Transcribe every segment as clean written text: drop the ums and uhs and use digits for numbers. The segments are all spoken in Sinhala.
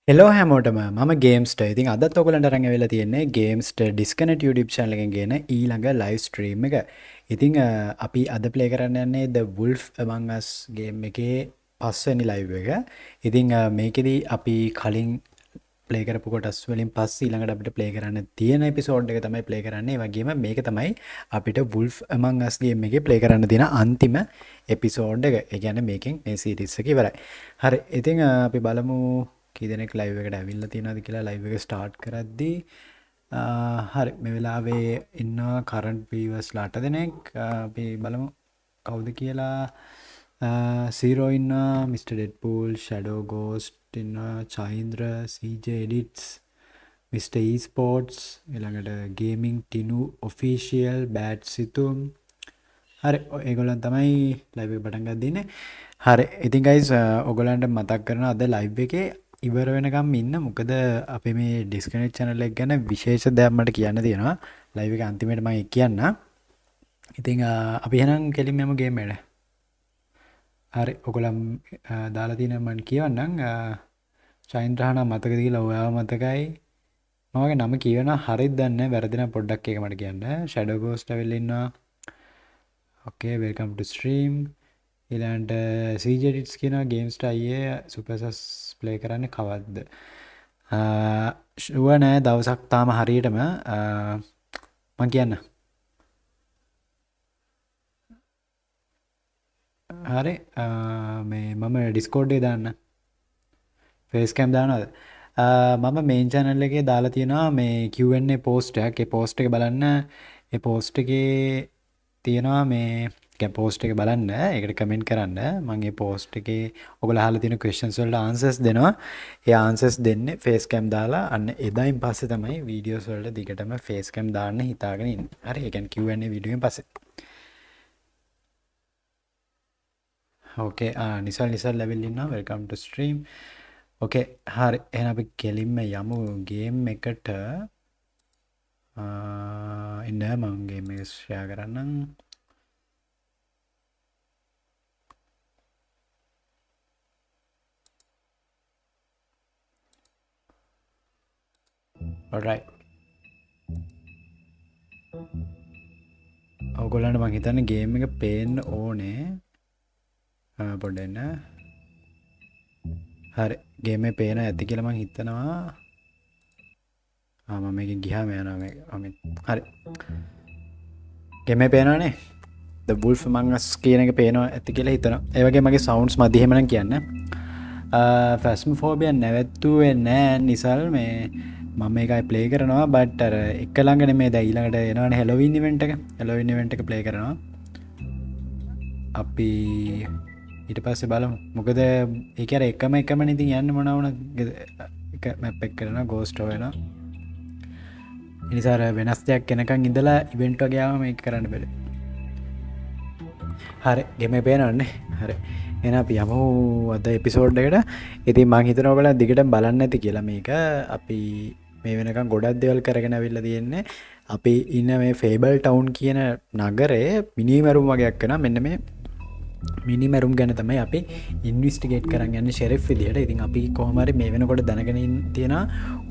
හෙලෝ හැමෝටම මම ගේම්ස්ට ඉතින් අදත් ඔයගලන්ට අරන් ඇවිල්ලා තියෙන්නේ ගේම්ස්ට ඩිස්කනෙක්ට් YouTube channel එකෙන් ගෙන ඊළඟ live stream එක. ඉතින් අපි අද play කරන්න යන්නේ The Wolf Among Us game එකේ පස්වෙනි live එක. ඉතින් මේකෙදි අපි කලින් play කරපු කොටස් වලින් පස්සේ ඊළඟට අපිට play කරන්න තියෙන episode එක තමයි play කරන්නේ. ඒ වගේම මේක තමයි අපිට Wolf Among Us game එකේ play කරන්න තියෙන අන්තිම episode එක. ඒ කියන්නේ මේකෙන් මේ series එක ඉවරයි. හරි. ඉතින් අපි බලමු කී දෙනෙක් ලයිව් එකට ඇවිල්ලා තියෙනවද කියලා ලයිව් එක ස්ටාර්ට් කරද්දී හරි මේ වෙලාවේ ඉන්නවා කරන්ට් වීවර්ස්ලා 8 දෙනෙක් අපි බලමු කවුද කියලා සීරෝ ඉන්නවා මිස්ටර් ඩෙඩ්පූල් ෂැඩෝ ගෝස්ට් ඉන්නවා චෛන්ද්‍ර සීජේ එඩිට්ස් මිස්ටර් ඊ ස්පෝර්ට්ස් ඊළඟට ගේමින් ටිනු ඔෆිෂියල් බෑඩ් සිතුම් හරි ඒගොල්ලන් තමයි ලයිව් එක පටන් ගන්න දෙන්නේ හරි ඉතින් ගයිස් ඔයගොල්ලන්ට මතක් කරනවා අද ලයිව් එකේ ඉවර වෙනකම් ඉන්න මොකද අපේ මේ ඩිස්කනෙක්ට් channel එක ගැන විශේෂ දෙයක් මට කියන්න තියෙනවා ලයිව් එක අන්තිමේට මම ඒක කියන්න. ඉතින් අපි එහෙනම් කෙලින්ම යමු ගේම් එකට. හරි ඔයගොල්ලන් දාලා තියෙන මම කියවන්නම් චෛන්ද්‍රහන මතකද කියලා ඔයාව මතකයි. මම වගේ නම කියවනවා හරියද දන්නේ නැහැ වැරදි නම් පොඩ්ඩක් ඒක මට කියන්න. ෂැඩෝ ගෝස්ට් ඇවිල්ලා ඉන්නවා. ඕකේ වෙල්කම් ටු ස්ට්‍රීම්. ඊළඟට CJ edits කියනවා ගේම්ස්ට අයියේ සුපර්සස් ප්ලේ කරන්නේ කවද්ද ෂුවර් නෑ දවසක් තාම හරියටම මං කියන්න හරි මේ මම ඩිස්කෝඩ් එකේ දාන්න ෆේස් කැම් දානවද මම මේන් channel එකේ දාලා තියෙනවා මේ Q&A post එකක් ඒ post එක බලන්න ඒ post එකේ තියෙනවා මේ පෝස්ට් එක බලන්න ඒකට කමෙන්ට් කරන්න මම මේ පෝස්ට් එකේ ඔයගොල්ලෝ අහලා තියෙන questions වලට answers දෙනවා ඒ answers දෙන්නේ face cam දාලා අන්න එදායින් පස්සේ තමයි videos වලට දිගටම face cam දාන්න හිතාගෙන ඉන්නේ හරි ඒ කියන්නේ Q&A video එකෙන් පස්සේ ඕකේ නිසල් ලෙවල් ඉන්නවා welcome to stream ඕකේ හරි එහෙනම් අපි කෙලින්ම යමු game එකට ඉන්න මම game එක share කරන්නම් alright ඔයගොල්ලන්ට මං හිතන්නේ ගේම් එක පේන්න ඕනේ පොඩ්ඩක් එන්න හරි ගේම් එක පේන ඇති කියලා මං හිතනවා මම මේකෙන් ගියාම යනවා මේක හරි ගේම් එක පේනවනේ The Wolf Among Us කියන එක පේනවා ඇති කියලා හිතනවා ඒ වගේ මගේ සවුන්ඩ්ස් මදි එහෙමනම් කියන්න ෆැස්මෝෆෝබියා නැවැත්තුවේ නෑ නිසල් මේ මම මේකයි ප්ලේ කරනවා බට් අර එක ළඟ නෙමෙයි දැන් ඊළඟට එනවනේ හැලෝවින් ඉවෙන්ට් එක හැලෝවින් ඉවෙන්ට් එක ප්ලේ කරනවා අපි ඊට පස්සේ බලමු මොකද ඒක අර එකම ඉතින් යන්න මොන වුණත් එක මැප් එක කරනවා ගෝස්ට් වෙනවා ඒ නිසා වෙනස් දෙයක් එනකන් ඉඳලා ඉවෙන්ට් වගේ ආවම මේක කරන්න බෑ හරි ගෙමේ පේනවන්නේ හරි එහෙනම් අපි යමු අද එපිසෝඩ් එකට ඉතින් මම හිතනවා ඔයාලා දිගටම බලන්න ඇති කියලා මේක අපි මේ වෙනකන් ගොඩක් දේවල් කරගෙන අවිල්ලා තියෙන්නේ අපි ඉන්න මේ ෆේබල් ටවුන් කියන නගරේ මිනිමරුම් වගේක් කරනවා මෙන්න මේ මිනිමරුම් ගැන තමයි අපි ඉන්වෙස්ටිගේට් කරන් යන්නේ ෂෙරිෆ් විදියට. ඉතින් අපි කොහොම හරි මේ වෙනකොට දැනගෙන තියෙන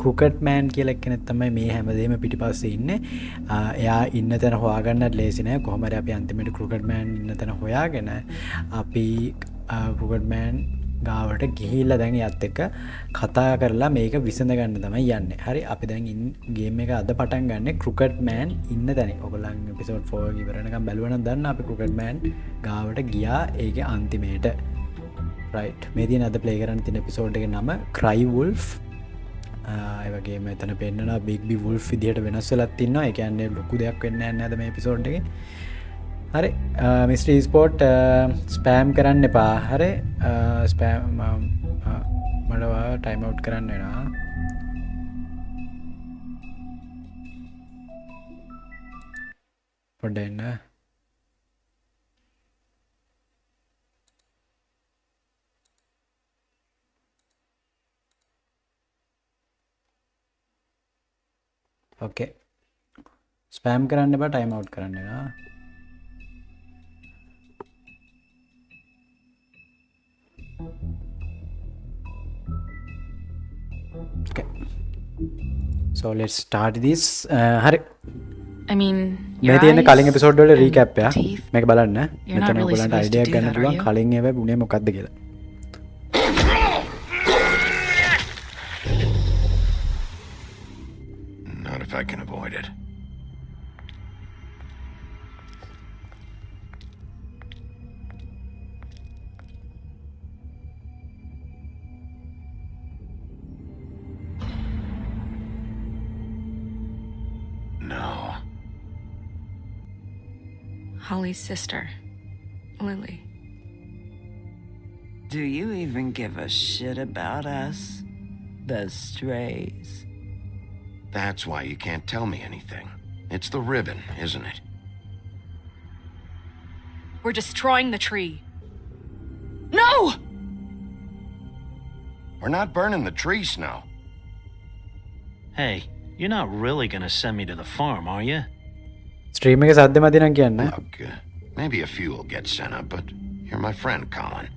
ක්‍රුකට් මෑන් කියලා කෙනෙක් තමයි මේ හැමදේම පිටිපස්සේ ඉන්නේ. එයා ඉන්න තැන හොයාගන්නත් ලේසි නෑ. කොහොම හරි අපි අන්තිමට ක්‍රුකට් මෑන් ඉන්න තැන හොයාගෙන අපි ක්‍රුකට් මෑන් ගාවට ගිහිල්ලා දැන් යත් එක්ක කතා කරලා මේක විසඳ ගන්න තමයි යන්නේ. හරි අපි දැන් ගේම් එක අද පටන් ගන්න ක්‍රුකට් මෑන් ඉන්න තැන. ඔයගොල්ලන් එපිසෝඩ් 4 ඉවරනකම් බැලුවා නම් දන්න අපි ක්‍රුකට් මෑන් ගාවට ගියා ඒකේ අන්තිමේට. රයිට් මේ තියෙන අද ප්ලේ කරන්න තියෙන එපිසෝඩ් එකේ නම Cry Wolf. ඒ වගේම මෙතන පෙන්නනවා Big B Wolf විදියට වෙනස් වෙලක් ඉන්නවා. ඒ කියන්නේ ලොකු දෙයක් වෙන්නේ නැහැ නේද මේ එපිසෝඩ් එකේ. හරි මිස්ටර් ස්පෝට් ස්පෑම් කරන්න එපා හරි ස්පෑම් මඩවා ටයිම් අවුට් කරන්න වෙනවා පොඩ්ඩක් එන්න ඕකේ ස්පෑම් කරන්න එපා ටයිම් අවුට් කරන්න වෙනවා So let's start this. හරි. I mean, මේ your තියෙන eyes කලින් එපිසෝඩ් වල and රීකැප් the එක. teeth. මේක බලන්න. You're not මෙතන really ඔයගලන්ට supposed to අයිඩියා do ගන්න that, are පුළුවන් you? කලින් ඒවා උනේ මොකක්ද කියලා. Not if I can avoid it. No. Holly's sister, Lily. Do you even give a shit about us? The strays. That's why you can't tell me anything. It's the ribbon, isn't it? We're destroying the tree. No! We're not burning the tree, Snow. Hey, you're not really gonna send me to the farm, are you? Stream එක සද්ද මදි නම් කියන්න. Look, maybe a few will get sent up, but you're my friend, Colin.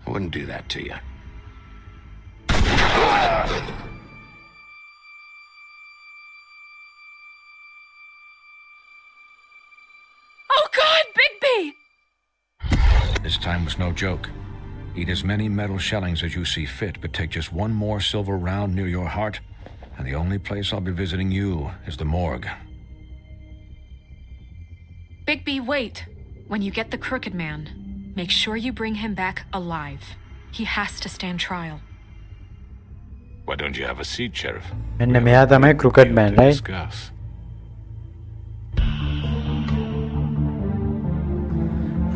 I wouldn't do that to you. Oh God, Bigby! This time was no joke. Eat as many metal shellings as you see fit, but take just one more silver round near your heart, and the only place I'll be visiting you is the morgue. Bigby, wait. When you get the Crooked Man, make sure you bring him back alive. He has to stand trial. Why don't you have a seat, Sheriff? මෙන්න මෙයා තමයි Crooked Man, right? Discuss.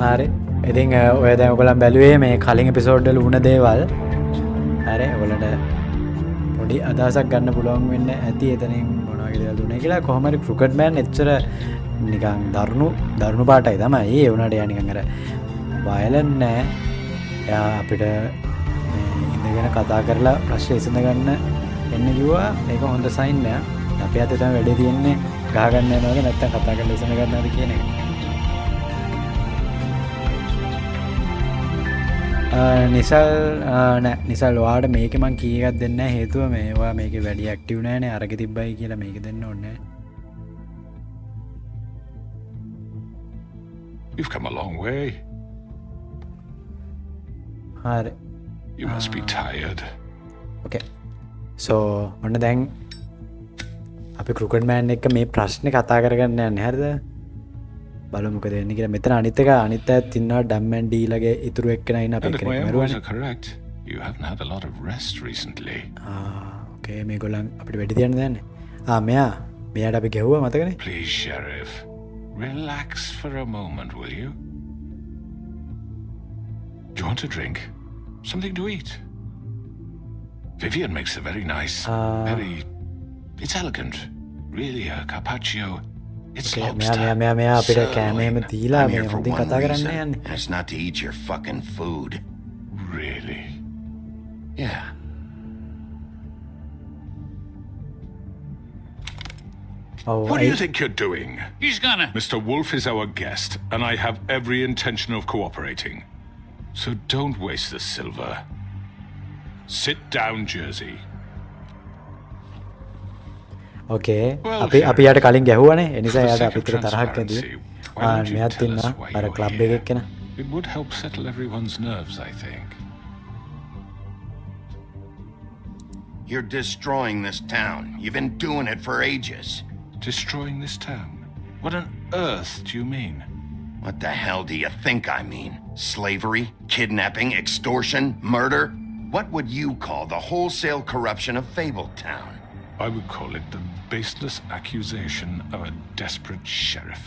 හරි. ඉතින් ඔය දැන් ඔයගොල්ලන් බැලුවේ මේ කලින් එපිසෝඩ් වල වුණ දේවල්. හරි. ඔයගොල්ලන්ට පොඩි අදහසක් ගන්න පුළුවන් වෙන්න ඇති එතනින් මොන වගේ දේවල් දුන්නේ කියලා. කොහොම හරි Crooked Man එච්චර නිකන් දරුණු පාටයි තමයි. ඒ වුණාට යා නිකන් අර වයලන්ට් නෑ. එයා අපිට ඉඳගෙන කතා කරලා ප්‍රශ්න විසඳ ගන්න එන්න කිව්වා. ඒක හොඳ සයින් නෑ. අපි අතේ තමයි වැඩේ තියෙන්නේ. ගහ ගන්න යනවද නැත්නම් කතා කරලා විසඳ ගන්නවද කියන එක. නිසල් වාට මේක මං කීගත් දෙන්න හේතුව මේවා මේක වැඩි ඇක්ටිව් නෑනේ අරග තිබ්බයි කියලා මේක දෙන්න ඕන්න. You've come a long way. හරි. You must be tired. ඕකේ. සෝ ඔන්න දැන් අපි Crooked Man එක්ක මේ ප්‍රශ්නේ කතා කරගන්න යන්නේ හරිද? බලමු මොකද වෙන්නේ කියලා. මෙතන අනිත් අයත් ඉන්නවා ඩම් ඇන්ඩ් ඩීලගේ ඉතුරු එක්කෙනා ඉන්න අපේ And if my කෙනෙක් memories මරුවානේ. are correct, you haven't had a lot of rest recently. ඕකේ මේගොල්ලන් අපිට වැඩි තියන්න දෙන්නේ. මෙයාට අපි ගැහුවා මතකනේ? Please, Sheriff, relax for a moment, will you? Do you want a drink? Something to eat? Vivian makes a very nice, it's elegant. Really, a carpaccio. It's lobster. මෙයා අපිට කෑම එහෙම දීලා I'm මේ here for හොඳින් one කතා කරන්න reason, යන්නේ. and it's not to eat your fucking food. Really? Yeah. What do you think you're doing? He's gonna. Mr. Wolf is our guest, and I have every intention of cooperating. So don't waste the silver. Sit down, Jersey. Okay Well, අපි යට කලින් ගැහුවනේ ඒ නිසා For the යාට sake of අපිට තරහක් ඇදී. transparency, why don't you මෙයාත් tell ඉන්නවා us why අර you're ක්ලබ් here? එකක් කෙනා. It would help settle everyone's nerves, I think. You're destroying this town. You've been doing it for ages. Destroying this town? What on earth do you mean? What the hell do you think I mean? Slavery, kidnapping, extortion, murder? What would you call the wholesale corruption of Fabletown? I would call it the baseless accusation of a desperate sheriff.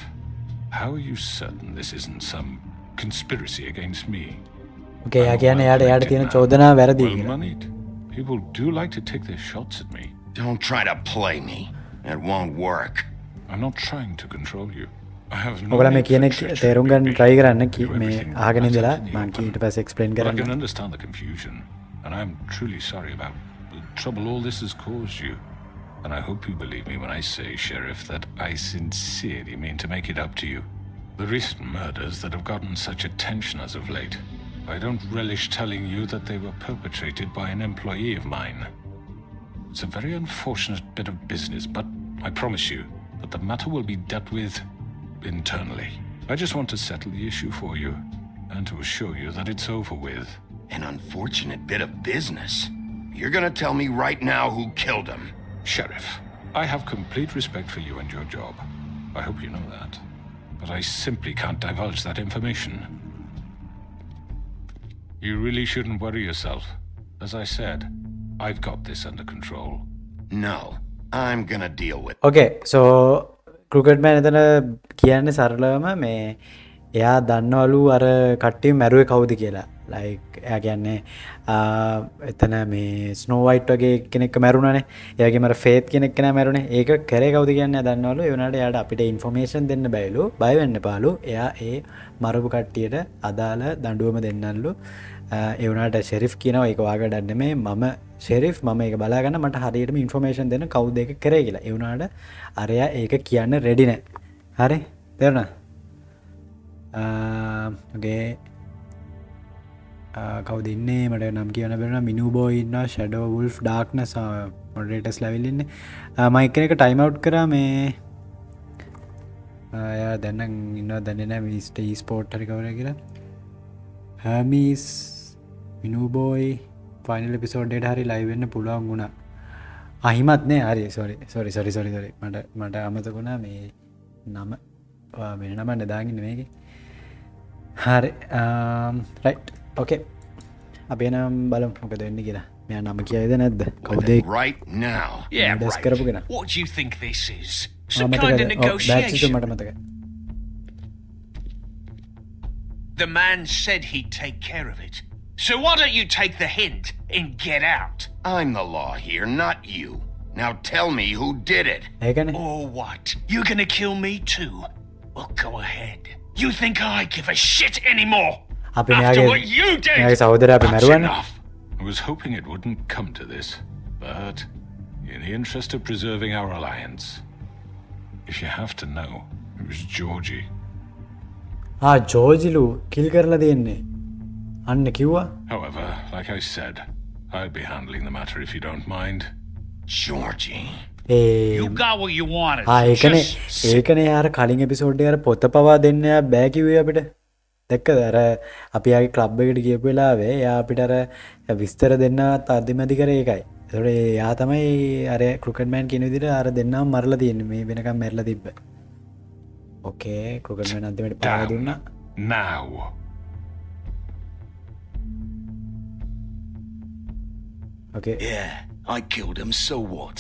How are you certain this isn't some conspiracy against me? ඕකේ යා I'm a කියන්නේ යාට well-connected තියෙන man, චෝදනා වැරදි කියලා. well-moneyed. People do like to take their shots at me. Don't try to play me. It won't work. I'm not trying to control you. I have no ඔයාලා මේ need කියන for treachery, තේරුම් ගන්න Bigby. try කරන්න Do මේ everything අහගෙන right ඉඳලා out in the මම ඊට open. පස්සේ explain But I කරන්න. can understand the confusion, and I'm truly sorry about the trouble all this has caused you. And I hope you believe me when I say, Sheriff, that I sincerely mean to make it up to you. The recent murders that have gotten such attention as of late, I don't relish telling you that they were perpetrated by an employee of mine. It's a very unfortunate bit of business, but I promise you that the matter will be dealt with internally. I just want to settle the issue for you and to assure you that it's over with. An unfortunate bit of business? You're gonna tell me right now who killed him? Sheriff, I have complete respect for you and your job. I hope you know that. But I simply can't divulge that information. You really shouldn't worry yourself. As I said, I've got this under control. No, I'm gonna deal with okay so cricket man එතන කියන්නේ සරලවම මේ එයා දන්නවලු අර කට්ටිය මැරුවේ කවුද කියලා ලයික් එයා කියන්නේ එතන මේ ස්නෝ වයිට් වගේ කෙනෙක් මැරුණානේ එයාගේ මර ෆේත් කෙනෙක් කෙනා මැරුණේ ඒක කරේ කවුද කියන්නේ දන්නවලු ඒ වුණාට එයාට අපිට ඉන්ෆර්මේෂන් දෙන්න බැයිලු බය වෙන්න එපාලු එයා ඒ මරපු කට්ටියට අදාළ දඬුවම දෙන්නල්ලු ඒ වුණාට ෂෙරිෆ් කියනවා ඒක වාගේ ඩන් නෙමෙයි මම ෂෙරිෆ් මම ඒක බලා ගන්න මට හරියටම ඉන්ෆර්මේෂන් දෙන්න කවුද ඒක කරේ කියලා ඒ වුණාට අරයා ඒක කියන්න රෙඩි නැහැ හරි තේරුණා ඕකේ කවුද ඉන්නේ මට නම් කියන්න බැරිනා මිනු බෝයි ඉන්නවා ෂැඩෝ වුල්ෆ් ඩාර්ක්නස් මොඩරේටර්ස් ලෙවල් ඉන්නේ මයික් එක ටයිම් අවුට් කරා මේ යා දැන් ඉන්නවා දන්නේ නැහැ මේ ස්ටේ ස්පෝර්ට් හරි කවුරු කියලා හර්මිස් මිනු බෝයි ෆයිනල් එපිසෝඩ් එකට හරි ලයිව් වෙන්න පුළුවන් වුණා අහිමත් නේ හරි සෝරි මට අමතක වුණා මේ නම වෙන නම දාගෙන ඉන්නේ මේකේ හරි රයිට් ඕකේ අපි නම් බලමු මොකද වෙන්නේ කියලා මෙයා නම කියයිද නැද්ද කවුද right now. ඩෙස් කරපු කෙනා What do you think this is? Some kind of negotiation? මට මතකයි The man said he'd take care of it. So why don't you take the hint and get out? I'm the law here, not you. Now tell me who did it. ඒකනේ Or what? You gonna kill me too? Well, go ahead. You think I give a shit anymore? අපි After what you මෙයාගේ did? සහෝදරයා අපි That's මැරුවානේ enough. I was hoping it wouldn't come to this, but in the interest of preserving our alliance, if you have to know, it was Georgie. ජෝජිලු කිල් කරලා දෙන්නේ අන්න කිව්වා However, like I said, I'll be handling the matter if you don't mind. Georgie. A You got what you wanted. ඒකනේ Just ඒකනේ යාර කලින් එපිසෝඩ් එකේ අර පොත පවා දෙන්න යා බෑ කිව්වේ අපිට දැක්කද අර අපි ආගේ ක්ලබ් එකට ගියපු වෙලාවේ එයා අපිට අර විස්තර දෙන්නත් අදිමදි කරේ ඒකයි ඒතකොට එයා තමයි අර ක්‍රිකට් මෑන් කියන විදිහට අර දෙන්නම මරලා තියෙන්නේ මේ වෙනකම් මැරලා තිබ්බ ඕකේ ක්‍රිකට් මෑන් අන්තිමට පාව දුන්නා Now. Okay yeah, I killed him. So what?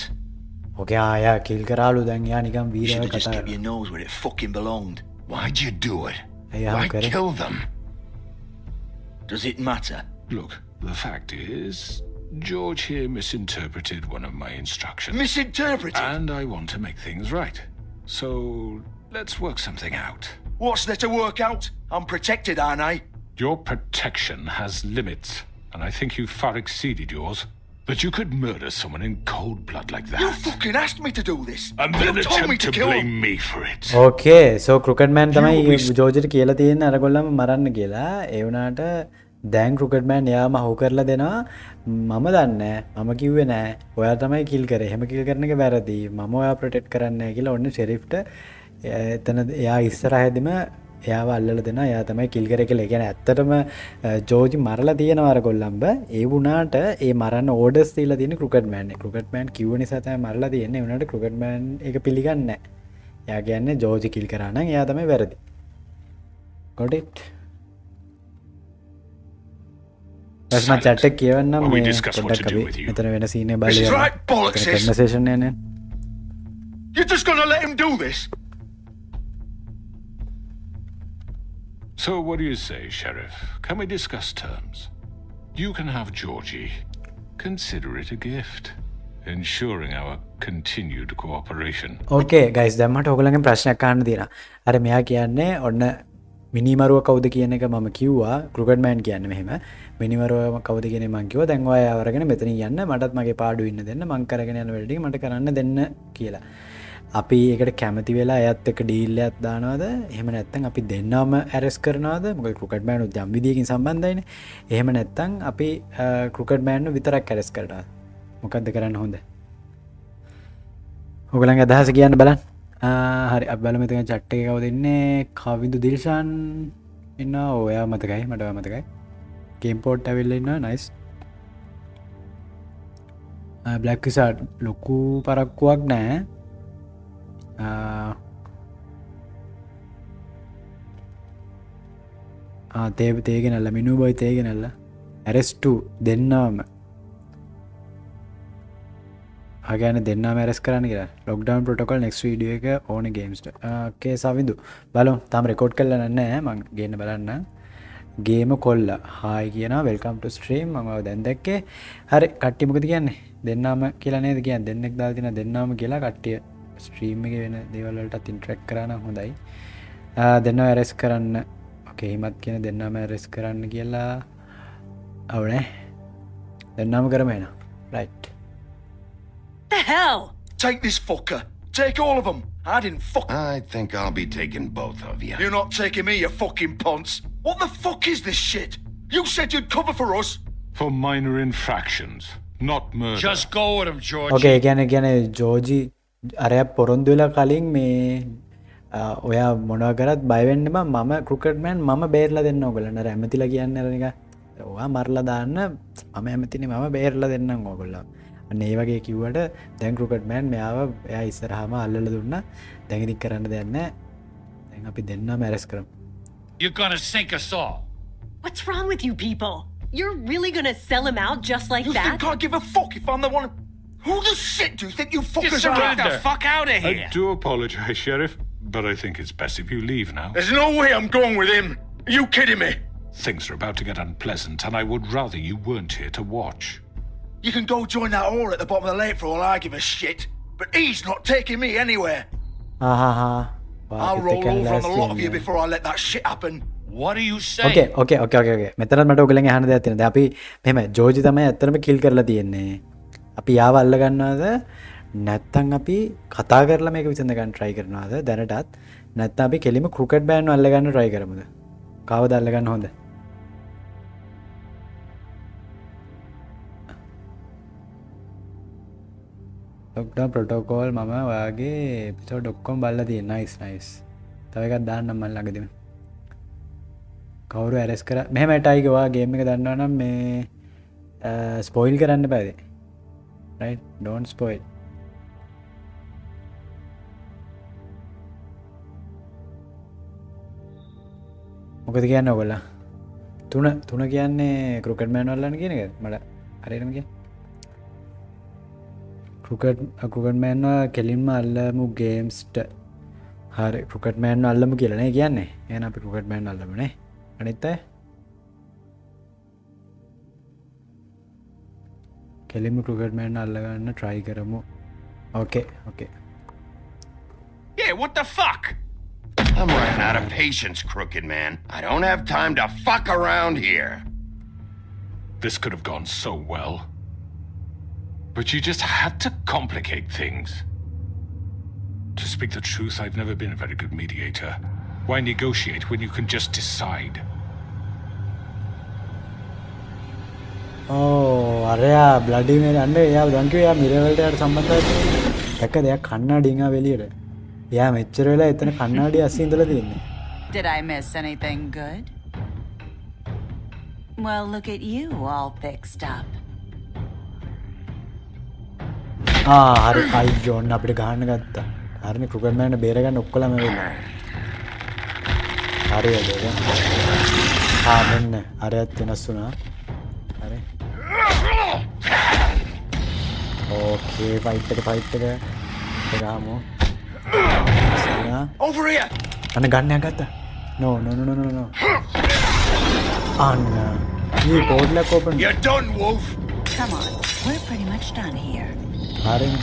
ඕකේ ආයා කිල් කරාලු දැන් එයා නිකන් You should වීරව have just කතා kept your nose where it fucking belonged. Why'd you do it? Yeah, Why okay. kill them? Does it matter? Look, the fact is, George here misinterpreted one of my instructions. Misinterpreted? And I want to make things right. So, let's work something out. What's there to work out? I'm protected, aren't I? Your protection has limits, and I think you've far exceeded yours. But you could murder someone in cold blood like that. You fucking asked me to do this. And you then told me attempt to to kill blame him. me for it. Okay so cricket man තමයි You wish- ජෝර්ජිට කියලා තියෙන්නේ අරගොල්ලම මරන්න කියලා ඒ වුණාට දැන් ක්‍රිකට් මෑන් එයාම හවු කරලා දෙනවා මම දන්නේ මම කිව්වේ නෑ ඔයා තමයි කිල් කරේ එහෙම කිල් කරන එක වැරදි මම ඔයා ප්‍රොටෙක්ට් කරන්නේ නැහැ කියලා ඔන්න ෂෙරිෆ්ට එතන එයා ඉස්සරහදීම එයාව අල්ලලා දෙනවා එයා තමයි කිල් කරේ කියලා. ඒ කියන්නේ ඇත්තටම ජෝර්ජි මරලා තියෙනවා අරගොල්ලම්බ. ඒ වුණාට ඒ මරන්න ඕඩර්ස් දීලා තියෙන්නේ ක්‍රිකට් මෑන්. ක්‍රිකට් මෑන් කිව්ව නිසා තමයි මරලා තියෙන්නේ. ඒ වුණාට ක්‍රිකට් මෑන් ඒක පිළිගන්නේ නැහැ. එයා කියන්නේ ජෝර්ජි කිල් කරා නම් එයා තමයි වැරදි. Got it? මම chat එක කියවන්නම් While we මේ discuss what to පොඩ්ඩක් do අපි with you. මෙතන වෙන සීන් එක This is බලලා right, bollocks, this. කන්වර්සේෂන් යන්නේ. You're just gonna let him do this? So, what do you say, Sheriff? Can we discuss terms? You can have Georgie. Consider it a gift, ensuring our continued cooperation. Okay guys දැන් මට ඔයගොල්ලන්ගෙන් ප්‍රශ්නයක් අහන්න තියෙනවා. අර මෙයා කියන්නේ ඔන්න මිනිමරුව කවුද කියන එක මම කිව්වා. ක්‍රිකට් මෑන් කියන්නේ මෙහෙම. මිනිමරුව කවුද කියන එක මම කිව්වා. දැන් ඔයා අරගෙන මෙතනින් යන්න මටත් මගේ පාඩුව ඉන්න දෙන්න. මං කරගෙන යන වැඩ ටික මට කරන්න දෙන්න කියලා. අපි ඒකට කැමති වෙලා එයත් එක්ක ඩීල් එකක් දානවද? එහෙම නැත්නම් අපි දෙන්නම ඇරෙස්ට් කරනවද? මොකද ක්‍රිකට් මෑන් උත් යම් විදියකින් සම්බන්ධයිනේ. එහෙම නැත්නම් අපි ක්‍රිකට් මෑන්ව විතරක් ඇරෙස්ට් කරනවද? මොකද්ද කරන්න හොඳ? ඔයගලන්ගේ අදහස කියන්න බලන්න. හරි අපි බලමු ඉතින් chat එකේ කවුද ඉන්නේ? කවිදු දිල්ෂාන් ඉන්නවා. ඔයා මතකයි මට ඔයා මතකයි. ගේම් පෝට් ඇවිල්ලා ඉන්නවා. නයිස්. බ්ලැක් විසාඩ් ලොකු පරක්කුවක් නැහැ. තේගෙනල්ල මිනු බොයි තේගෙනල්ල ඇරෙස්ටු දෙන්නම ආගන දෙන්න මැරස් කරන්න කියලා ලොක්ඩවන් පොටකොල් නෙක්ස් වීඩිය එක ඕන ගේම්ස්ට කේ සවිදු බලු තම රෙකෝඩ් කල්ල නෑ මං ගන්න බලන්න ගේම කොල්ල හායි කියන වෙල්කම්ට ස්ට්‍රීම් මව දැන් දැක්කේ හරි කට්ටිමකද කියන්නේ දෙන්නම කියලා නේද කියන්න දෙන්නෙක් දා තින දෙන්නම කියලා කට්ටිය ස්ට්‍රීම් එක වෙන දේවල්ලට තින්ට්‍රක් කරන්න හොඳයි දෙන්න ඇරෙස් කරන්න හිමත් කියන දෙන්නම රෙස් කරන්න කියලා අවනේ දෙන්නම කරමේන right The hell? Take this fucker. Take all of them. I didn't fuck. I think I'll be taking both of you. You're not taking me, you fucking ponce. What the fuck is this shit? You said you'd cover for us. For minor infractions, not murder. Just go with him, Georgie. ඕකේ කියන්නේ ජෝජි අරයා පොරොන්දු වෙලා කලින් මේ ඔයා මොනවා කරත් බය වෙන්න බෑ මම ක්‍රිකට් මෑන් මම බේරලා දෙන්න ඕගොල්ලන්ට අර ඇමතිලා කියන්නේ අර නිකන් ඔයා මරලා දාන්න මම ඇමතිනේ මම බේරලා දෙන්නම් ඕගොල්ලෝ අන්න ඒ වගේ කිව්වට දැන් ක්‍රිකට් මෑන් මෙයාව එයා ඉස්සරහාම අල්ලලා දුන්නා දැන් ඉතින් කරන්න දෙයක් නැහැ දැන් අපි දෙන්නම ඇරෙස් කරමු You're gonna sink us all. What's wrong with you people? You're really gonna sell him out just like You that? think I give a fuck if I'm the one? Who the shit do you think you fuckers are? Get the fuck out of I here. do apologize, Sheriff, but I think it's best if you leave now. There's no way I'm going with him. Are you kidding me? Things are about to get unpleasant, and I would rather you weren't here to watch. You can go join that whore at the bottom of the lake for all I give a shit. But he's not taking me anywhere. I'll roll over on the lot of you before I let that shit happen. What are you saying? ඕකේ මෙතනත් මට ඔයගලෙන් අහන්න දෙයක් තියෙනවා දැන් අපි මෙහෙම ජෝජි තමයි ඇත්තටම කිල් කරලා තියෙන්නේ අපි යාව අල්ල ගන්නවද නැත්තම් අපි කතා කරලා මේක විසඳ ගන්න try කරනවද දැනටත් නැත්තම් අපි කෙලිම ක්‍රිකට් බෑන්ව අල්ල ගන්න try කරමුද කවද අල්ල ගන්න හොඳ ලොක්ඩවුන් ප්‍රොටෝකෝල් මම ඔයාගේ එපිසෝඩ් ඔක්කොම බලලා තියෙනවා නයිස් තව එකක් දාන්නම් මම ළඟදීම කවුරු ඇරෙස් කර මෙහෙම ටයිග ඔයා ගේම් එක දන්නවනම් මේ ස්පොයිල් කරන්න එපාද right don't spoil මොකද කියන්නේ ඔයගොල්ලෝ තුන කියන්නේ ක්‍රිකට් මෑන් වලන්න කියන එක මට හරියටම කියන්න ක්‍රිකට් මෑන් කෙලින්ම අල්ලමු ගේම්ස්ට හරි ක්‍රිකට් මෑන් අල්ලමු කියලා නේ කියන්නේ එහෙනම් අපි ක්‍රිකට් මෑන් අල්ලමු නේ අනිත් අය කෙලින්ම ක්‍රිකට් මෑන් අල්ල ගන්න try කරමු okay Yeah, what the fuck? I'm running out of patience, Crooked Man. I don't have time to fuck around here. This could have gone so well. But you just had to complicate things. To speak the truth, I've never been a very good mediator. Why negotiate when you can just decide? අරයා බ්ලඩි මේ අන්න එයා දන්කිව එයා මිරවලට යට සම්බන්ධයි දැක්ක දෙයක් කන්නාඩිංගා වෙලියට එයා මෙච්චර වෙලා එතන කන්නාඩි අස්සේ ඉඳලා තියෙන්නේ Did I miss anything good? Well, look at you all fixed up. හරි අයියෝ ඔන්න අපිට ගහන්න ගත්තා හරිනේ ක්‍රිකට් මෑන් බේරගන්න ඔක්කොලම වෙලා හරියද මෙන්න අරයත් වෙනස් වුණා හරි ඕකේ ෆයිට් එක ගහමු Over here! අන්න ගන්නයක් ගත්තා නෝ අන්න මේ පෝඩ්ලක් open You're done, Wolf! Come on, we're pretty much done here. හරිනේ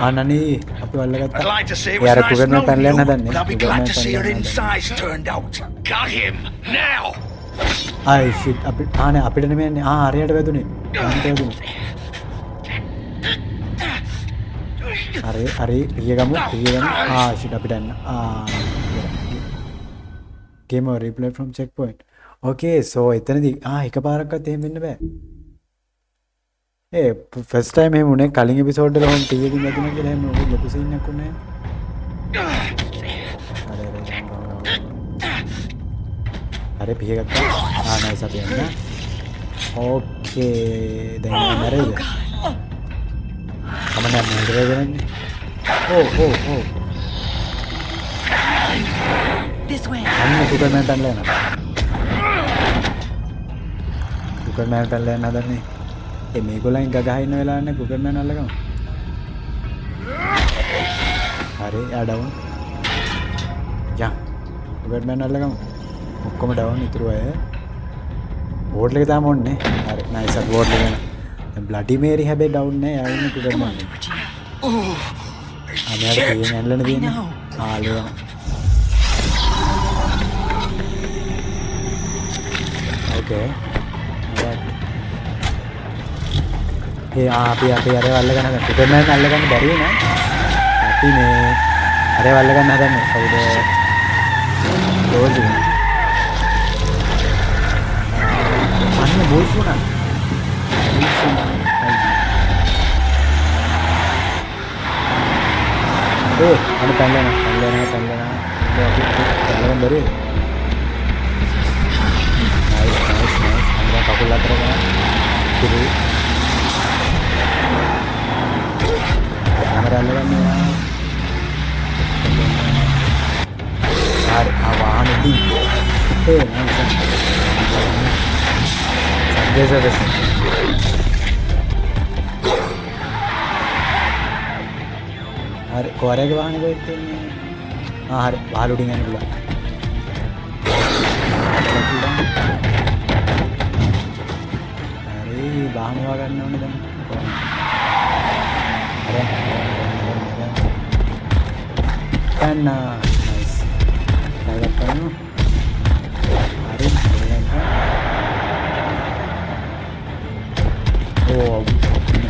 අනනේ අපි වල්ලගත්තා I'd like to say it was යාර nice ක්‍රිකට් මෑන් පැනලා යන්න knowing you, හදන්නේ but I'll be cricket glad man to see your පැනලා යන්න හදන්නේ. insides turned out. Got him! Now! ආයි ෂිට් අපිට නෙමෙයි යන්නේ අරයට වැදුනේ අන්ට වැදුනේ හරි රිය ගමු ෂිට් අපිට යන්න game over replay from checkpoint okay so එතනදී එකපාරක්වත් එහෙම වෙන්න බෑ ඒ ෆස්ට් ටයිම් එහෙම උනේ කලින් එපිසෝඩ් වල හොම් ටීවී එකකින් වැදුණා කියලා එහෙම ඔය ලොකු සීන් එකක් උනේ. අර පිහගත්තා. නයිස් අපි යන්න. ඕකේ දැන් මැරෙයිද? කමන්න මැරෙන්නේ. ඕ. This way. අන්න සුපර්මෑන් පැනලා යනවා. සුපර්මෑන් පැනලා යනවා දන්නේ. මේගොල්ලන් ගගහ ඉන්න වෙලාවනේ සුපර්මෑන් අල්ලගමු. හරි යා ඩවුන්. යා සුපර්මෑන් අල්ලගමු. ඔක්කොම ඩවුන් ඉතුරු අය. බෝඩ් එක තාම ඕනේ. හරි නයිස් අත් බෝඩ් එක. දැන් බ්ලඩි මේරි හැබැයි ඩවුන් නෑ. යා ඉන්නේ සුපර්මෑන්. අනේ අර කේන් ඇල්ලන දෙන්නේ. ආලුවා. Okay. ඒ අපි අර අල්ලගන්න සුපර්මෑන් අල්ලගන්න බැරි වුණා. අපි මේ අර අල්ලගන්න හදන්නේ කවුද? ජෝර්ජි. අන්න බෝල්ස් වුණා. අන්න පැනලන බැරි. කකුල් අතර ගන්න ඉතිරි කැමරා අල්ලගන්න වාහනදී සද්දේශ හරි කොරේගේ වාහනේ කොහෙද තියෙන්නේ හරි වහලුටින් යන්න පුළුවන් වාහනේ වා ගන්න ඕනේ දැන් and nice නගත්තම හරි ඕ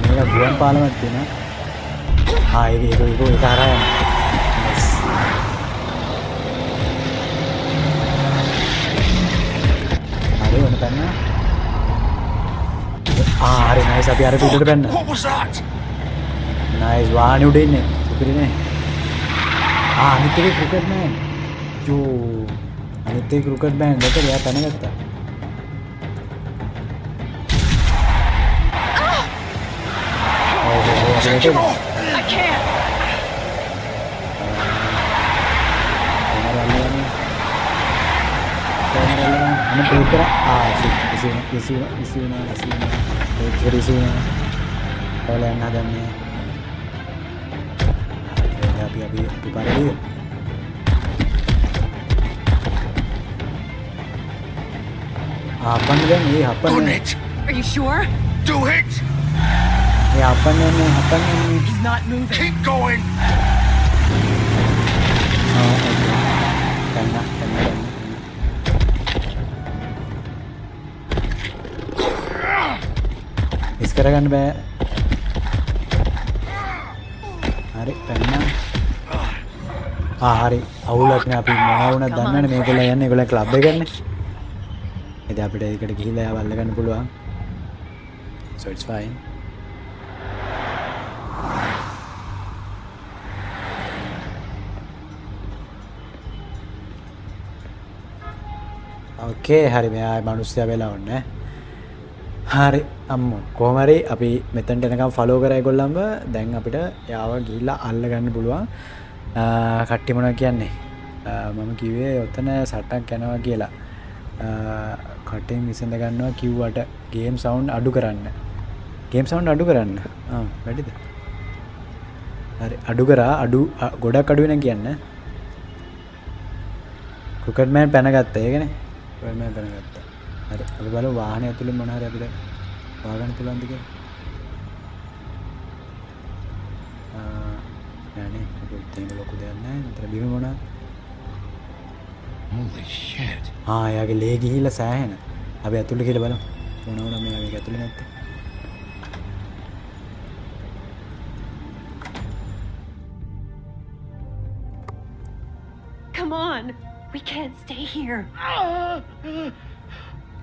මේක ගුවන් පාලමක් තියෙනවා ඒක හරහා යනවා nice හරි වෙන තැන හරි නයිස් අපි අර පිටට බැන්න නයිස් වාහනේ උඩ ඉන්නේ සුපිරිනේ අනිත් එක ක්‍රිකට් මෑන් යෝ අනිත් එක ක්‍රිකට් මෑන් දැකලා එයා පැනගත්තා I can't. අනේ පේපර ඉසුනා ඔයාලා යන්න හදන්නේ අපි පාරේ හපන්න දැන් මේ හපන්න Are you sure? Do it! මේ හපන්න He's not moving. Keep going! ඉස් කරගන්න බෑ හරි පැන්න හරි අවුලක් නෑ අපි මොනවා වුණත් දන්නවනේ මේගොල්ලෝ යන්නේ ඒගොල්ලෝ ක්ලබ් එක ගන්න ඉතින් අපිට ඒකට ගිහිල්ලා ආව අල්ල ගන්න පුළුවන් so it's fine okay හරි මෙයා මිනිස්සයා වෙලා ඕනේ හරි අම්මෝ කොහොම හරි අපි මෙතනට එනකම් ෆලෝ කරා ඒගොල්ලන්ව දැන් අපිට යාව ගිහිල්ලා අල්ල ගන්න පුළුවන් කට්ටිය මොනවා කියන්නේ මම කිව්වේ ඔතන සටක් යනවා කියලා කටින් විසඳ ගන්නවා කිව්වට ගේම් සවුන්ඩ් අඩු කරන්න වැඩිද හරි අඩු කරා ගොඩක් අඩු වෙන කියන්න ක්‍රිකට් මෑන් පැනගත්තා ඒකනේ ක්‍රිකට් මෑන් පැනගත්තා හරි අපි බලමු වාහනේ ඇතුලේ මොන හරි අපිට වාගන්න පුළුවන්ද කියලා නෑනේ ඒක ලොකු දෙයක් නෑ මෙතන බිම මොනවා Holy shit. යාගේ ලේ ගිහිල්ලා සෑහෙන අපි ඇතුලේ කියලා බලමු මොන වුණා මේ මේක ඇතුලේ නැත්තේ Come on. We can't stay here.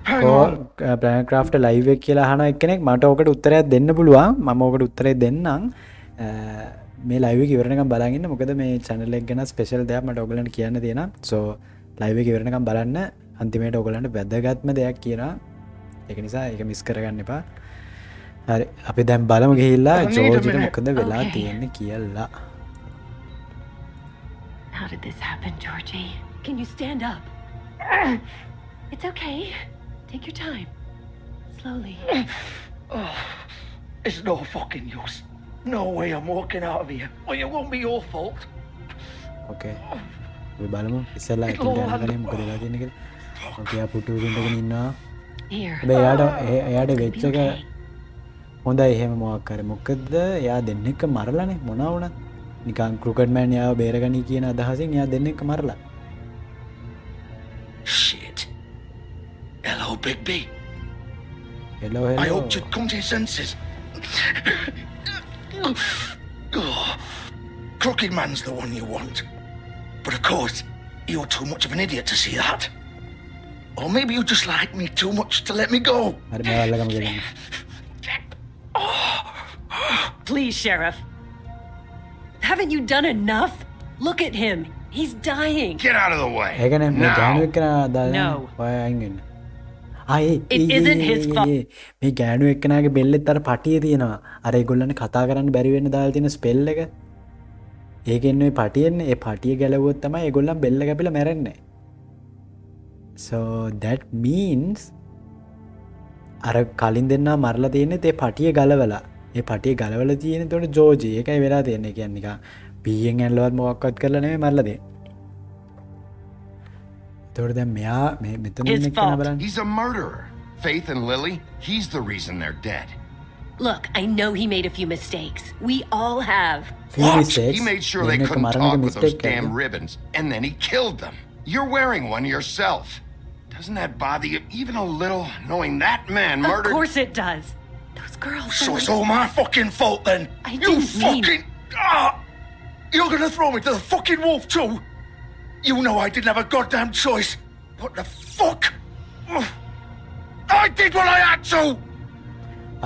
ප්‍රෑන්ක්‍රාෆ්ට ලයිව කියලා හන එක්කෙනෙක් මට ඕකට උත්තරයක් දෙන්න පුළුවන් මම ඕකට උත්තරේ දෙන්නම් මේ ලයිව ඉවරණකම් බලගන්න මොකද මේ චැනලෙක් ගැන ස්පෙෂල් දෙයක් මට ඔගලන්ට කියන්න තියෙන සෝ ලයිව ඉවරණකම් බලන්න අන්තිමේට ඔගලන්ට වැදගත්ම දෙයක් කියන එක නිසා එක මිස් කරගන්න එපා හරි අපි දැන් බලමු ගිහිල්ලා ජෝර්ජිට මොකද වෙලා තියෙන්නේ කියලා How did this happen, Georgie? Can you stand up? It's okay. Take your time. Slowly. Oh, it's no fucking use. No way I'm walking out of here. Well, it won't be your fault. Okay. අපි බලමු ඉස්සෙල්ලා එතන යනකනේ මොකද වෙලා තියෙන්නේ කියලා. ඔකේ ආ පුටු විඳගෙන ඉන්නවා. Here. එයාට වෙච්ච එක හොඳයි එහෙම මොකක් කරේ. මොකද එයා දෙන්නෙක්ව මරලානේ මොනවා වුණත්. නිකන් ක්‍රිකට් මෑන් යාව බේරගනි කියන අදහසින් එයා දෙන්නෙක්ව මරලා. Shit. Hello, Big B. Hello. I hoped you'd come to your senses. Oh, Crooked Man's the one you want. But of course, you're too much of an idiot to see that. Or maybe you just like me too much to let me go. හරි මම අල්ලගම ගිහින්. Please, Sheriff. Haven't you done enough? Look at him. He's dying. Get out of the way. ඒකනේ මේ ගෑනු Now. එක්කන දාලා No. ඔය අයින් වෙන්න. It isn't his fault. මේ ගෑනු එක්කනාගේ බෙල්ලෙත් අර පටිය තියෙනවා. අර ඒගොල්ලන්ට කතා කරන්න බැරි වෙන්න දාලා තියෙන ස්පෙල් එක. ඒකෙන් ওই පටියෙන්නේ ඒ පටිය ගැලවුවොත් තමයි ඒගොල්ලන් බෙල්ල කැපිලා මැරෙන්නේ. So that means අර කලින් දෙන්නා මරලා තියෙන්නේ ඒ පටිය ගලවලා. ඒ පටිය ගලවලා තියෙන්නේ එතකොට ජෝර්ජි. ඒකයි වෙලා තියෙන්නේ. කියන්නේ නිකන් පීයෙන් ඇල්ලවත් මොකක්වත් කරලා නෙමෙයි මරලා දෙන්නේ. එතකොට දැන් මෙයා මේ මෙතන His ඉන්න එක්කන fault. බලන්න. He's a murderer. Faith and Lily, he's the reason they're dead. Look, I know he made a few mistakes. We all have. Few mistakes. He made sure they දෙන්නෙක්ව couldn't මරන එක talk with those mistake damn එකක්ද? ribbons, and then he killed them. You're wearing one yourself. Doesn't that bother you even a little, knowing that man Of murdered? course it does. Those girls. So they it's were- all my fucking fault then. I You didn't mean- fucking. Ah! You're gonna throw me to the fucking wolf too? You know I didn't have a goddamn choice. What the fuck? Ugh. I did what I had to.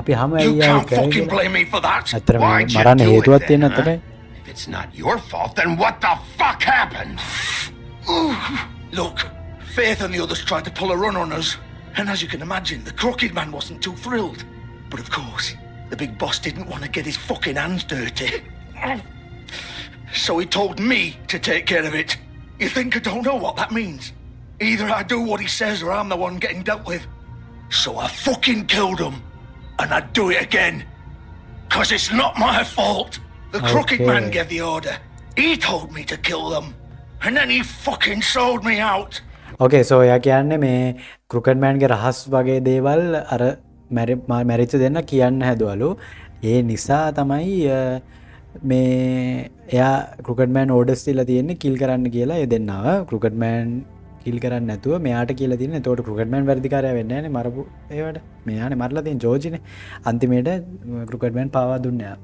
අපි හැම You අයියා can't fucking blame me for that. අතර Why'd you මරන්න do it හේතුවක් then, තියෙන huh? අතරේ If it's not your fault, then what the fuck happened? Look, Faith and the others tried to pull a run on us. And as you can imagine, the Crooked Man wasn't too thrilled. But of course, the big boss didn't want to get his fucking hands dirty. So he told me to take care of it. You think I don't know what that means? Either I do what he says or I'm the one getting dealt with. So I fucking killed him. And I'd do it again. 'Cause it's not my fault. The Crooked Okay. Man gave the order. He told me to kill them. And then he fucking sold me out. ඕකේ සෝ එයා කියන්නේ මේ ක්‍රිකට් මෑන්ගේ රහස් වගේ දේවල් අර මැරිච්ච දෙන්න කියන්න හැදුවලු ඒ නිසා තමයි මේ එයා ක්‍රිකට් මෑන් ඕඩර්ස් දීලා තියෙන්නේ කිල් කරන්න කියලා ඒ දෙන්නාව ක්‍රිකට් මෑන් කිල් කරන්න නැතුව මෙයාට කියලා තියෙන්නේ එතකොට ක්‍රිකට් මෑන් වැඩිකාරයා වෙන්නේ නැහැනේ මරපු ඒවට මෙයානේ මරලා තියෙන ජෝර්ජිනේ අන්තිමේට ක්‍රිකට් මෑන් පාවා දුන්නා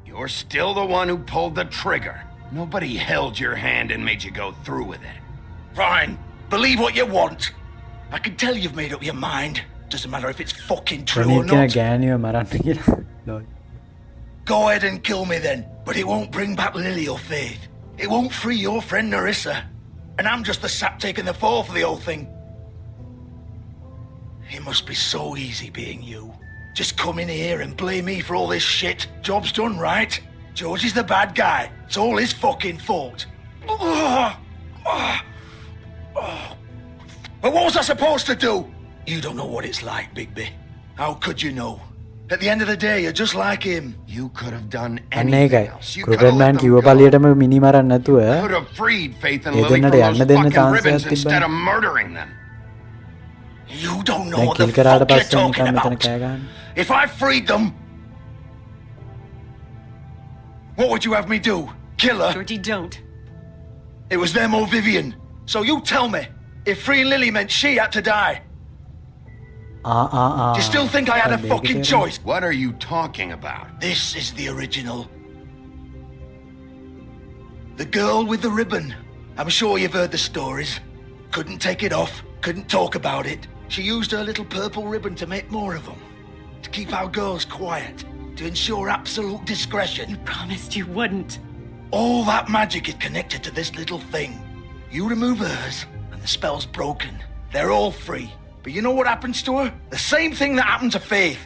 You're still the one who pulled the trigger. Nobody held your hand and made you go through with it. Fine. Believe what you want. I can tell you've made up your mind. Doesn't matter if it's fucking true or Praneeth කියන not. ගෑනියව මරන්න කියලා lol Go ahead and kill me then. But it won't bring back Lily or Faith. It won't free your friend Narissa. And I'm just the sap taking the fall for the whole thing. It must be so easy being you. Just come in here and blame me for all this shit. Job's done, right? Georgie's the bad guy. It's all his fucking fault. But what was I supposed to do? You don't know what it's like, Bigby. How could you know? At the end of the day, you're just like him. You could have done අන්න anything ඒකයි else. You could cricket have man let කිව්ව them go. පළියටම මිනි මරන්න නැතුව Could have freed Faith and A Lily from දෙන්නට those යන්න දෙන්න fucking chance ribbons එකක් instead තිබ්බනේ. of murdering them. You don't know දැන් what the කිල් කරාට fuck you're පස්සේ talking නිකන් මෙතන about. කෑ ගන්න If I freed them, what would you have me do? Kill her? Georgie, don't. It was them or Vivian. So you tell me, if freeing Lily meant she had to die, do you still think I had a fucking choice? What are you talking about? This is the original. The girl with the ribbon. I'm sure you've heard the stories. Couldn't take it off. couldn't talk about it. She used her little purple ribbon to make more of them. To keep our girls quiet. To ensure absolute discretion. You promised you wouldn't. All that magic is connected to this little thing. You remove hers, and the spell's broken. They're all free. But you know what happens to her? The same thing that happened to Faith.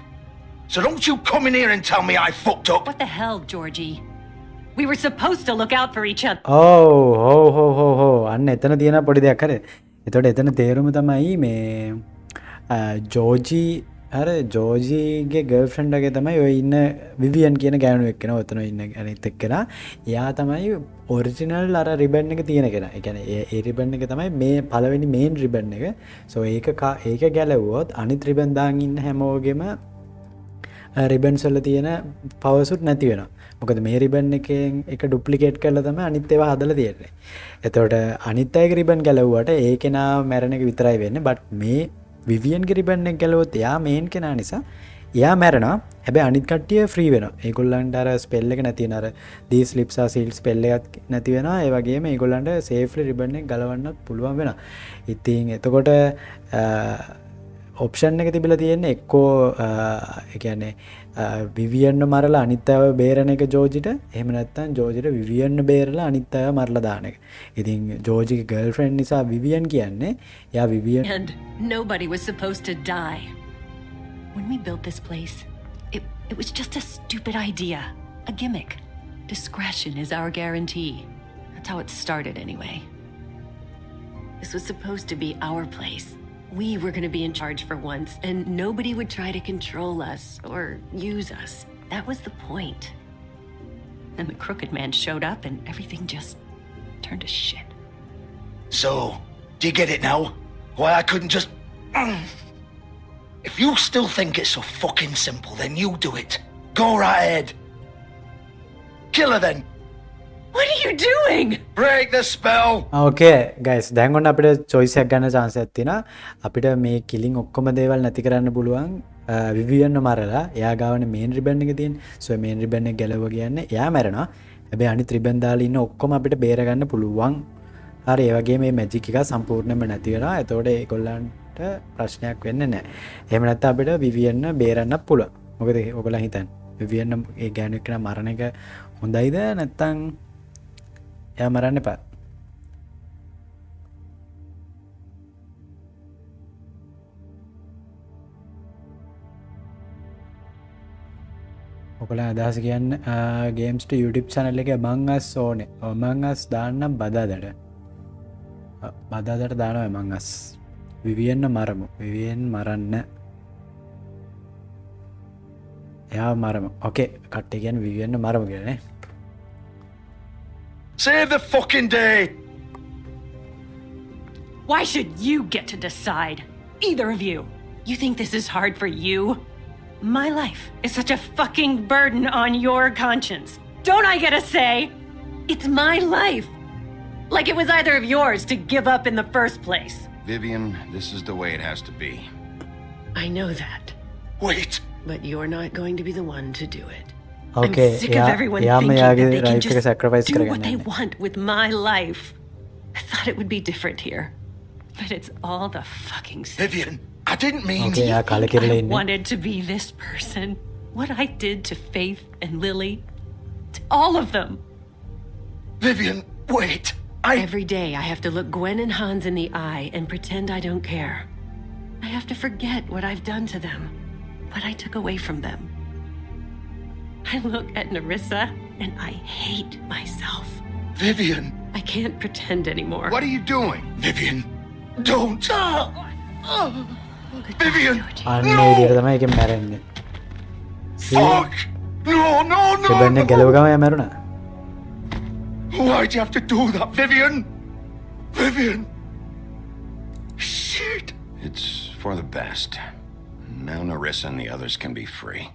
So don't you come in here and tell me I fucked up. What the hell, Georgie? We were supposed to look out for each other. හෝ අන්න එතන තියෙන පොඩි දෙයක් හරි. එතකොට එතන තේරුම තමයි මේ ජෝජි අර ජෝජිගේ ගර්ල්ෆ්‍රෙන්ඩ් වගේ තමයි ඔය ඉන්න විවියන් කියන ගෑනු එක්කෙනා ඔතන ඉන්න අනිත් එක්කෙනා. එයා තමයි ඔරිජිනල් අර රිබන් එක තියෙන කෙනා. ඒ කියන්නේ ඒ රිබන් එක තමයි මේ පළවෙනි මේන් රිබන් එක. සෝ ඒක ගැලවුවොත් අනිත් රිබන් දාන් ඉන්න හැමෝගෙම රිබන්ස් වල තියෙන පවර්සුත් නැති වෙනවා. මොකද මේ රිබන් එකෙන් එක ඩුප්ලිකේට් කරලා තමයි අනිත් ඒවා හදලා තියෙන්නේ. එතකොට අනිත් අයගේ රිබන් ගැලවුවට ඒ කෙනා මැරෙන එක විතරයි වෙන්නේ. බට් මේ විවියන්ගේ රිබන් එක ගැලවුවොත් එයා මේන් කෙනා නිසා එයා මැරෙනවා. හැබැයි අනිත් කට්ටිය ෆ්‍රී වෙනවා. ඒගොල්ලන්ට අර ස්පෙල් එක නැති වෙන අර these lips are sealed spell එකක් නැති වෙනවා. ඒ වගේම ඒගොල්ලන්ට සේෆ්ලි රිබන් එක ගලවන්නත් පුළුවන් වෙනවා. ඉතින් එතකොට ඔප්ෂන් එක තිබිලා තියෙන්නේ එක්කෝ ඒ කියන්නේ විවියන් මරලා අනිත් අයව බේරන එක ජෝජිට, එහෙම නැත්නම් ජෝජිට විවියන් බේරලා අනිත් අයව මරලා දාන එක. ඉතින් ජෝජිගේ ගර්ල්ෆ්‍රෙන්ඩ් නිසා විවියන් කියන්නේ එයා විවියන් And nobody was supposed to die. When we built this place, it was just a stupid idea. A gimmick. Discretion is our guarantee. That's how it started anyway. This was supposed to be our place. We were going to be in charge for once, and nobody would try to control us or use us. That was the point. Then the Crooked Man showed up, and everything just turned to shit. So, do you get it now? Why I couldn't just... If you still think it's so fucking simple, then you do it. Go right ahead. Kill her then. What are you doing? Break the spell. Okay guys දැන් ඔන්න අපිට choice එකක් ගන්න chance එකක් තියෙනවා. අපිට මේ killing ඔක්කොම දේවල් නැති කරන්න පුළුවන් විවියන් මරලා එයා ගාවනේ මේන් රිබන් එක තියෙන්නේ. සෝ මේන් රිබන් එක ගැලව කියන්නේ එයා මැරෙනවා. හැබැයි අනිත් රිබන් දාලා ඉන්න ඔක්කොම අපිට බේර ගන්න පුළුවන්. හරි ඒ වගේ මේ මැජික් එක සම්පූර්ණයෙන්ම නැති වෙනවා. එතකොට ඒගොල්ලන්ට ප්‍රශ්නයක් වෙන්නේ නැහැ. එහෙම නැත්නම් අපිට විවියන් බේරන්න පුළුවන්. මොකද ඔයගොල්ලන් හිතන්නේ විවියන් ඒ ගෑනු එක්කන මරණ එක හොඳයිද නැත්නම් එයා මරන්න එපා. ඔයගොල්ලන් අදහස් කියන්න ගේම්ස්ට YouTube channel එකේ Among Us ඕනේ. Among Us දාන්නම් බදාදට. බදාදට දානවා Among Us. විවියන් මරමු. විවියන් මරන්න. එයා මරමු. ඕකේ කට්ටිය කියන්නේ විවියන් මරමු කියලා නේ. Save the fucking day! Why should you get to decide? Either of you. You think this is hard for you? My life is such a fucking burden on your conscience. Don't I get a say? It's my life. Like it was either of yours to give up in the first place. Vivian, this is the way it has to be. I know that. Wait! But you're not going to be the one to do it. Okay, I'm sick of everyone thinking that they can just do what they want with my life. I thought it would be different here. But it's all the fucking same. Vivian, I didn't mean... Okay, Do you I think I wanted to be this person? What I did to Faith and Lily? To all of them. Vivian, wait. Every day I have to look Gwen and Hans in the eye and pretend I don't care. I have to forget what I've done to them. What I took away from them. I look at Narissa and I hate myself. Vivian! I can't pretend anymore. What are you doing? Vivian! Don't! Vivian! අන්න ඒ විදිහට තමයි එකෙන් මැරෙන්නේ. Fuck! No, no, no! Ribbon එක ගැලව ගම එයා මැරුණා. Why'd you have to do that, Vivian? Vivian! Shit! It's for the best. Now Narissa and the others can be free.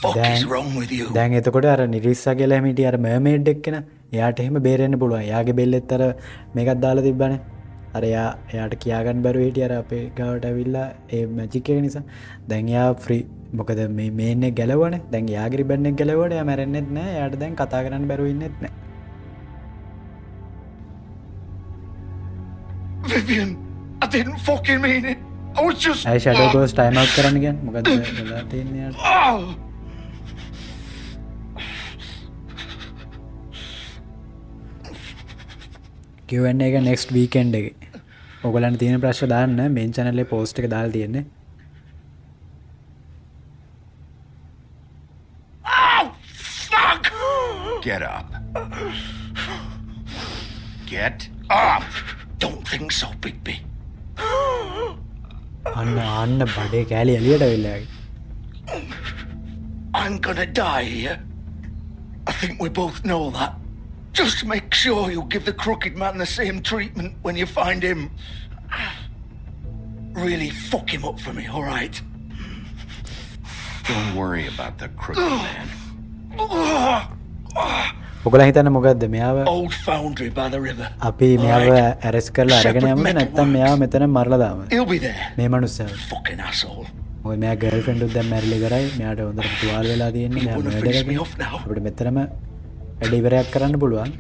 Fuck is wrong with you? දැන් එතකොට අර නිරිස්සා කියලා එහෙම හිටිය අර මර්මේඩ් එක්කන එයාට එහෙම බේරෙන්න පුළුවන්. එයාගේ බෙල්ලෙත් අර මේකක් දාලා තිබ්බනේ. අර එයාට කියාගන්න බැරුව හිටිය අර අපේ ගාවට ඇවිල්ලා ඒ මැජික් එක නිසා. දැන් එයා ෆ්‍රී. මොකද මේ මේන් එක ගැලවුවනේ. දැන් එයාගේ රිබන් එක ගැලවුවට එයා මැරෙන්නෙත් නැහැ. එයාට දැන් කතා කරන්න බැරුව ඉන්නෙත් නැහැ. Vivian! I didn't fucking mean it. I was just... ඇයි ෂැඩෝ ගෝස් ටයිම් අවුට් කරන්න කියන්නේ? මොකද්ද වෙලා තියන්නේ යාට? Oh! Q&A එක next weekend එකේ. ඔයගොල්ලන්ට තියෙන ප්‍රශ්න දාන්න මේන් channel එකේ post එක දාලා තියෙන්නේ. Oh, fuck! Get up. Get up! Don't think so, Bigby. අන්න බඩේ කෑලි එළියට වෙලා ගියා. I'm gonna die here. I think we both know that. Just make sure you give the Crooked Man the same treatment when you find him. Really fuck him up for me, alright? Don't worry about the Crooked Man. ඔයගොල්ලන් හිතන්නේ මොකද්ද මෙයාව Old foundry by the river. අපි මෙයාව arrest කරලා අරගෙන යමුද නැත්නම් මෙයාව මෙතන මරලා දාමුද? He'll be there. මේ මනුස්සයා. Fucking asshole. මොකද මෙයා girlfriend උත් දැන් මැරිලා ඉවරයි. මෙයාට හොඳට තුවාල වෙලා තියෙන්නේ. මෙයා murder එකේ. අපිට මෙතනම වැඩ ඉවරයක් කරන්න පුළුවන්.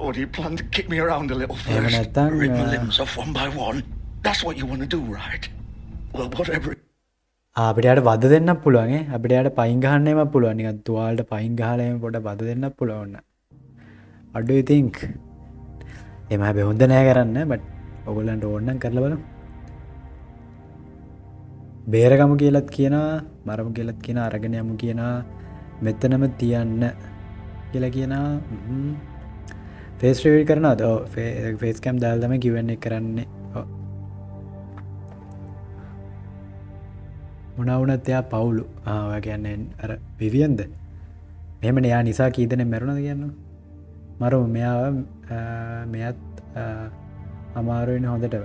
Or do you plan to kick me around a little එහෙම first? නැත්නම් Rip my limbs off one by one? That's what you want to do, right? Well, whatever. අපිට යාට වද දෙන්නත් පුළුවන් ඈ. අපිට යාට පයින් ගහන්න එමත් පුළුවන්. නිකන් තුවාලට පයින් ගහලා එහෙම පොඩ වද දෙන්නත් පුළුවන්. What do you think? එහෙම හැබැයි හොඳ නෑ කරන්න. but ඔයගොල්ලන්ට ඕන නම් කරලා බලමු. බේරගමු කියලාත් කියනවා, මරමු කියලාත් කියනවා, අරගෙන යමු කියනවා, මෙතනම තියන්න කියලා කියනවා. ෆේස් රිවීල් කරනවද? ඔව් ෆේස් කැම් දාලා තමයි Q&A කරන්නේ. ඔව්. මොනවා වුණත් එයා පවුලු. ඔයා කියන්නේ අර විවියන්ද? එහෙමනේ යා නිසා කී දෙනෙක් මැරුණාද කියන්නේ? මරමු මෙයාත් අමාරුවෙන් හොඳට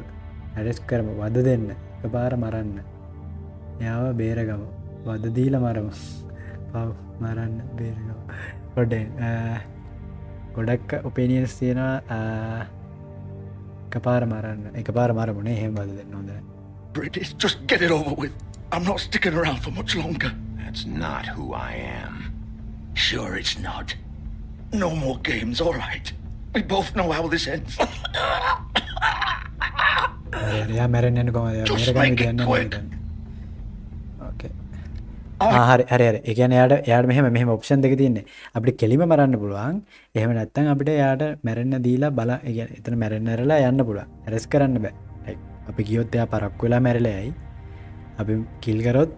ඇරෙස්ට් කරමු. වද දෙන්න. එකපාර මරන්න. මෙයාව බේරගමු. වද දීලා මරමු. පව් මරන්න බේරගමු. ගොඩක් ඔපිනියන්ස් තියෙනවා එකපාර මරන්න. එකපාර මරමුනේ එහෙම වද දෙන්න හොඳ නැහැ. British, just get it over with. I'm not sticking around for much longer. That's not who I am. Sure it's not. No more games, all right. We both know how this ends. එයා මැරෙන්නේ නැහැ කොහමද? Just මේක make ගන්න it quick. ඕකේ. හරි. ඒ කියන්නේ එයාට මෙහෙම ඔප්ෂන් දෙක තියෙන්නේ. අපිට කෙලිම මරන්න පුළුවන්. එහෙම නැත්නම් අපිට එයාට මැරෙන්න දීලා බල ඒ කියන්නේ එතන මැරෙන්න ඇරලා යන්න පුළුවන්. ඇරෙස් කරන්න බෑ. අපි ගියොත් එයා පරක්කු වෙලා මැරිලා යයි. අපි කිල් කරොත්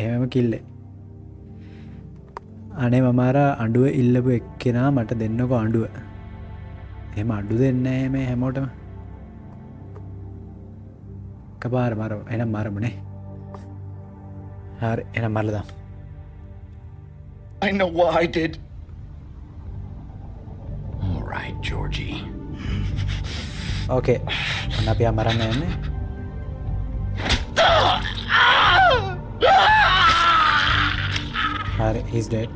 එහෙමම කිල්ලේ. අනේ මම අර අඬුව ඉල්ලපු එක්කෙනා මට දෙන්නකෝ අඬුව. එහෙම අඬු දෙන්නේ නැහැ මේ හැමෝටම. කපාර මරමු. එහෙනම් මරමුනේ. හරි එහෙනම් මරලා දාමු. I know what I did. All right, Georgie. ඕකේ. ඔන්න අපි මරන්න යන්නේ. හරි he's dead.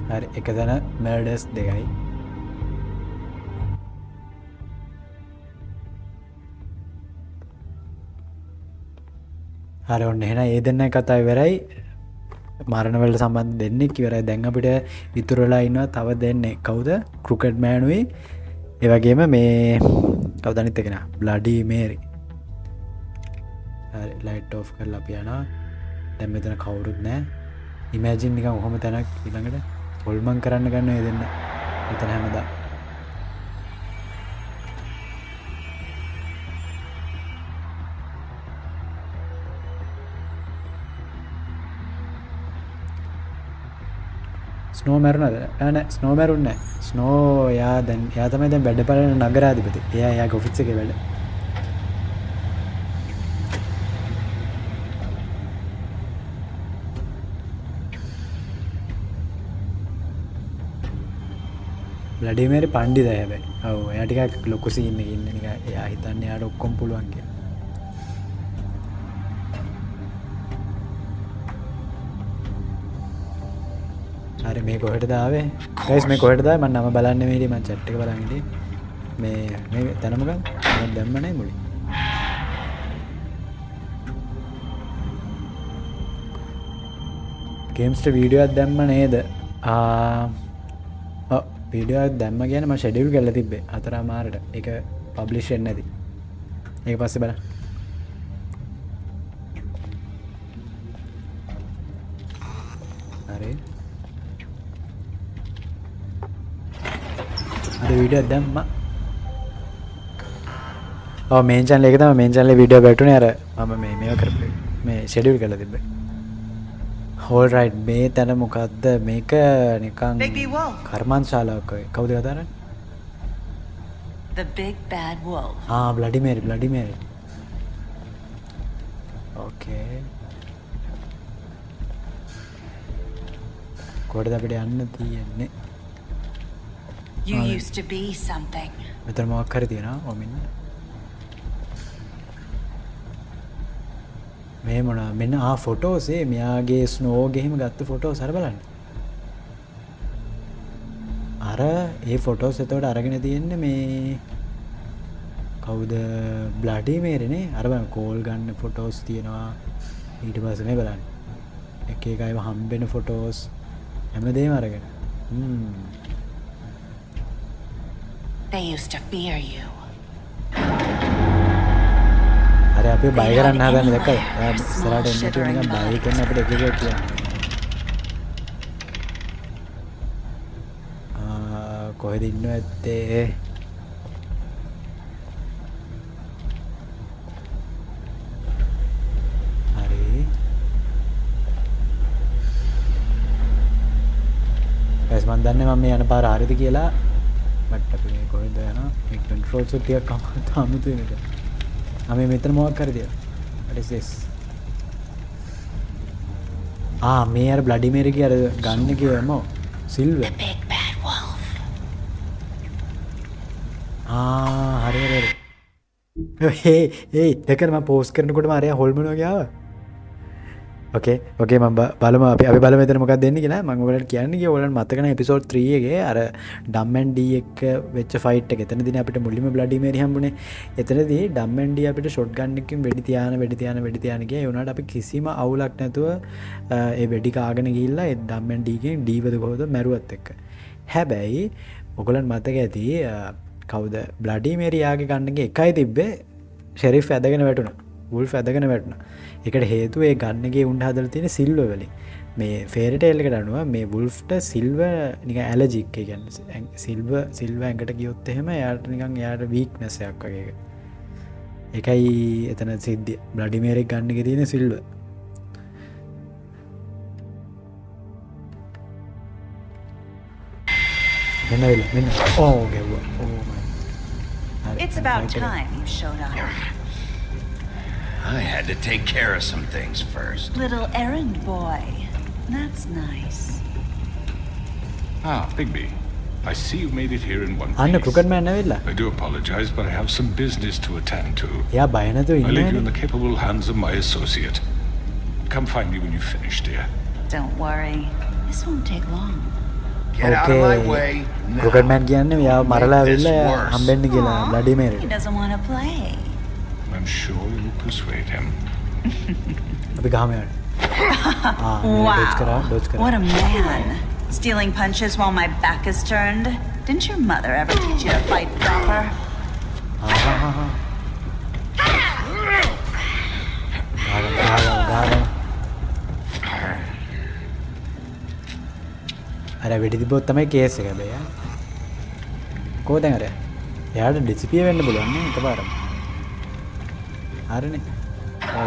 හරි එක දන murders දෙකයි. හරි ඔන්න එහෙනම් ඒ දෙන්න කතාව ඉවරයි. මරණ වලට සම්බන්ධ දෙන්නෙක් ඉවරයි. දැන් අපිට ඉතුරු වෙලා ඉන්නවා තව දෙන්නෙක්. කවුද? Crooked Man උයි. ඒ වගේම මේ කවුද අනිත් එකනා? Bloody Mary. හරි ලයිට් ඔෆ් කරලා අපි යනවා. දැන් මෙතන කවුරුත් නැහැ. ඉමේජින් නිකන් ඔහොම තැනක් ඊළඟට හොල්මන් කරන්න ගන්න ඒ දෙන්න. මෙතන හැමදාම. ස්නෝ මැරුණාද? නෑ ස්නෝ මැරුන්නේ නෑ. ස්නෝ එයා තමයි දැන් වැඩ බලන නගරාධිපති. එයාගේ ඔෆිස් එකේ වැඩ. ව්ලැඩිමිර් පණ්ඩිතයි හැබැයි. ඔව් එයා ටිකක් ලොකු සීන් එකේ ඉන්නේ නිකන්. එයා හිතන්නේ එයාට ඔක්කොම පුළුවන් කියලා. හරි මේ කොහෙටද ආවේ? ගයිස් මේ කොහෙටද ආවේ? මම නම බලන්න මේටි මම chat එක බලන් හිටියේ. මේ තැන මොකක්ද? මම දැම්ම නැහැ මුලින්. ගේම්ස්ට වීඩියෝ එකක් දැම්ම නේද? වීඩියෝ එකක් දැම්ම කියන්නේ මම ෂෙඩියුල් කරලා තිබ්බේ 4:00 ඒක පබ්ලිෂ් වෙන්නේ නැති. ඒක පස්සේ බලන්න. හරි. අර වීඩියෝ දැම්මා. ඔව් මේන් channel එක තමයි මේන් channel එකේ වීඩියෝ වැටුනේ අර මම මේව කරපු මේ ෂෙඩියුල් කරලා තිබ්බේ. all right මේ තැන මොකද්ද මේක නිකන් කර්මාන්තශාලාවක් වගේ. කවුද කතා කරන්නේ? The big bad wolf. bloody Mary. Okay. කොහෙද අපිට යන්න තියෙන්නේ? You used to be something. මෙතන මොකක් හරි තියෙනවා. ඔව් මෙන්න. මේ මොනවා මෙන්න ෆොටෝස් මෙයාගේ ස්නෝ ගේ හිම ගත්ත ෆොටෝස් අර බලන්න. අර ඒ ෆොටෝස් එතකොට අරගෙන තියෙන්නේ මේ කවුද බ්ලඩි මේරිනේ අර බලන්න කෝල් ගන්න ෆොටෝස් තියෙනවා ඊට පස්සේ මේ බලන්න එක එක අයව හම්බෙන ෆොටෝස් හැමදේම අරගෙන They used to fear you. අර අපි බය කරන්න හදන්නේ දැක්කද? ඉස්සරහට එන්න තියෙන නිකන් බය කරන අපිට එක එක කියනවා. කොහෙද ඉන්නව ඇත්තේ? හරි. ගයිස් මම දන්නේ මම මේ යන පාර හරියද කියලා. බට් අපි මේ කොහෙද යනවා? මේ කන්ට්‍රෝල්ස් ටිකක් අමුතුයි මේක. මේ මෙතන මොකක් හරි තියෙනවා. what is this? මේ අර බ්ලඩි මේරිගේ අර ගන්න කියවම සිල්වර්. Big bad wolf. හරි. දෙකම මම පෝස්ට් කරනකොටම අරයා හොල්මන වගේ ආවා. ඕකේ මම බලමු අපි බලමු මෙතන මොකක්ද දෙන්නේ කියලා. මම ඔයාලට කියන්නේ කිය ඔයාලට මතක නැහැ එපිසෝඩ් 3 එකේ අර ඩම් ඇන්ඩ් ඩී එක වෙච්ච ෆයිට් එක. එතනදී අපිට මුලින්ම බ්ලඩි මේරි හම්බුනේ. එතනදී ඩම් ඇන්ඩ් ඩී අපිට ෂොට් ගන් එකකින් වෙඩි තියාන ගියා. ඒ වුණාට අපි කිසිම අවුලක් නැතුව ඒ වෙඩි කාගෙන ගිහිල්ලා ඒ ඩම් ඇන්ඩ් ඩී ගෙන් ඩීවද කොහොද මැරුවත් එක්ක. හැබැයි ඔයගලන්ට මතක ඇති කවුද බ්ලඩි මේරි යාගේ ගන් එකේ එකයි තිබ්බේ ෂෙරිෆ් ඇදගෙන වැටුණා. වුල්ෆ් ඇදගෙන වැටුණා. ඒකට හේතුව ඒ ගන්න එකේ උණ්ඩ හදලා තියෙන සිල්වර් වලින්. මේ ෆේරි ටේල් එකට අනුව මේ වුල්ෆ්ට සිල්වර් නිකන් ඇලර්ජික්. ඒ කියන්නේ සිල්වර් ඇඟට ගියොත් එහෙම එයාට වීක්නස් එකක් වගේ එක. ඒකයි එතන සිද්ධිය. බ්ලඩි මේරි ගන්න එකේ තියෙන සිල්වර්. මෙන්න ගැව්වා. It's about time you showed up. I had to take care of some things first. Little errand boy. That's nice. Bigby. I see you made it here in one Anna piece. Crooked Man ඇවිල්ලා. I do apologize, but I have some business to attend to. එයා බය නැතුව I leave you in ඉන්නේ. the capable hands of my associate. Come find me when you finish, dear. Don't worry. This won't take long. Get out of my way now. Crooked Man කියන්නේ එයා මරලා Make this ඇවිල්ලා worse. හම්බෙන්න කියලා bloody He Mary. doesn't want to play. I'm sure you'll persuade him. අපි ගහම යන්න. Wow. ඩොච් කරා. What a man. Stealing punches while my back is turned. Didn't your mother ever teach you to fight proper? අර වෙඩි තිබ්බොත් තමයි කේස් එක හැබැයි. කොහොද දැන් අර? එයාට ඩිසිපිය වෙන්න පුළුවන් නේ එකපාරම. හරිනේ.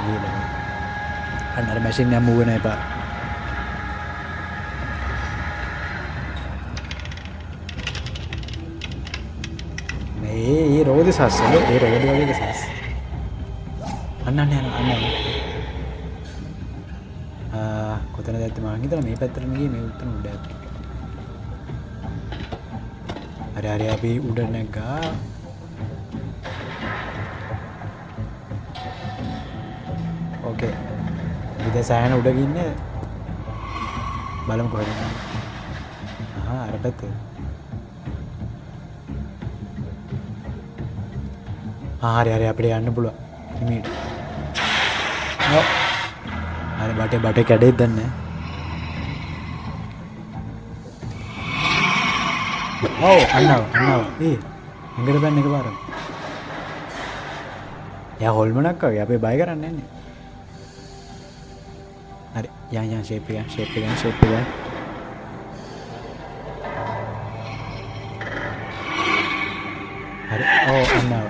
ගිහලා. අන්න අර මැෂින් එක මූව් වෙන එපා. මේ රෝද සස්සල ඒ රෝද වගේ සස්. අන්න කොතනද ඇත්තේ මං හිතලා මේ පැත්තට ගියේ මේ උත්තර උඩ ඇත්තේ. හරි අපි උඩ නැග්ගා. ඕකේ. විදසයන උඩ ගින්නේ. බලමු කොහෙද. අර පැත්තේ. හරි අපිට යන්න පුළුවන්. මීට. හරි බටේ කැඩෙයිද දන්නේ නැහැ. අන්නවා. එංගට බෑන් එකපාරම. එයා හොල්මනක් වගේ අපි බය කරන්නේ නැහැ. හරි යන් ෂේප් එක. හරි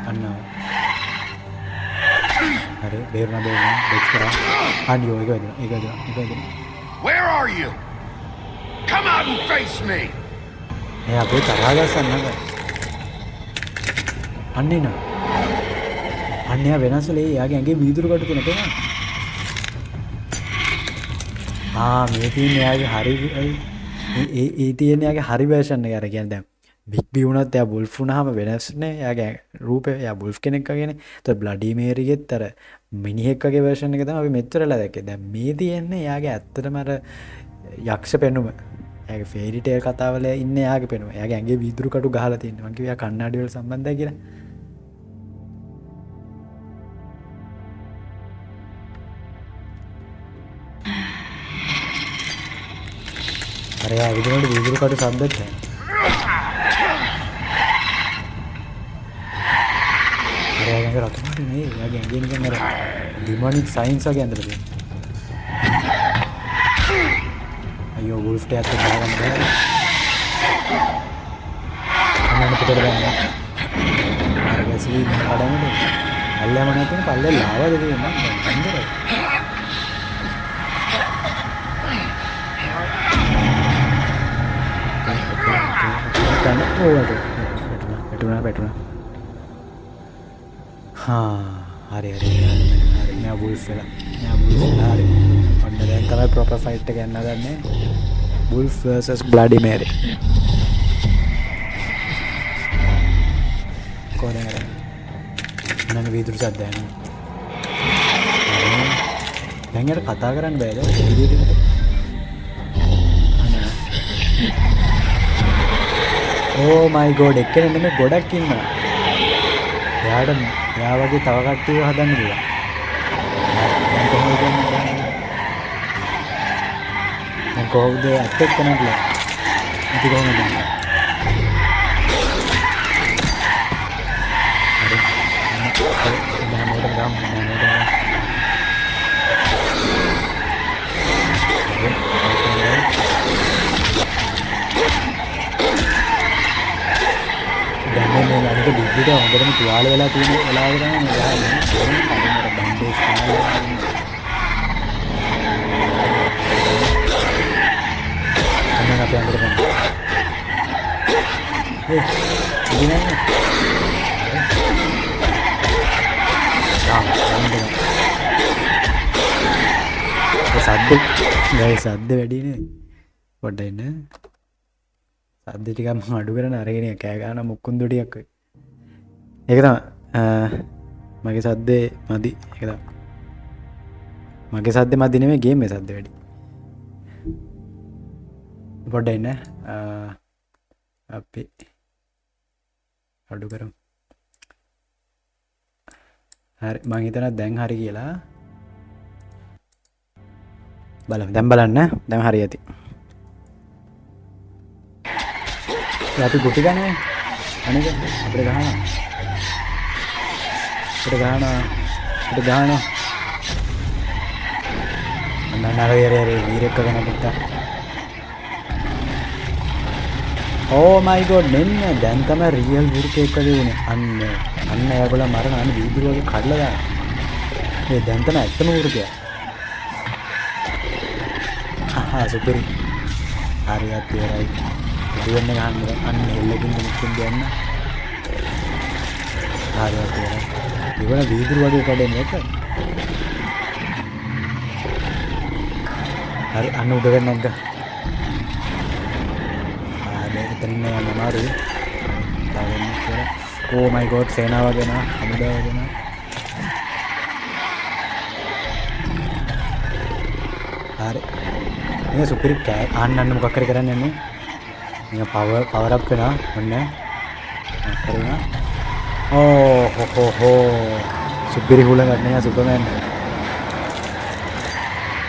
අන්න හරි බේරුණා බෙක්ස් කරා අනියෝ ඒක වැදුනා. Where are you? Come out and face me! එයා අපේ තරහා ගස්සන්න නේද? අන්නේ නා. අන්නේ වෙනස්ලේ එයාගේ ඇඟේ වීදුරු කොට තියෙන තේනවා. මේ තියෙන එයාගේ හරි ඒ තියෙන එයාගේ හරි version එක. අර කියන්නේ දැන් බිග් බී වුණත් එයා වුල්ෆ් වුණාම වෙනස් නේ. එයාගේ රූපය එයා වුල්ෆ් කෙනෙක් වගේනේ. ඒතර බ්ලඩි මේරිගෙත් අර මිනිහෙක් වගේ version එක තමයි අපි මෙච්චරලා දැක්කේ. දැන් මේ තියෙන්නේ එයාගේ ඇත්තටම අර යක්ෂ පෙනුම. එයාගේ ෆේරි ටේල් කතාවල ඉන්න එයාගේ පෙනුම. එයාගේ ඇඟේ වීදුරු කටු ගහලා තියෙනවා. මං කිව්වා කන්නාඩි වල සම්බන්ධයි කියලා. අර එයා විදිහට වීදුරු කටු සම්බන්ධත් නැහැ. අර එයාගේ රතුමාට නේ. එයාගේ ඇඟේ නිකන් අර ඩිමොනික් සයින්ස් වගේ ඇඳලා තියෙනවා. අයියෝ වුල්ෆ්ට ඇත්ත ගහගන්න බෑ. අන්නන්න පිටට ගන්න. අර ගැසලි කඩන්නේ. අල්ලම නැතිනම් පල්ලේ ලාවද තියෙනවා. අන්දරයි. වැටුණා. හරි නෑ වුල්ෆ් වෙලා හරි. ඔන්න දැන් තමයි ප්‍රොපර් ෆයිට් එක යන්න ගන්නේ. Wolf vs bloody Mary. කොහෙන්ද නංග වීදුරු සද්ද යනවා. දැන් යට කතා කරන්න බෑද? ඕ මයි ගෝඩ් එක්කෙනෙක් නෙමෙයි ගොඩක් ඉන්නවා. එයා වගේ තව කට්ටියව හදන්න පුළුවන්. දැන් කොහොමද ඇටැක් කරන්නේ? ඉතින් කොහොමද? දැන් මේ අනික ඩිග්ගිට හොඳටම තුවාල වෙලා තියෙන වෙලාවක තමයි මේ ගහන්නේ. අර බන්ඩේජ් කාලා. අන්න අපි අnder ගන්න. ඉන්නේ. සද්ද වැඩිනේ. පොඩ්ඩක් ඉන්න. සද්ද ටිකක් මම අඩු කරන අරගෙන කෑ ගන්න මුක්කුන් දොඩියක් වගේ. ඒක තමයි. මගේ සද්දේ මදි. ඒක තමයි. මගේ සද්දේ මදි නෙමෙයි ගේම් එකේ සද්ද වැඩි. පොඩ්ඩක් ඉන්න. අපි අඩු කරමු. හරි මම හිතනවා දැන් හරි කියලා. බලන්න දැන් බලන්න දැන් හරි ඇති. අපි ගුටි ගන්නේ අනේක අපිට ගහනවා. නරේ වීරෙක් කරගෙන ගත්තා. ඕ මයි ගොඩ් මෙන්න දැන් තමයි රියල් වීරෙක් වගේ වුණේ. අන්න ඒගොල්ලෝ මරන අන්න වීදුරු වගේ කඩලා දානවා. මේ දැන් තමයි ඇත්තම වීරකයා. සුපරි. හරියට ඉවරයි. දෙන්න ගන්න අන්න එල්ලකින් මුක්කින් දෙන්න. හරියට ඉවරයි. ඉවර වීදුරු වගේ කඩන්නේ එක. හරි අන්න උඩ ගන්න නැද්ද? එතන යන්න අමාරුයි. ඕ මයි ගොඩ් සේනාව වගේ නා හමුදාව වගේ නා. හරි. මේ සුපිරි කෑ අන්න මොකක් හරි කරන්න යන්නේ. මේ පවර් අප් කරනවා ඔන්න. කරුණා. ඕ හෝ සුපිරි හුල ගන්න සුපර්මෑන්.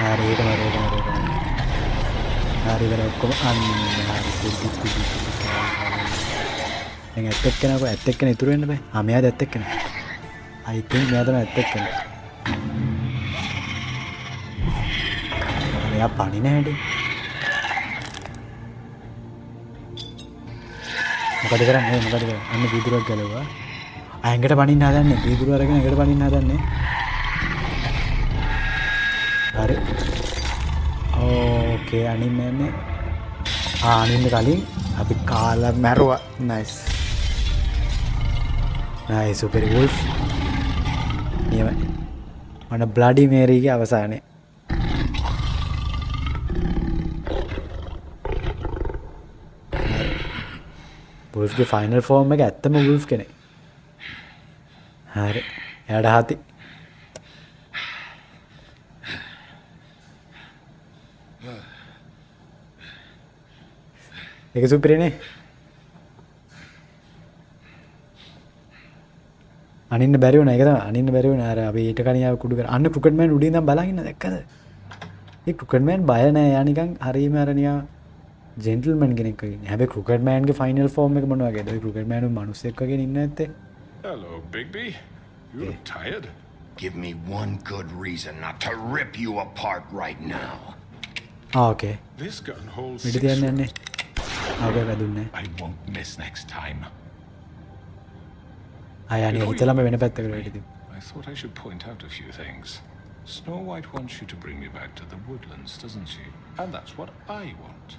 හරි ඒක මරේ. හරි වල ඔක්කොම අන්න හරි කුඩි. දැන් ඇත්තක් කෙනා ඉතුරු වෙන්න බෑ. මෙයාද ඇත්තක් කෙනා. I think මෙයා තමයි ඇත්ත එක්කනේ. එයා පණින හැටි. මොකද කරන්නේ? මොකද කරන්නේ? අන්න වීදුරුවක් ගලවුවා. ඇඟට පණින්න හදන්නේ. වීදුරුව අරගෙන ඇඟට පණින්න හදන්නේ. හරි. ඕකේ අනින්න යන්නේ. අනින්න කලින් අපි කාලා මැරුවා. නයිස්. Nice super wolf. නියමයි. මන බ්ලඩි මේරිගේ අවසානයේ. වුල්ෆ්ගේ ෆයිනල් ෆෝම් එක ඇත්තම වුල්ෆ් කෙනෙක්. හරි. එයාට හති. ඒක සුපිරිනේ. අනින්න බැරි වුණා. ඒක තමයි අනින්න බැරි වුණා. අර අපි ඊට කණියාව කුඩු කර. අන්න ක්‍රිකට් මෑන් උඩින් ඉඳන් බලන් ඉන්න දැක්කද? ඒ ක්‍රිකට් මෑන් බය නැහැ. යා නිකන් හරීම අර නිකන් ජෙන්ටල්මන් කෙනෙක් වගේ ඉන්නේ. හැබැයි ක්‍රිකට් මෑන්ගේ ෆයිනල් ෆෝම් එක මොන වගේද? ඒ ක්‍රිකට් මෑන් මිනිස්සෙක් වගේ ඉන්නේ නැත්තේ. Hello, Bigby. You look tired. Give me one good reason not to rip you apart right now. Okay. This gun holds මිට 6 තියන්න යන්නේ. ආගේ වැදුන්නේ. I won't miss next time. අනේ හිතලම වෙන පැත්තකට වෙඩි. I thought I should point out a few things. Snow White wants you to bring me back to the woodlands, doesn't she? And that's what I want.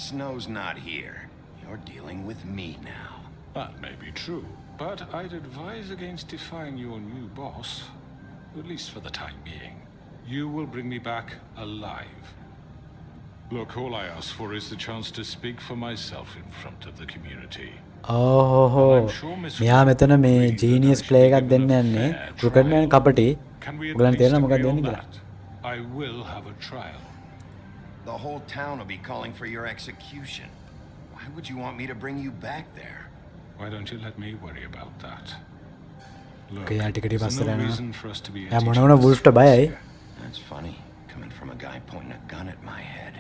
Snow's not here. You're dealing with me now. That may be true, but I'd advise against defying your new boss, at least for the time being. You will bring me back alive. Look, all I ask for is the chance to speak for myself in front of the community. මෙයා මෙතන මේ ජීනියස් ප්ලේ එකක් දෙන්න යන්නේ ක්‍රිකට් මෑන් කපටි. ඔයගලන් තේරෙනවද මොකක්ද වෙන්නේ කියලා? I will have a trial. The whole town will be calling for your execution. Why would you want me to bring you back there? Why don't you let me worry about that? Look, Okay, යා ටිකට there's පස්සට no යනවා. reason for us to be යා මොන වුල්ෆ්ට බයයි. That's funny, coming from a guy pointing a gun at my head.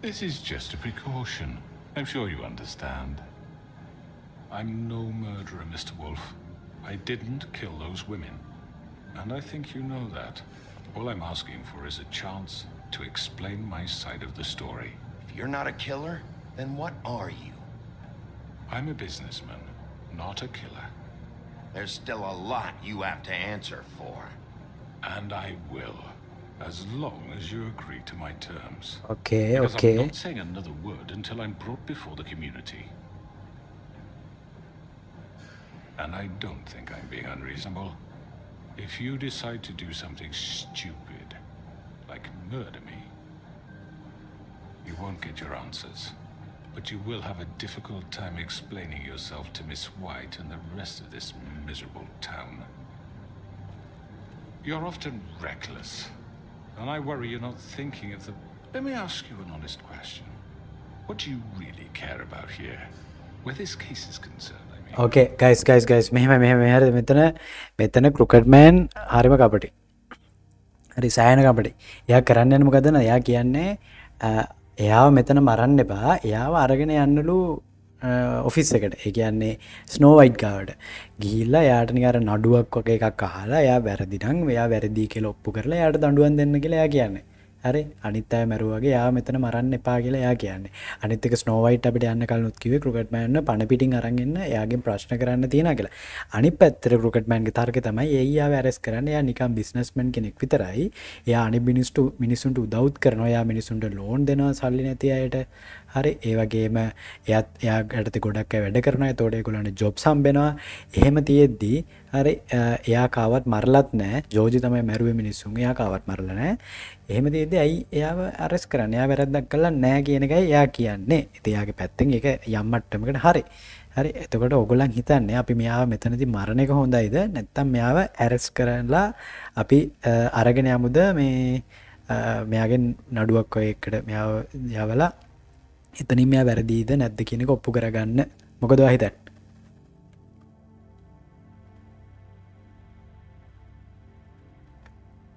This is just a precaution. I'm sure you understand. I'm no murderer, Mr. Wolf. I didn't kill those women. And I think you know that. All I'm asking for is a chance to explain my side of the story. If you're not a killer, then what are you? I'm a businessman, not a killer. There's still a lot you have to answer for. And I will, as long as you agree to my terms. Okay, Because okay. I'm not saying another word until I'm brought before the community. And I don't think I'm being unreasonable. If you decide to do something stupid, like murder me, you won't get your answers. But you will have a difficult time explaining yourself to Miss White and the rest of this miserable town. You're often reckless, and I worry you're not thinking of the... Let me ask you an honest question. What do you really care about here? Where this case is concerned, I mean. Okay, guys. මෙහෙම මෙතන ක්‍රිකට් මෑන් හරිම කපටි. හරි සෑහෙන කපටි. එයා කරන්න යන්නේ මොකද නේද? එයා කියන්නේ එයාව මෙතන මරන්න එපා. එයාව අරගෙන යන්නලු ඔෆිස් එකට. ඒ කියන්නේ ස්නෝ වයිට් ගාවට. ගිහිල්ලා එයාට නිකන් අර නඩුවක් වගේ එකක් අහලා එයා වැරදි නම් එයා වැරදි කියලා ඔප්පු කරලා එයාට දඬුවම් දෙන්න කියලා එයා කියන්නේ. හරි අනිත් අය මැරුවා වගේ එයා මෙතන මරන්න එපා කියලා එයා කියන්නේ. අනිත් එක ස්නෝ වයිට් අපිට යන්න කලිනුත් කිව්වේ ක්‍රිකට් මෑන්ව පණ පිටින් අරන් එන්න එයාගෙන් ප්‍රශ්න කරන්න තියෙනවා කියලා. අනිත් පැත්තට ක්‍රිකට් මෑන්ගේ තර්කය තමයි එයාව ඇරෙස්ට් කරන්න. එයා නිකන් බිස්නස්මන් කෙනෙක් විතරයි. එයා අනිත් මිනිස්සුන්ට උදව්ත් කරනවා. එයා මිනිස්සුන්ට ලෝන් දෙනවා සල්ලි නැති අයට. හරි ඒ වගේම එයාට ගොඩක් අය වැඩ කරනවා. ඒතකොට ඒගොල්ලන්ට ජොබ්ස් හම්බෙනවා. එහෙම තියෙද්දි හරි එයා කාවත් මරලත් නැහැ. ජෝජි තමයි මැරුවේ මිනිස්සුන්. එයා කාවත් මරලා නැහැ. එහෙම තියෙද්දි ඇයි එයාව අරෙස්ට් කරන්නේ? එයා වැරද්දක් කළා නැහැ කියන එකයි එයා කියන්නේ. ඉතින් එයාගේ පැත්තෙන් ඒක යම් මට්ටමකට හරි. හරි එතකොට ඕගොල්ලන් හිතන්නේ අපි මෙයාව මෙතනදී මරණ එක හොඳයිද? නැත්නම් මෙයාව ඇරෙස්ට් කරලා අපි අරගෙන යමුද මේ මෙයාගෙන් නඩුවක් ඔය එකට මෙයාව යවලා එතනින් මෙයා වැරදිද නැද්ද කියන එක ඔප්පු කරගන්න. මොකද ඔයා හිතන්නේ?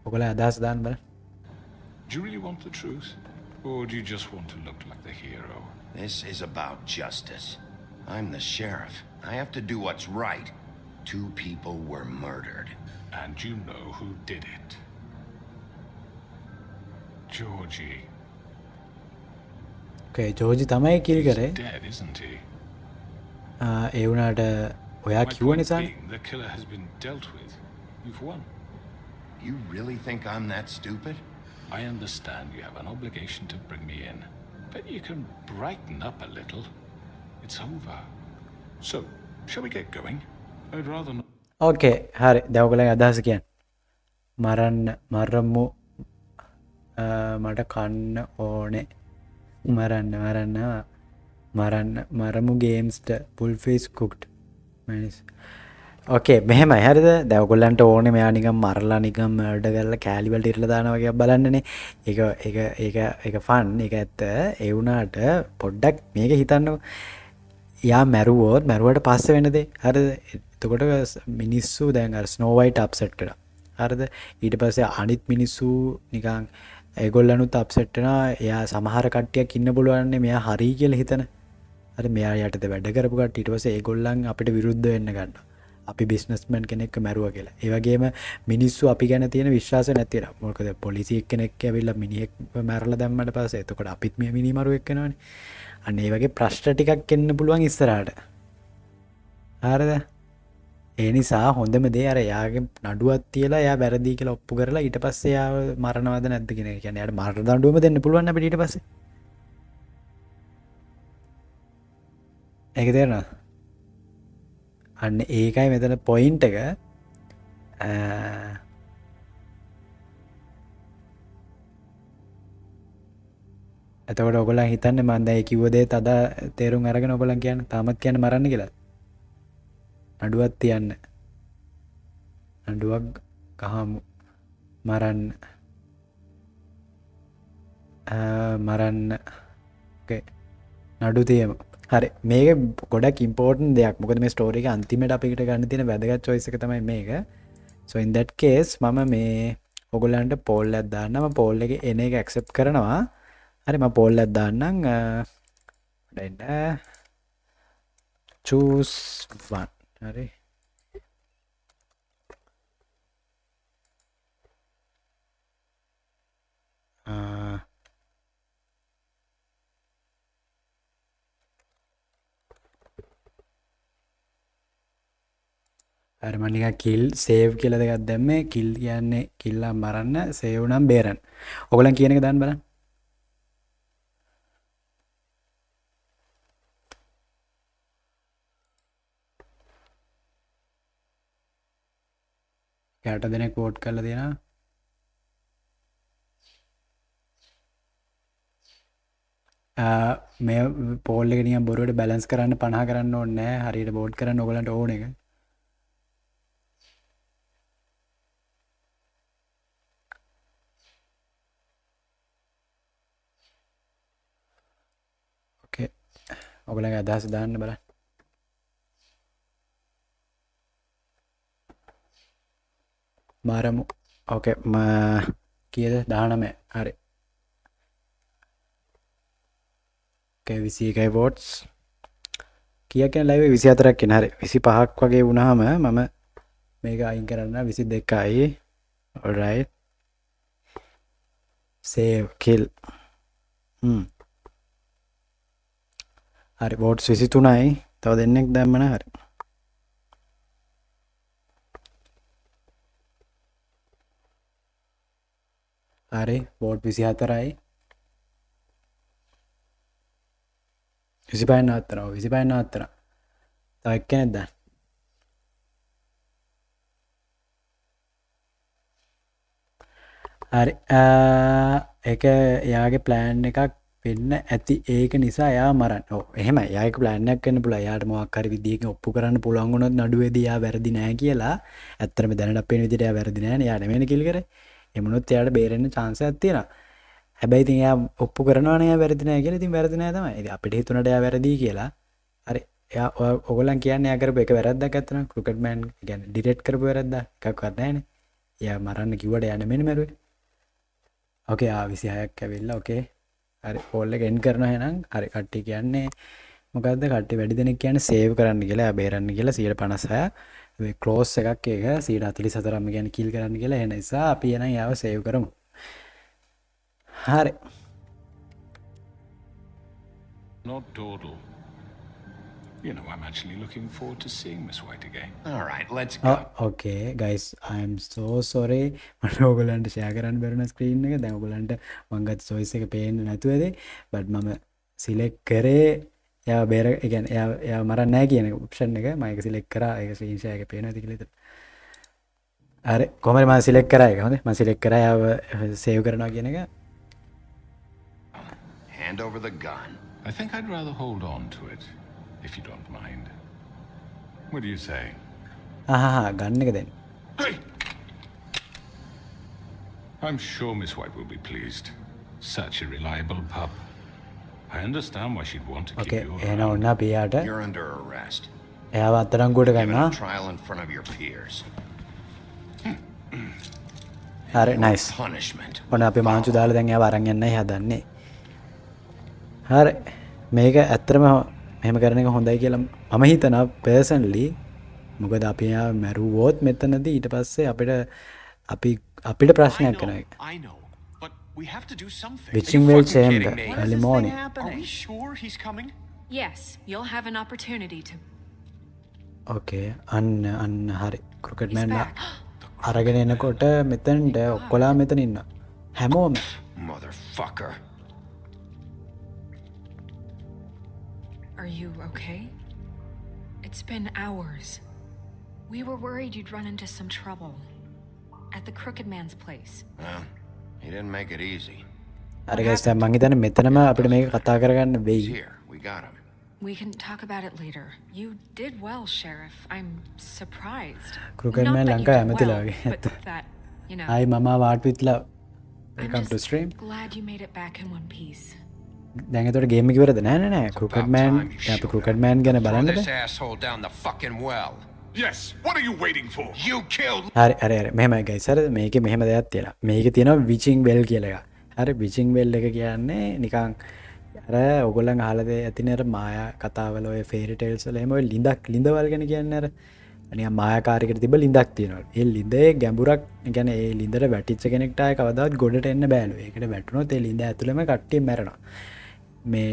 ඔයගොල්ලෝ අදහස් දාන්න බලන්න. Do you really want the truth? Or do you just want to look like the hero? This is about justice. I'm the sheriff. I have to do what's right. 2 people were murdered. And you know who did it. Georgie. Okay, Georgie තමයි kill He's කරේ. dead, isn't he? ඒ වුණාට ඔයා My කිව්ව point නිසා being, the killer has been dealt with. You've won. You really think I'm that stupid? I understand you have an obligation to bring me in, but you can brighten up a little. It's over. So, shall we get going? I'd rather not. ඕකේ හරි දැන් ඔයගොල්ලන්ගේ අදහස කියන්න. මරමු මට කන්න ඕනේ. මරමු ගේම්ස්ට full face cooked. ඕකේ මෙහෙමයි හරිද? දැන් ඔයගොල්ලන්ට ඕනේ මෙයා නිකන් මරලා නිකන් මර්ඩර් කරලා කෑලි වලට ඉරලා දානවා වගේ බලන්නනේ. ඒක ෆන් ඒක ඇත්ත. ඒ වුණාට පොඩ්ඩක් මේක හිතන්නකෝ. යා මැරුවට පස්සේ වෙන දේ හරිද? එතකොට මිනිස්සු දැන් අර ස්නෝ වයිට් අප්සෙට් කරා. හරිද? ඊට පස්සේ අනිත් මිනිස්සු නිකන් ඒගොල්ලනුත් අප්සෙට් වෙනවා. එයා සමහර කට්ටියක් ඉන්න බලවන්නේ මෙයා හරි කියලා හිතන. හරි මෙයා යටතේ වැඩ කරපු කට්ටිය ඊට පස්සේ ඒගොල්ලන් අපිට විරුද්ධ වෙන්න ගන්නවා. අපි බිස්නස්මැන් කෙනෙක්ව මැරුවා කියලා. ඒ වගේම මිනිස්සු අපි ගැන තියෙන විශ්වාසය නැති වෙනවා. මොකද පොලිසිය කෙනෙක් ඇවිල්ලා මිනිහෙක් මැරලා දැම්මට පස්සේ එතකොට අපිත් මේ මිනිමරුවෙක් වෙනවනේ. අන්න ඒ වගේ ප්‍රශ්න ටිකක් එන්න පුළුවන් ඉස්සරහට. හරිද? ඒ නිසා හොඳම දේ අර යාගේ නඩුවක් තියලා යා වැරදි කියලා ඔප්පු කරලා ඊට පස්සේ යා මරණවද නැද්ද කියන එක. කියන්නේ යාට මරණ දඬුවම දෙන්න පුළුවන් අපිට ඊට පස්සේ. ඒක තේරෙනවද? අන්න ඒකයි මෙතන පොයින්ට් එක. එතකොට ඔයගොල්ලන් හිතන්නේ මම දැන් කිව්ව දේ තද තේරුම් අරගෙන ඔයගොල්ලන් කියන්නේ තාමත් කියන්නේ මරන්න කියලා. නඩුවක් තියන්න. නඩුවක් ගහමු. මරන්න. ඕකේ. නඩු තියමු. හරි මේක ගොඩක් ඉම්පෝර්ටන්ට් දෙයක්. මොකද මේ ස්ටෝරි එක අන්තිමට අපිට ගන්න තියෙන වැදගත් choice එක තමයි මේක. so in that case මම මේ ඔයගොල්ලන්ට poll එකක් දාන්නම්. මම poll එකේ එන එක accept කරනවා. හරි මම poll එකක් දාන්නම්. දැන් choose one. හරි. අර මම නිකන් kill save කියලා දෙකක් දැම්මේ. kill කියන්නේ කිල්ලා මරන්න, save නම් බේරන්න. ඔයගොල්ලන් කියන එක දාන්න බලන්න. යට දෙනෙක් වෝට් කරලා තියෙනවා. මේ පෝල් එක නිකන් බොරුවට බැලන්ස් කරන්න 50 කරන්න ඕනේ නැහැ. හරියට වෝට් කරන්න ඔයගලන්ට ඕන එක. ඕකේ. ඔයගලගේ අදහස් දාන්න බලන්න. මාරමු. ඕකේ කීයද 19. හරි. ඕකේ 21යි වෝට්ස්. කීයක් කියන ලයිව් 24ක් කියන. හරි 25ක් වගේ වුණාම මම මේක අයින් කරන්න 22යි. alright. save kill. හරි වෝට්ස් 23යි. තව දෙන්නෙක් දැම්මන හරි. හරි වෝට් 24යි. 25 නවත්තනවා. 25 නවත්තනවා. තව එක්කෙනෙක් දාන්න. හරි ඒක එයාගේ ප්ලෑන් එකක් වෙන්න ඇති. ඒක නිසා එයා මරන්න. ඔව් එහෙමයි. එයාගේ ප්ලෑන් එකක් වෙන්න පුළුවන්. එයාට මොකක් හරි විදියකින් ඔප්පු කරන්න පුළුවන් වුණොත් නඩුවේදී එයා වැරදි නැහැ කියලා. ඇත්තටම දැනට අපේ විදියට එයා වැරදි නැහැ නේ. එයා නෙමෙයිනේ කිල් කරේ. එමුණොත් එයාට බේරෙන්න chance එකක් තියෙනවා. හැබැයි ඉතින් එයා ඔප්පු කරනවනේ එයා වැරදි නැහැ කියලා. ඉතින් වැරදි නැහැ තමයි. ඉතින් අපිට හිතුණාට එයා වැරදි කියලා. හරි. එයා ඔයගොල්ලන් කියන්නේ එයා කරපු එක වැරද්දක් ඇත්තනම් ක්‍රිකට් මෑන් කියන්නේ ඩිටෙක්ට් කරපු වැරද්දක් එකක්වත් නැහැනේ. එයා මරන්න කිව්වට එයා නෙමෙයි මැරුවේ. ඕකේ 26ක් ඇවිල්ලා. ඕකේ. හරි පෝල් එක එන්ඩ් කරනවා එහෙනම්. හරි කට්ටිය කියන්නේ මොකද්ද කට්ටිය වැඩි දෙනෙක් කියන්නේ සේව් කරන්න කියලා, එයා බේරන්න කියලා 156. මේ ක්ලෝස් එකක් ඒක 144ම කියන්නේ කිල් කරන්න කියලා. ඒ නිසා අපි එනන් යාව සේව් කරමු. හරි. Not total. You know, I'm actually looking forward to seeing Miss White again. All right, let's go. okay guys, I am so sorry. මට ඔයගලන්ට ෂෙයා කරන්න බැරුණ ස්ක්‍රීන් එක. දැන් ඔයගලන්ට මම ගත්ත choice එක පේන්නේ නැතුව ඇති. but මම select කරේ එයා බේර, ඒ කියන්නේ එයා මරන්නේ නැහැ කියන option එක මම ඒක select කරා. ඒක screen share එකේ පේනවා කියලා හිතලා. හරි කොහමද මම select කරා ඒක. හොඳයි මම select කරා එයාව save කරනවා කියන එක. Hand over the gun. I think I'd rather hold on to it, if you don't mind. What do you say? ගන්න එක දෙන්න. Hey! I'm sure Miss White will be pleased. Such a reliable pup. I understand why she'd want to keep okay you එහෙනම් around. ඔන්න අපි යාට You're under arrest. එයාව අත්අඩංගුවට Given ගන්නවා. a trial in front of your peers. හරි nice. Punishment. ඔන්න අපි මාංචු දාලා දැන් එයාව අරන් යන්නයි හදන්නේ. හරි මේක ඇත්තටම මෙහෙම කරන එක හොඳයි කියලා මම හිතනවා personally. මොකද අපි එයාව මැරුවොත් මෙතනදී ඊට පස්සේ අපිට ප්‍රශ්නයක් වෙනවා. I know, but we have to do something. Witching well chamber early morning. Are we sure he's coming? Yes, you'll have an opportunity to. okay අන්න හරි cricket He's man back. අරගෙන එනකොට මෙතනට ඔක්කොලා මෙතන ඉන්නවා. හැමෝම Motherfucker. Are you okay? It's been hours. We were worried you'd run into some trouble. At the Crooked Man's place. Well, he didn't make it easy. අර guys දැන් මං හිතන්නේ මෙතනම අපිට මේක කතා කරගන්න He's වෙයි. here. We got him. We can talk about it later. You did well, Sheriff. I'm surprised. Crooked Not Man that you ලංකාවේ did ඇමතිලා well, වගේ. but that, you know. Hi mama what with love. I'm Welcome to just stream. glad you made it back in one piece. දැන් එතකොට ගේම් එක ඉවරද? නෑ Crooked Man අපි Crooked Man ගැන Throw බලන්නද? this asshole down the fucking well. Yes, what are you waiting for? You killed. හරි මෙහෙමයි guys. හරි මේකේ මෙහෙම දෙයක් තියෙනවා. මේකේ තියෙනවා witching well කියලා එකක්. හරි witching well එක කියන්නේ නිකන් අර ඔයගොල්ලන් අහලා ඇතිනේ අර මායා කතාවල ඔය fairy tales වල එහෙම ඔය ලිඳවල් ගැන කියන්නේ අර නිකන් මායාකාරයකට තිබ්බ ලිඳක් තියෙනවා. ඒ ලිඳේ ගැඹුරක්, ඒ කියන්නේ ඒ ලිඳට වැටිච්ච කෙනෙක්ට ආයේ කවදාවත් ගොඩට එන්න බෑලු. ඒකට වැටුනොත් ඒ ලිඳ ඇතුළෙම කට්ටිය මැරෙනවා. මේ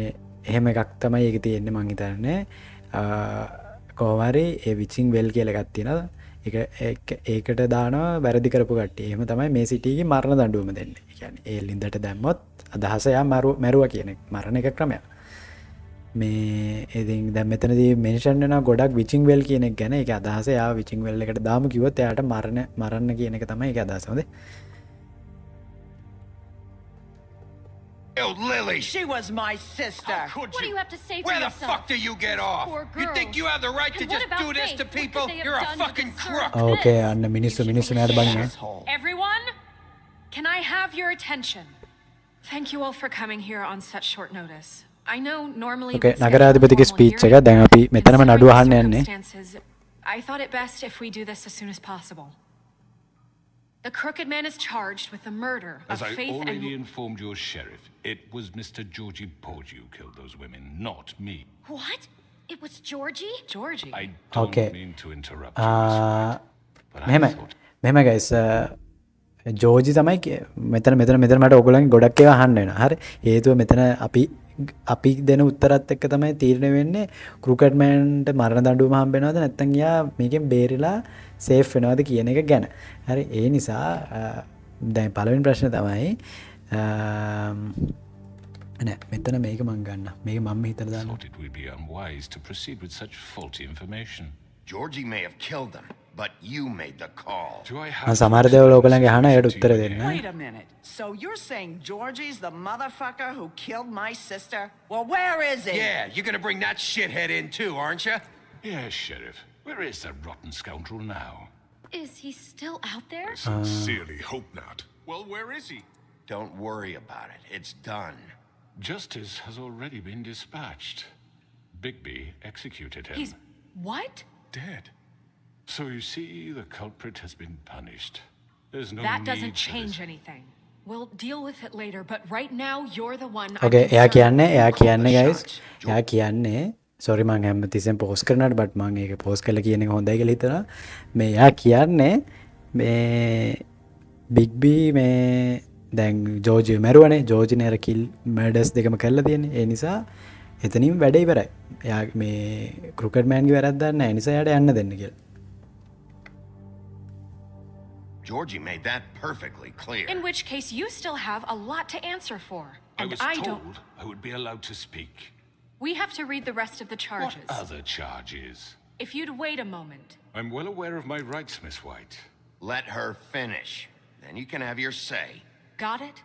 එහෙම එකක් තමයි ඒකේ තියෙන්නේ මං හිතන්නේ. කොහොම හරි ඒ විචින් වෙල් කියලා එකක් තියෙනවා. ඒකට දානවා වැරදි කරපු කට්ටිය. එහෙම තමයි මේ සිටියේ මරණ දඬුවම දෙන්නේ. ඒ කියන්නේ ඒ ලිඳට දැම්මොත් අදහස යා මැරුවා කියන එක මරණ එක ක්‍රමයක්. මේ ඉතින් දැන් මෙතනදී මෙන්ෂන් වෙනවා ගොඩක් විචින් වෙල් කියන එක ගැන. ඒක අදහස යා විචින් වෙල් එකට දාමු කිව්වොත් එයාට මරන්න කියන එක තමයි ඒක අදහස. හොඳේ. Killed Lily. She was my sister. How could What do you? you have to say for Where the yourself? fuck do you get off? Poor You think girls. you have the right to And what just about do this Faith? to What could people? they have You're a done to fucking deserve crook. Okay this? අන්න මිනිස්සු මෙයාට බනිනවා. Everyone, can I have your attention? Thank you all for coming here on such short notice. I know normally Okay, we'd schedule a නගරාධිපතිගේ formal speech එක hearing, දැන් අපි මෙතනම considering නඩුව the අහන්න යන්නේ. circumstances, I thought it best if we do this as soon as possible. The Crooked Man is charged with the murder As of I Faith already and... informed your sheriff, it was Mr. Georgie Porgy who killed those women, not me. What? It was Georgie? Georgie? I don't Okay. mean to interrupt you, Miss White, but I thought... මෙහෙම ගයිස් ජෝජි තමයි මෙතන මට ඔයගොල්ලන්ගේ ගොඩක් ඒවා අහන්න වෙනවා. හරි. හේතුව මෙතන අපි දෙන උත්තරත් එක්ක තමයි තීරණය වෙන්නේ ක්‍රුකට් මෑන්ට මරණ දඬුවම හම්බ වෙනවද නැත්නම් යා මේකෙන් බේරිලා සේෆ් වෙනවද කියන එක ගැන. හරි. ඒ නිසා දැන් පළවෙනි ප්‍රශ්නේ තමයි නෑ මෙතන මේක මං ගන්න. මේක මම හිතලා දාන්න. thought it would be unwise to proceed with such faulty information. Georgie may have killed them, but you made the call. Do I මම have සමහර දේවල් ඔයගොල්ලන්ගේ අහන ඒකට උත්තර දෙන්න. Wait a minute. So you're saying Georgie's the motherfucker who killed my sister? Well, where is he? Yeah, you're gonna bring that shithead in too, aren't you? Yes, Sheriff. Where is that rotten scoundrel now? Is he still out there? Sincerely hope not. Well, where is he? Don't worry about it. It's done. Justice has already been dispatched. Bigby executed him. He's... what? Dead. So you see, the culprit has been punished. There's no That need doesn't for change this. anything. We'll deal with it later, but right now you're the one... Okay, I'm එයා concerned කියන්නේ Call the guys. shots. එයා කියන්නේ සොරි මං හැමතිස්සෙම පෝස්ට් කරනවාට බට් මං ඒක පෝස්ට් කරලා කියන එක හොඳයි කියලා හිතනවා. මේ යා කියන්නේ මේ බිග් බී මේ දැන් ජෝර්ජි මැරුවනේ. ජෝර්ජිනේ අර කිල් මර්ඩර්ස් දෙකම කරලා තියෙන්නේ. ඒ නිසා එතනින් වැඩේ ඉවරයි. එයා මේ ක්‍රිකට් මෑන්ගේ වැරද්දක් නැහැ. ඒ නිසා එයාට යන්න දෙන්න කියලා. Georgie made that perfectly clear. In which case, you still have a lot to answer for. And I was don't. told I would be allowed to speak. We have to read the rest of the charges. What other charges? If you'd wait a moment. I'm well aware of my rights, Miss White. Let her finish. Then you can have your say. Got it?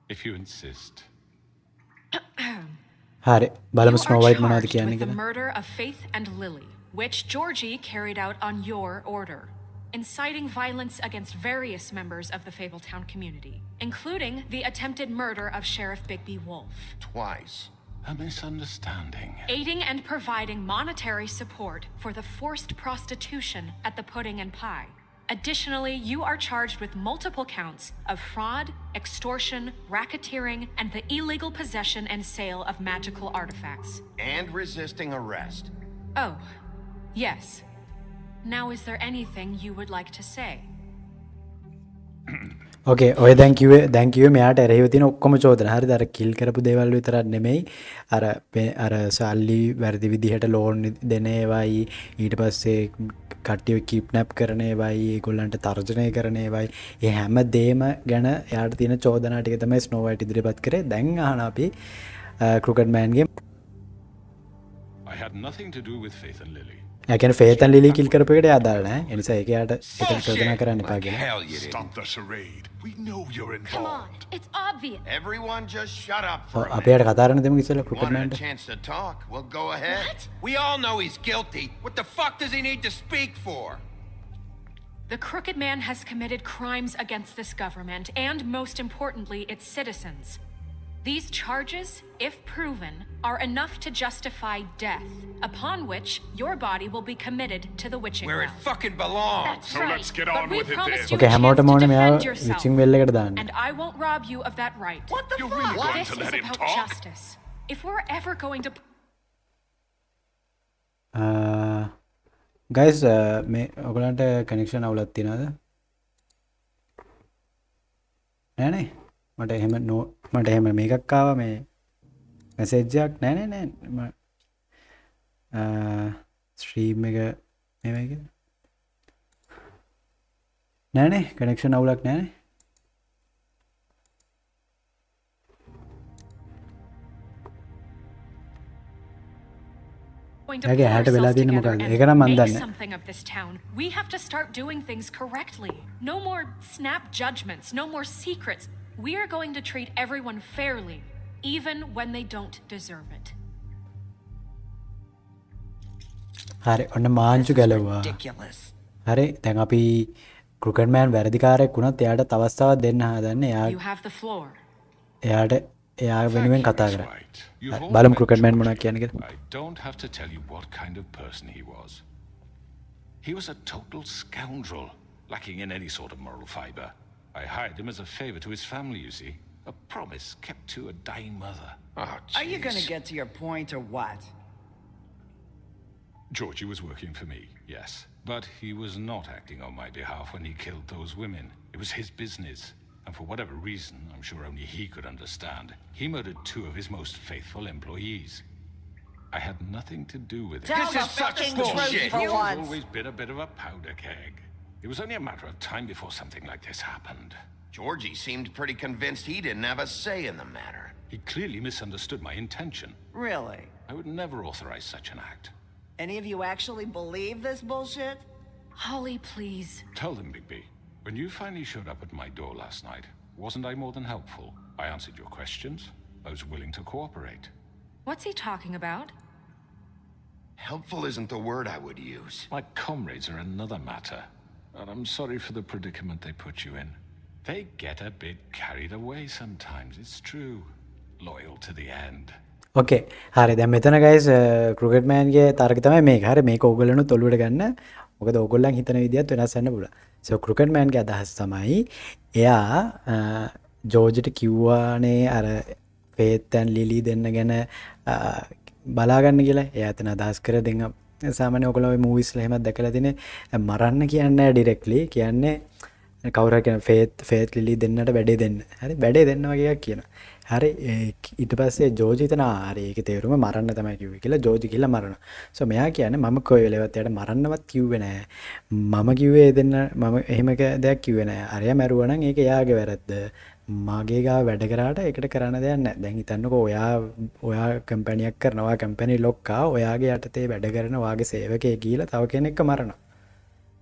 If you insist. හරි බලමු You ස්නෝ are වයිට් මොනවද charged කියන්නේ with the කියලා. murder of Faith and Lily, which Georgie carried out on your order, inciting violence against various members of the Fabletown community, including the attempted murder of Sheriff Bigby Wolf. Twice. A misunderstanding. Aiding and providing monetary support for the forced prostitution at the Pudding and Pie. Additionally, you are charged with multiple counts of fraud, extortion, racketeering, and the illegal possession and sale of magical artifacts. And resisting arrest. Oh, yes. Now, is there anything you would like to say? ඕකේ ඔය දැන් කිව්වේ මෙයාට එරෙහිව තියෙන ඔක්කොම චෝදන. හරිද? අර කිල් කරපු දේවල් විතරක් නෙමෙයි. අර සල්ලි වැරදි විදිහට ලෝන් දෙන ඒවයි ඊට පස්සේ කට්ටිය කිඩ්නැප් කරන ඒවයි ඒගොල්ලන්ට තර්ජනය කරන ඒවයි ඒ හැම දෙම ගැන එයාට තියෙන චෝදනා ටික තමයි ස්නෝ වයිට් ඉදිරිපත් කරේ. දැන් අහන අපි ක්‍රිකට් මෑන්ගේ I had nothing to do with Faith and Lily. ඒ කියන්නේ ෆේත් ඇන් ලිලි කිල් කරපු එකට අදාළ නැහැ. ඒ නිසා ඒක එයාට ඒක චෝදනා කරන්න එපා කියලා. Hell you didn't. Stop the charade. We know you're Come on, involved. it's obvious. Everyone just shut up for a අපි එයාට කතා කරන්න දෙමු ඉස්සෙල්ලා cricket Wanted මෑන්ට. a chance to talk? Well, go ahead. What? We all know he's guilty. What the fuck does he need to speak for? The Crooked Man has committed crimes against this government and, most importantly, its citizens. These charges, if proven, are enough to justify death, upon which your body will be committed to the witching Where well. it fucking belongs. That's So right. let's get but on we with it promised then. you Okay, a chance හැමෝටම to ඕනේ මෙයා defend yourself. විචින් වෙල් එකට දාන්න. And I won't rob you of that right. What the fuck? Really going This to is let him about talk? justice. If we're ever going to guys මේ ඔයගලන්ට කනෙක්ෂන් අවුලක් තියනවද? නෑනේ. මට එහෙම මේකක් ආවා මේ මැසේජ් එකක් නෑ ස්ට්‍රීම් එක මේ වගේ නෑනේ කනෙක්ෂන් අවුලක් නෑනේ. going to Okay, pull I had to ourselves වෙලා තියෙන්නේ together මොකක්ද? and ඒක නම් මන් make දන්නේ. something of this town, we have to start doing things correctly. No more snap judgments, no more secrets. We are going to treat everyone fairly, even when they don't deserve it. හරි ඔන්න මාංචු ගැලවුවා. Ridiculous. හරි දැන් අපි ක්‍රිකට් මෑන් වැරදිකාරයෙක් වුණත් එයාට තව අවස්ථාවක් දෙන්න හදන්නේ. You have the floor. එයා වෙනුවෙන් කතා Miss කරා. White. You've all බලමු met ක්‍රිකට් මෑන් Georgie. මොනවද කියන්නේ කියලා. I don't have to tell you what kind of person he was. He was a total scoundrel, lacking in any sort of moral fiber. I hired him as a favor to his family, you see. A promise kept to a dying mother. Oh, Are you gonna jeez. get to your point or what? Georgie was working for me, yes. But he was not acting on my behalf when he killed those women. It was his business. And for whatever reason, I'm sure only he could understand, he murdered 2 of his most faithful employees. I had nothing to do with it. Tell This the is such fucking bullshit. truth for He's once. always been a bit of a powder keg. It was only a matter of time before something like this happened. Georgie seemed pretty convinced he didn't have a say in the matter. He clearly misunderstood my intention. Really? I would never authorize such an act. Any of you actually believe this bullshit? Holly, please. Tell them, Bigby, when you finally showed up at my door last night, wasn't I more than helpful? I answered your questions. I was willing to cooperate. What's he talking about? Helpful isn't the word I would use. My comrades are another matter. And I'm sorry for the predicament they put you in. They get a bit carried away sometimes, it's true. Loyal to the end. ඕකේ හරි දැන් මෙතන ගයිස් ක්‍රිකට් මෑන්ගේ තරක තමයි මේක. හරි මේක ඕගොල්ලන්ට ඔලුවට ගන්න. මොකද ඕගොල්ලන් හිතන විදිහත් වෙනස් වෙන්න පුළුවන්. සෝ ක්‍රිකට් මෑන්ගේ අදහස තමයි එයා ජෝර්ජ්ට කිව්වානේ අර ෆේත් ඇන් ලිලි දෙන්න ගැන බලාගන්න කියලා එයා එතන අදහස් කර දෙන්න සාමාන්‍ය ඔයගොල්ලෝ ඔය මූවිස් වල එහෙමත් දැකලා තියෙන්නේ මරන්න කියන්නේ නැහැ ඩිරෙක්ට්ලි කියන්නේ කවුරු හරි කියන ෆේත් ලිලි දෙන්නට වැඩේ දෙන්න. හරි වැඩේ දෙන්න වගේ එකක් කියනවා. හරි ඊට පස්සේ ජෝජි හිතනවා හරි ඒකේ තේරුම මරන්න තමයි කිව්වේ කියලා ජෝජි කියලා මරනවා. සෝ මෙයා කියන්නේ මම කොයි වෙලාවත් එයාට මරන්නවත් කිව්වේ නෑ. මම කිව්වේ දෙන්න මම එහෙම දෙයක් කිව්වේ නෑ. අරයා මැරුවා නම් ඒක එයාගේ වැරද්ද. මගේ ගාව වැඩ කරාට ඒකට කරන්න දෙයක් නෑ. දැන් හිතන්නකෝ ඔයා කම්පැනියක් කරනවා කම්පැනි ලොක්කා ඔයාගේ යටතේ වැඩ කරන ඔයාගේ සේවකයෙක් ගිහිලා තව කෙනෙක්ව මරනවා.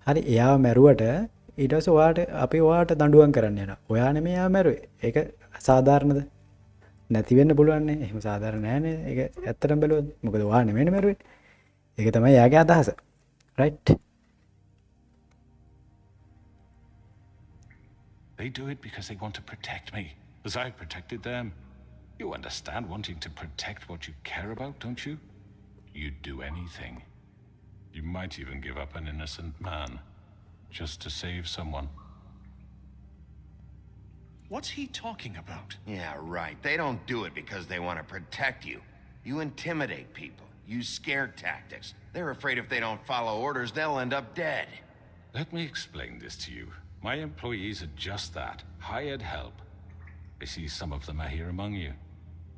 හරි එයාව මැරුවට ඊට පස්සේ ඔයාට අපි ඔයාට දඬුවම් කරන්න යනවා. ඔයා නෙමෙයි එයාව මැරුවේ. ඒක සාධාරණද? නැති වෙන්න පුළුවන් නේ. එහෙම සාධාරණ නෑනේ. ඒක ඇත්තටම බැලුවොත්. මොකද ඔයා නෙමෙයිනේ මැරුවේ. ඒක තමයි එයාගේ අදහස. Right. They do it because they want to protect me, as I've protected them. You understand wanting to protect what you care about, don't you? You'd do anything. You might even give up an innocent man, just to save someone. What's he talking about? Yeah, right. They don't do it because they want to protect you. You intimidate people, use scare tactics. They're afraid if they don't follow orders, they'll end up dead. Let me explain this to you. My employees are just that, hired help. I see some of them are here among you.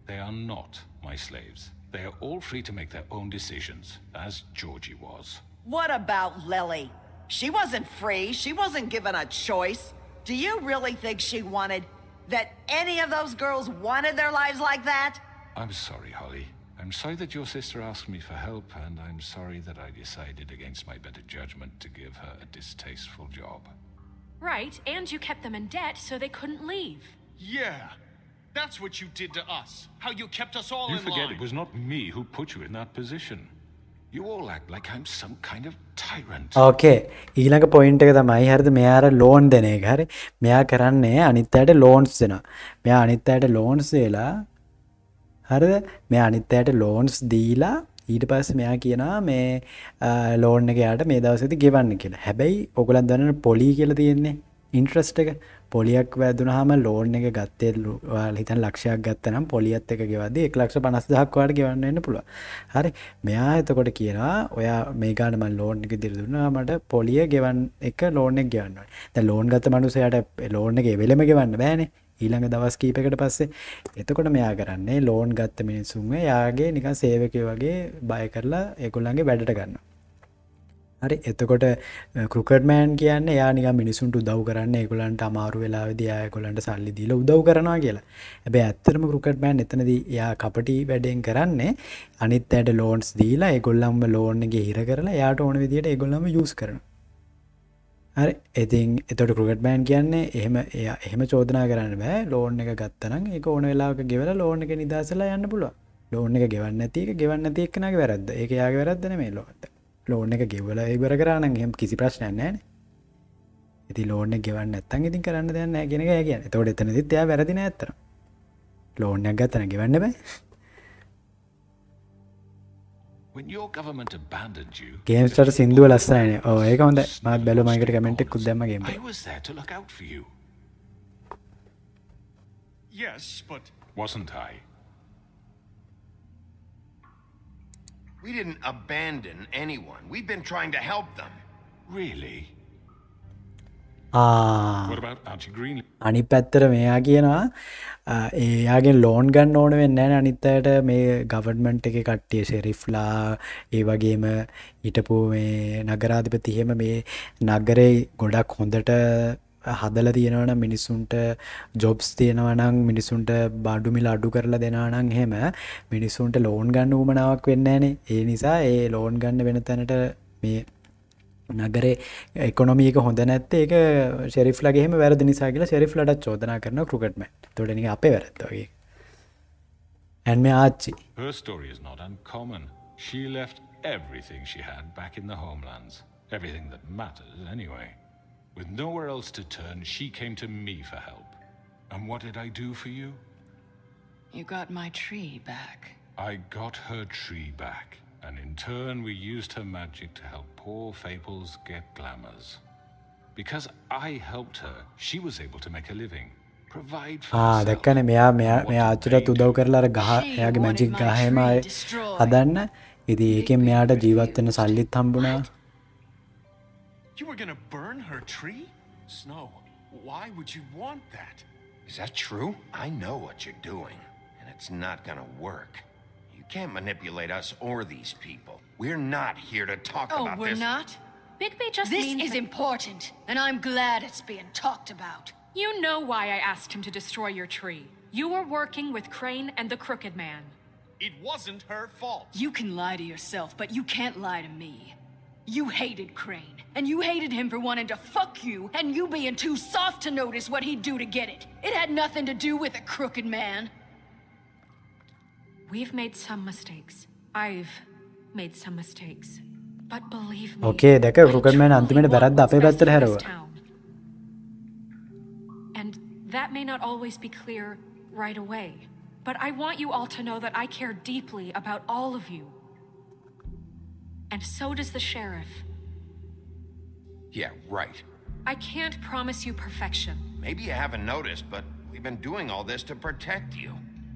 They are not my slaves. They are all free to make their own decisions, as Georgie was. What about Lily? She wasn't free. She wasn't given a choice. Do you really think she wanted that any of those girls wanted their lives like that? I'm sorry, Holly. I'm sorry that your sister asked me for help, and I'm sorry that I decided against my better judgment to give her a distasteful job. Right, and you kept them in debt so they couldn't leave. Yeah, that's what you did to us. How you kept us all You in forget line. it was not me who put you in that position. You all act like I'm some kind of tyrant. ඕකේ ඊළඟ පොයින්ට් එක තමයි හරිද මෙයාට ලෝන් දෙන එක. හරි මෙයා කරන්නේ අනිත් අයට ලෝන්ස් දෙනවා. මෙයා අනිත් අයට ලෝන්ස් දීලා හරිද මෙයා අනිත් අයට ලෝන්ස් දීලා ඊට පස්සේ මෙයා කියනවා මේ ලෝන් එක යාට මේ දවසේදී ගෙවන්න කියලා. හැබැයි ඔයගොල්ලන් දන්නවනේ පොලි කියලා තියෙන්නේ ඉන්ට්‍රස්ට් එක. පොලියක් වැදුනහම ලෝන් එක ගත්තේ ඔයාලා හිතන ලක්ෂයක් ගත්තනම් පොලියත් එක ගෙවද්දී 1,50,000ක් ඔයාලට ගෙවන්න වෙන්න පුළුවන්. හරි මෙයා එතකොට කියනවා ඔයා මේ ගාන මම ලෝන් එක දිර දුන්නා මට පොලිය ගෙවන්න එක ලෝන් එක ගෙවන්න ඕනේ. දැන් ලෝන් ගත්ත මිනිහයාට ලෝන් එක එවෙලෙම ගෙවන්න බෑනේ. ඊළඟ දවස් කීපයකට පස්සේ එතකොට මෙයා කරන්නේ ලෝන් ගත්ත මිනිස්සුන්ව යාගේ නිකන් සේවකයෝ වගේ බය කරලා ඒගොල්ලන්ගේ වැඩට ගන්නවා. හරි එතකොට ක්‍රිකට් මෑන් කියන්නේ එයා නිකන් මිනිසුන්ට උදව් කරන්නේ ඒගොල්ලන්ට අමාරු වෙලාවෙදී එයා ඒගොල්ලන්ට සල්ලි දීලා උදව් කරනවා කියලා. හැබැයි ඇත්තටම ක්‍රිකට් මෑන් එතනදී එයා කපටි වැඩෙන් කරන්නේ අනිත් අයට ලෝන්ස් දීලා ඒගොල්ලන්ම ලෝන් එකේ හිර කරලා එයාට ඕන විදියට ඒගොල්ලන්ම යූස් කරනවා. හරි ඉතින් එතකොට ක්‍රිකට් මෑන් කියන්නේ එහෙම චෝදනා කරන්න බෑ. ලෝන් එක ගත්තනම් ඒක ඕන වෙලාවක ගෙවලා ලෝන් එක නිදාසලා යන්න පුළුවන්. ලෝන් එක ගෙවන්න නැති එක්කනගේ වැරද්ද. ඒක එයාගේ වැරද්ද නෙමෙයි ලෝන් එක ගෙවලා ඉවර කරා නම් එහෙම කිසි ප්‍රශ්නයක් නැහැ නේ. ඉතින් ලෝන් එක ගෙවන්න නැත්නම් ඉතින් කරන්න දෙයක් නැහැ කියන එක එයා කියන්නේ. එතකොට එතනදිත් එයා වැරදි නෑ අත්තර. ලෝන් එක ගත්තා නම් ගෙවන්න බෑ. When your government abandoned you, ගේම්ස්ටර් සින්දුව ලස්සනයිනේ. ඔව් ඒක හොඳයි. මම බැලුවා මම ඒකට කමෙන්ට් එකකුත් දැම්මා ගේම් I එකේ. was there to look out for you. Yes, but Wasn't I? We didn't abandon anyone. We've been trying to help them. Really? What about Auntie Greenleaf? අනිත් පැත්තට මෙයා කියනවා එයාගෙන් ලෝන් ගන්න ඕන වෙන්නේ නැහැ නේ අනිත් අයට මේ ගවර්න්මන්ට් එකේ කට්ටිය ෂෙරිෆ්ලා ඒ වගේම හිටපු මේ නගරාධිපති එහෙම මේ නගරේ ගොඩක් හොඳට හදලා තියෙනවා නම් මිනිසුන්ට ජොබ්ස් තියෙනවා නම් මිනිසුන්ට බඩු මිල අඩු කරලා දෙනවා නම් එහෙම මිනිසුන්ට ලෝන් ගන්න උවමනාවක් වෙන්නේ නැහනේ. ඒ නිසා ඒ ලෝන් ගන්න වෙන තැනට මේ නගරේ ඉකොනොමි එක හොඳ නැත්තේ ඒක ෂෙරිෆ්ලාගේ එහෙම වැරදි නිසා කියලා ෂෙරිෆ්ලාට චෝදනා කරනවා ක්‍රිකට් මෑන්. ඒතකොට නිකන් අපේ වැරද්ද වගේ. and මේ ආච්චි Her story is not uncommon. She left everything she had back in the homelands. Everything that matters, anyway. With nowhere else to turn, she came to me for help. And what did I do for you? You got my tree back. I got her tree back. And in turn, we used her magic to help poor Fables get glamours. Because I helped her, she was able to make a living, Provide for yourself. දැක්කනේ මෙයා What did ආච්චිට they උදව් do? කරලා අර ගහ She එයාගේ wanted මැජික් my ගහ එහෙම tree ආයේ destroyed. හදන්න. ඉතින් ඒකෙන් මෙයාට ජීවත් වෙන්න සල්ලිත් හම්බුණා. You were gonna burn her tree? Snow, why would you want that? Is that true? I know what you're doing, and it's not gonna work. You can't manipulate us or these people. We're not here to talk Oh, about we're this. not? Bigby just This means is that- important, and I'm glad it's being talked about. You know why I asked him to destroy your tree. You were working with Crane and the Crooked Man. It wasn't her fault. You can lie to yourself, but you can't lie to me. You hated Crane, and you hated him for wanting to fuck you, and you being too soft to notice what he'd do to get it. It had nothing to do with the Crooked Man. We've made some mistakes. I've made some mistakes. But believe me, Okay, දැක I Crooked Man truly අන්තිමට want වැරද්ද what's අපේ best පැත්තට for this හැරුවා. town. And that may not always be clear right away, but I want you all to know that I care deeply about all of you. And so does the sheriff. Yeah, right. I can't promise you perfection. Maybe you haven't noticed, but we've been doing all this to protect you.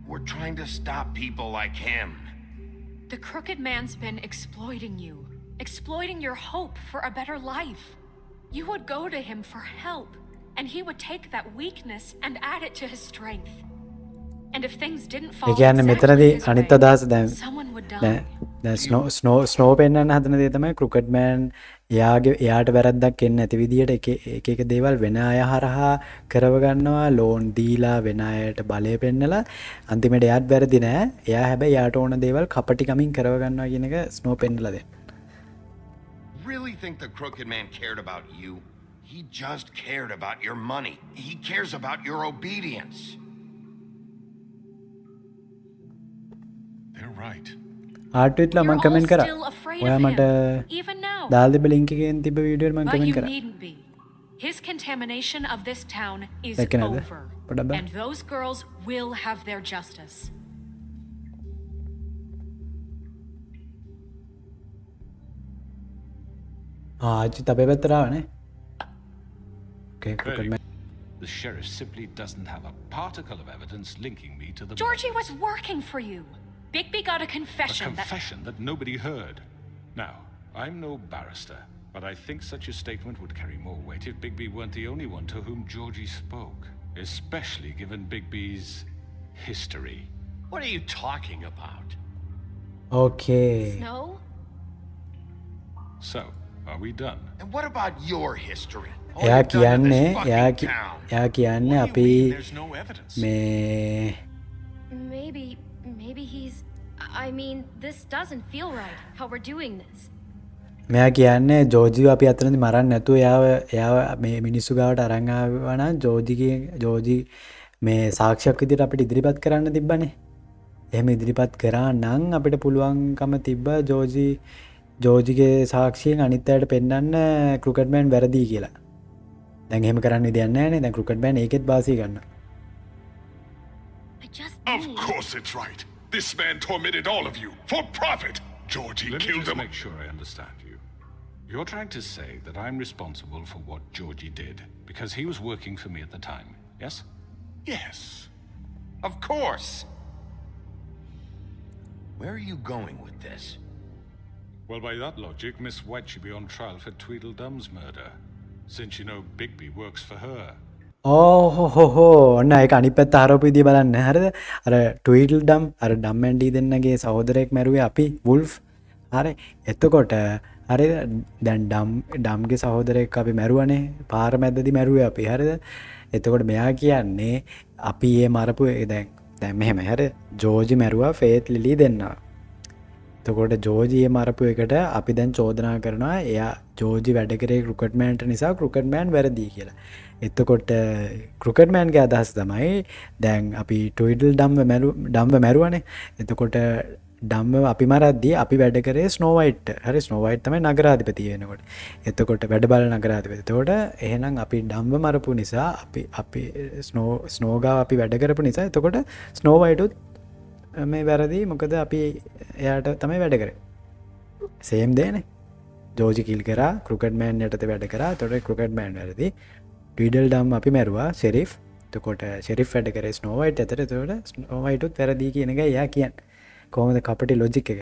We're trying to stop people like him. The Crooked Man's been exploiting you, exploiting your hope for a better life. You would go to him for help, and he would take that weakness and add it to his strength. And if things didn't fall ඒ කියන්නේ exactly මෙතනදී his අනිත් way, අදහස දැන් someone would die. දැන් ස්නෝ පෙන්වන්න හදන දේ තමයි Crooked Man එයාට වැරද්දක් එන්නේ නැති විදියට එක එක දේවල් වෙන අය හරහා කරව ගන්නවා, ලෝන් දීලා වෙන අයට බලය පෙන්නලා අන්තිමට එයාත් වැරදි නෑ. එයා හැබැයි එයාට ඕන දේවල් කපටිකමින් කරව ගන්නවා කියන එක ස්නෝ පෙන්නලා දෙන්න. Really think the Crooked Man cared about you? He just cared about your money. He cares about your obedience. They're right. ආර්ට්විට්ලා You're මම all කමෙන්ට් කරා. still afraid ඔයා of මට him, even now. දාලා තිබ්බ link එකෙන් තිබ්බ වීඩියෝ එක මම But කමෙන්ට් you කරා. needn't be. His contamination of this town is දැක්කේ නේද? over. පොඩ්ඩක් බලන්න. And those girls will have their justice. ආච්චිත් අපේ පැත්තට ආවනේ. Okay, Crooked Very Man. The sheriff simply doesn't have a particle of evidence linking me to the Georgie murder. was working for you. Bigby got a A confession confession that nobody heard. Now, I'm no barrister, but I think such a statement would carry more weight if Bigby weren't the only one to whom Georgie spoke, especially given Bigby's history. What are you talking about? Okay. Snow? So, are we done? And what about your history? All එයා you've done to කියන්නේ this fucking town. එයා කියන්නේ What do අපි you mean there's no evidence? මේ Maybe he's. I mean, this doesn't feel right, how we're doing this. මෙයා කියන්නේ ජෝජිව අපි අතනදී මරන්න නැතුව එයාව මේ මිනිස්සු ගාවට අරන් ආවා නම් ජෝජි මේ සාක්ෂියක් විදිහට අපිට ඉදිරිපත් කරන්න තිබ්බනේ. එහෙම ඉදිරිපත් කරා නම් අපිට පුළුවන්කම තිබ්බා ජෝජිගේ සාක්ෂියෙන් අනිත් අයට පෙන්නන්න Crooked Man වැරදි කියලා. දැන් එහෙම කරන්න විදියක් නැහැ නේ. දැන් Crooked Man ඒකෙත් වාසිය ගන්නවා. I just Of course it's right. This man tormented all of you for profit. Georgie Let me killed just him. make sure I understand you. You're trying to say that I'm responsible for what Georgie did because he was working for me at the time, yes? Yes. Of course. Where are you going with this? Well, by that logic, Miss White should be on trial for Tweedledum's murder, since you know Bigby works for her. ඕහෝ ඔන්න ඒක අනිත් පැත්ත ආරෝප විදිය බලන්න. හරිද? අර ට්වීඩ්ල්ඩම් අර ඩම් ඇන්ඩ් ඩී දෙන්නගේ සහෝදරයෙක් මැරුවේ අපි වුල්ෆ්. හරි. එතකොට හරිද? දැන් ඩම්ගේ සහෝදරයෙක් අපි මැරුවනේ. පාර මැද්දදී මැරුවේ අපි. හරිද? එතකොට මෙයා කියන්නේ අපි මේ මරපු දැන් මෙහෙම හරිද? ජෝර්ජි මැරුවා ෆේත් ලිලි දෙන්නා. එතකොට ජෝර්ජි මරපු එකට අපි දැන් චෝදනා කරනවා එයා ජෝර්ජි වැඩ කරේ Crooked Manට නිසා Crooked Man වැරදි කියලා. එතකොට Crooked Man ගේ අදහස තමයි දැන් අපි ඩම්ව මැරුවනේ. එතකොට ඩම්ව අපි මරද්දී අපි වැඩ කරේ ස්නෝ වයිට්. හරි ස්නෝ වයිට් තමයි නගරාධිපති වෙනකොට. එතකොට වැඩ බලන නගරාධිපති. එතකොට එහෙනම් අපි ඩම්ව මරපු නිසා අපි ස්නෝ ගාව අපි වැඩ කරපු නිසා එතකොට ස්නෝ වයිටුත් මේ වැරදි මොකද අපි එයාට තමයි වැඩ කරේ. සේම් දේනේ. ජෝර්ජි කිල් කරා Crooked Man යටතේ වැඩ කරා. එතකොට Crooked Man වැරදි. ට්වීඩල්ඩම් අපි මැරුවා ෂෙරිෆ්. එතකොට ෂෙරිෆ් වැඩ කරේ ස්නෝ වයිට් අතර. එතකොට ස්නෝ වයිටුත් වැරදි කියන එක එයා කියන්නේ. කොහොමද කපටි ලොජික් එක?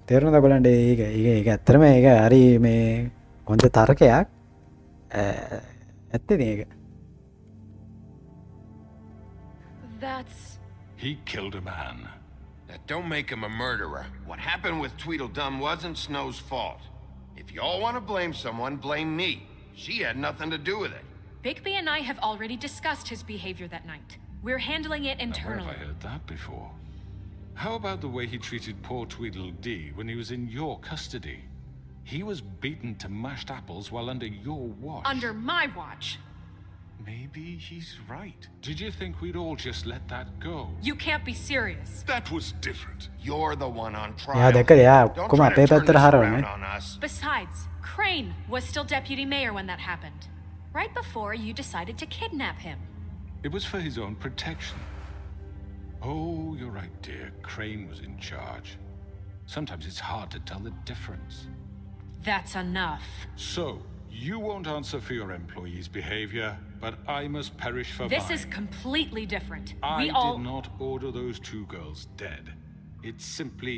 තේරුණාද ඔයගලන්ට? ඒක ඇත්තටම ඒක හරි මේ හොඳ තර්කයක්. ඇත්තද ඒක? That's... He killed a man. That don't make him a murderer. What happened with Tweedledum wasn't Snow's fault. If y'all want to blame someone, blame me. She had nothing to do with it. Bigby and I have already discussed his behavior that night. We're handling it Now, where internally. have I heard that before? How about the way he treated poor Tweedledee when he was in your custody? He was beaten to mashed apples while under your watch. Under my watch. Maybe he's right. Did you think we'd all just let that go? You can't be serious. That was different. You're the one on trial. එයා දැක්කද? එයා Don't ඔක්කොම try අපේ to turn පැත්තට this හරවන්නේ. around on us. Besides, Crane was still deputy mayor when that happened. Right before you decided to kidnap him. It was for his own protection. Oh, you're right, dear. Crane was in charge. Sometimes it's hard to tell the difference. That's enough. So, you won't answer for your employees' behavior, but I must perish for This mine. is completely different. I We all... did not order those two girls dead. It simply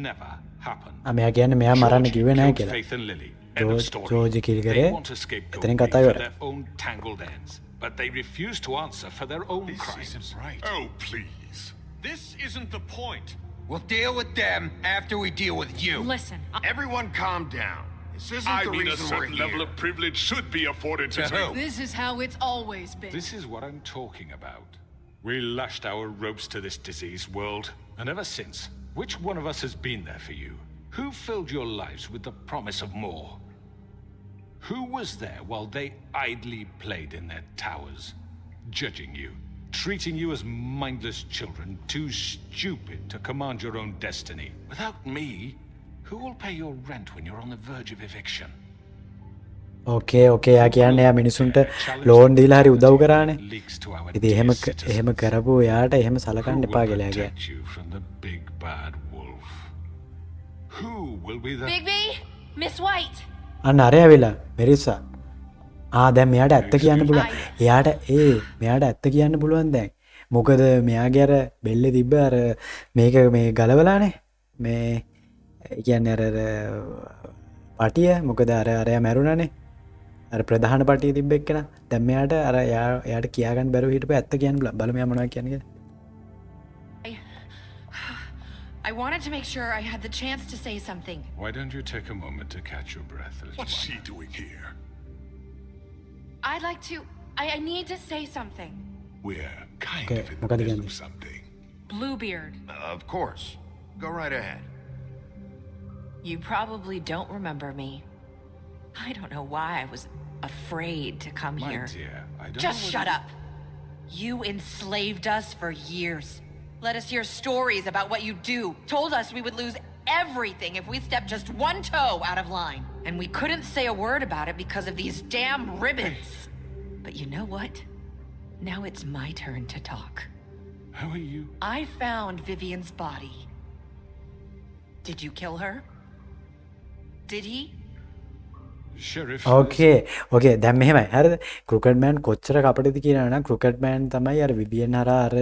never happened. මෙයා කියන්නේ මෙයා මරන්න Georgie කිව්වේ නැහැ killed කියලා. Faith and Lily. End of story. Georgie kill They කරේ. want to scapegoat එතනින් me කතා for ඉවරයි. their own tangled ends, but they refuse to answer for their own This crimes. isn't right. Oh, please. This isn't the point. We'll deal with them after we deal with you. Listen, Everyone calm down. This isn't I the mean, a reason we're certain level here. of privilege should be afforded to To who? This is how it's always been. This is what I'm talking about. We lashed our ropes to this diseased world, and ever since, which one of us has been there for you? Who filled your lives with the promise of more? Who was there while they idly played in their towers, judging you, treating you as mindless children, too stupid to command your own destiny? Without me, who will pay your rent when you're on the verge of eviction? ඕකේ එයා කියන්නේ එයා මිනිසුන්ට ලෝන් දීලා හරි උදව් කරානේ. ඉතින් එහෙම කරපු එයාට එහෙම සලකන්න එපා කියලා එයා කියන්නේ. You from the big bad wolf. Who will be the Bigby, Miss White. අන්න අරය වෙලා මෙරිසා. දැන් මෙයාට ඇත්ත කියන්න පුළුවන්. මෙයාට ඇත්ත කියන්න පුළුවන් දැන්. මොකද මෙයාගේ අර බෙල්ලේ තිබ්බ අර මේක මේ ගලවලානේ. මේ කියන්නේ අර පටිය මොකද අරයා මැරුණානේ. අර ප්‍රධාන පටිය තිබ්බ එක්කන. දැන් මෙයාට අර එයාට කියාගන්න බැරුව හිටපු ඇත්ත කියන්න පුළුවන්. බලමු මෙයා මොනවද කියන්නේ කියලා. I wanted to make sure I had the chance to say something. Why don't you take a moment to catch your breath, little What's one? she doing here? I'd like to... I need to say something. We're kind Okay, of in the මොකද middle කියන්නේ? of something. Bluebeard. Of course. Go right ahead. You probably don't remember me. I don't know why I was afraid to come My here. dear, I don't Just know shut whether- up. You enslaved us for years. Let us hear stories about what you do. Told us we would lose everything if we stepped just one toe out of line. And we couldn't say a word about it because of these damn ribbons. But you know what? Now it's my turn to talk. How are you? I found Vivian's body. Did you kill her? Did he? Sheriff. ඕකේ දැන් මෙහෙමයි හරිද ක්‍රිකට් මෑන් කොච්චර කපටද කියනවා නම් ක්‍රිකට් මෑන් තමයි අර විවියන් හරහා අර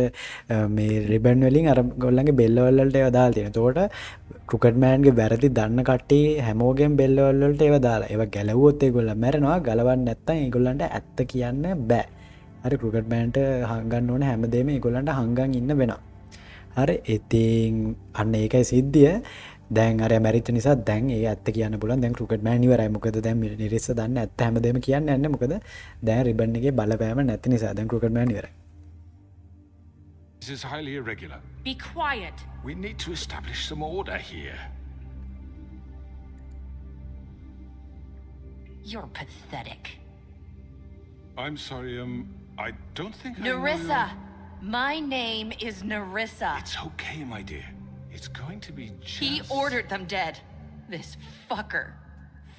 මේ රිබන් වලින් අර ගොල්ලන්ගේ බෙල්ල වලට ඒවා දාලා තියෙනවා. එතකොට ක්‍රිකට් මෑන්ගේ වැරදි දන්න කට්ටිය හැමෝගෙම බෙල්ල වලට ඒවා දාලා. ඒවා ගැලවුවොත් ඒගොල්ලෝ මැරෙනවා. ගලවන්න නැත්නම් ඒගොල්ලන්ට ඇත්ත කියන්න බෑ. හරි ක්‍රිකට් මෑන්ට හංගන්න ඕන හැමදේම ඒගොල්ලන්ට හංගන් ඉන්න වෙනවා. හරි ඉතින් අන්න ඒකයි සිද්ධිය. දැන් අර මැරිච්ච නිසා දැන් ඒ ඇත්ත කියන්න පුළුවන්. දැන් ක්‍රිකට් මෑන් ඉවරයි. මොකද දැන් නිරිස්ස දන්න ඇත්ත හැමදේම කියන්න යන්නේ. මොකද දැන් රිබන් එකේ බලපෑම නැති නිසා දැන් ක්‍රිකට් මෑන් ඉවරයි. This is highly irregular. Be quiet. We need to establish some order here. You're pathetic. I'm sorry, I don't think Narissa! My name is Narissa. It's okay, my dear. It's going to be just... He ordered them dead. This fucker.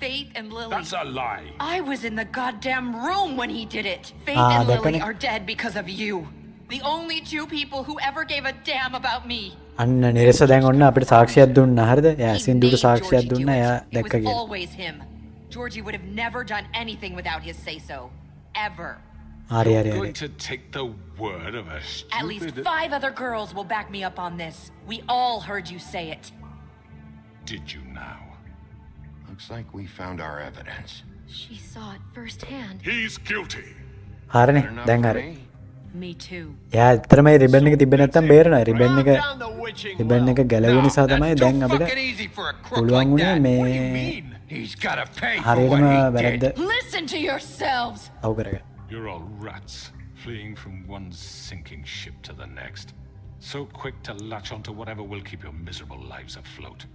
Faith and Lily. That's a lie. I was in the goddamn room when he did it. Faith and Lily are dead because of you. The only two people who ever gave a damn about me. අන්න නිරිස්ස දැන් ඔන්න අපිට සාක්ෂියක් දුන්නා. හරිද? එයා සින්දුවට සාක්ෂියක් දුන්නා. එයා It දැක්ක was කියලා. always him. Georgie would have never done anything without his say-so. Ever. හරි You're හරි හරි. going to take the word of a At least stupid... 5 other girls will back me up on this. We all heard you say it. Did you now? Looks like we found our evidence. She saw it firsthand. He's guilty. හරිනේ Good enough දැන් for හරි. me. Me too. එයා ඇත්තටම මේ රිබන් එක තිබ්බේ නැත්තම් බේරනවා. රිබන් එක Down the witching රිබන් එක well. ගැලවෙන No, නිසා තමයි that's too දැන් අපිට fucking easy for a crook පුළුවන් like වුණේ that. මේ What do you mean? He's gotta pay for what හරියටම he වැරද්ද did. Listen to yourselves! අවු කරගන්න. You're all rats, fleeing from one sinking ship to the next. So quick to latch onto whatever will keep your miserable lives afloat.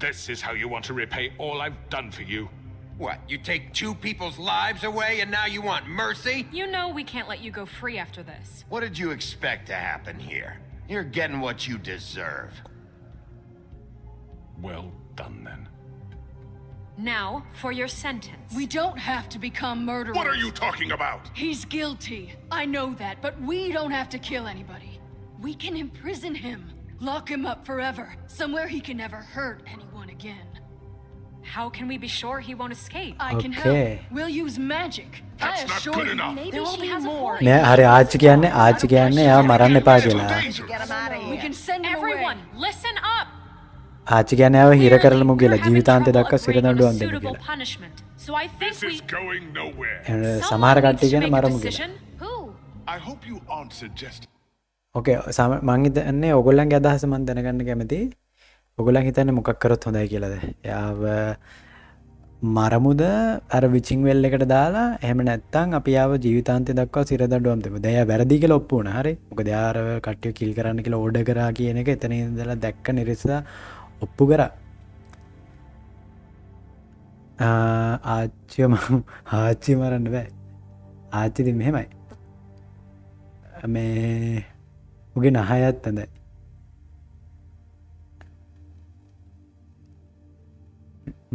This is how you want to repay all I've done for you? What, you take 2 people's lives away and now you want mercy? You know we can't let you go free after this. What did you expect to happen here? You're getting what you deserve. Well done, then. Now, for your sentence. We don't have to become murderers. What are you talking about? He's guilty. I know that, but we don't have to kill anybody. We can imprison him. Lock him up forever. Somewhere he can never hurt anyone again. How can we be sure he won't escape? I can Okay. help. We'll use magic. That's I not assure good you. enough. Maybe There will she be has a more. point. නෑ හරි ආච්චි කියන්නේ එයාව මරන්න එපා කියලා. Get him out of We here. can send him Everyone, away. listen up. ආච්චි කියන්නේ එයාව හිර Clearly, කරලමු කියලා you're having ජීවිතාන්තය trouble දක්වා සිර agreeing on a දඬුවම් දෙන්න suitable කියලා. punishment. So I think This we... is going nowhere. සමහර Someone කට්ටිය needs to කියන make a මරමු කියලා. decision. Who? I hope you aren't suggesting. ඕකේ මං හිතන්නේ ඕගොල්ලන්ගේ අදහස මං දැනගන්න කැමතියි. ඔයගොල්ලන් හිතන්නේ මොකක් කරොත් හොඳයි කියලාද? එයාව මරමුද අර විචින් වෙල් එකට දාලා එහෙම නැත්නම් අපි යාව ජීවිතාන්තය දක්වා සිර දඬුවම් දෙමු. දැන් එයා වැරදි කියලා ඔප්පු වුණා. හරි. මොකද එයා අර කට්ටිය කිල් කරන්න කියලා ඕඩර් කරා කියන එක එතන ඉඳලා දැක්ක නිරසා ඔප්පු කරා. ආච්චි මරන්න බෑ. ආච්චි ඉතින් මෙහෙමයි. මේ උගේ නහයත් හොඳයි.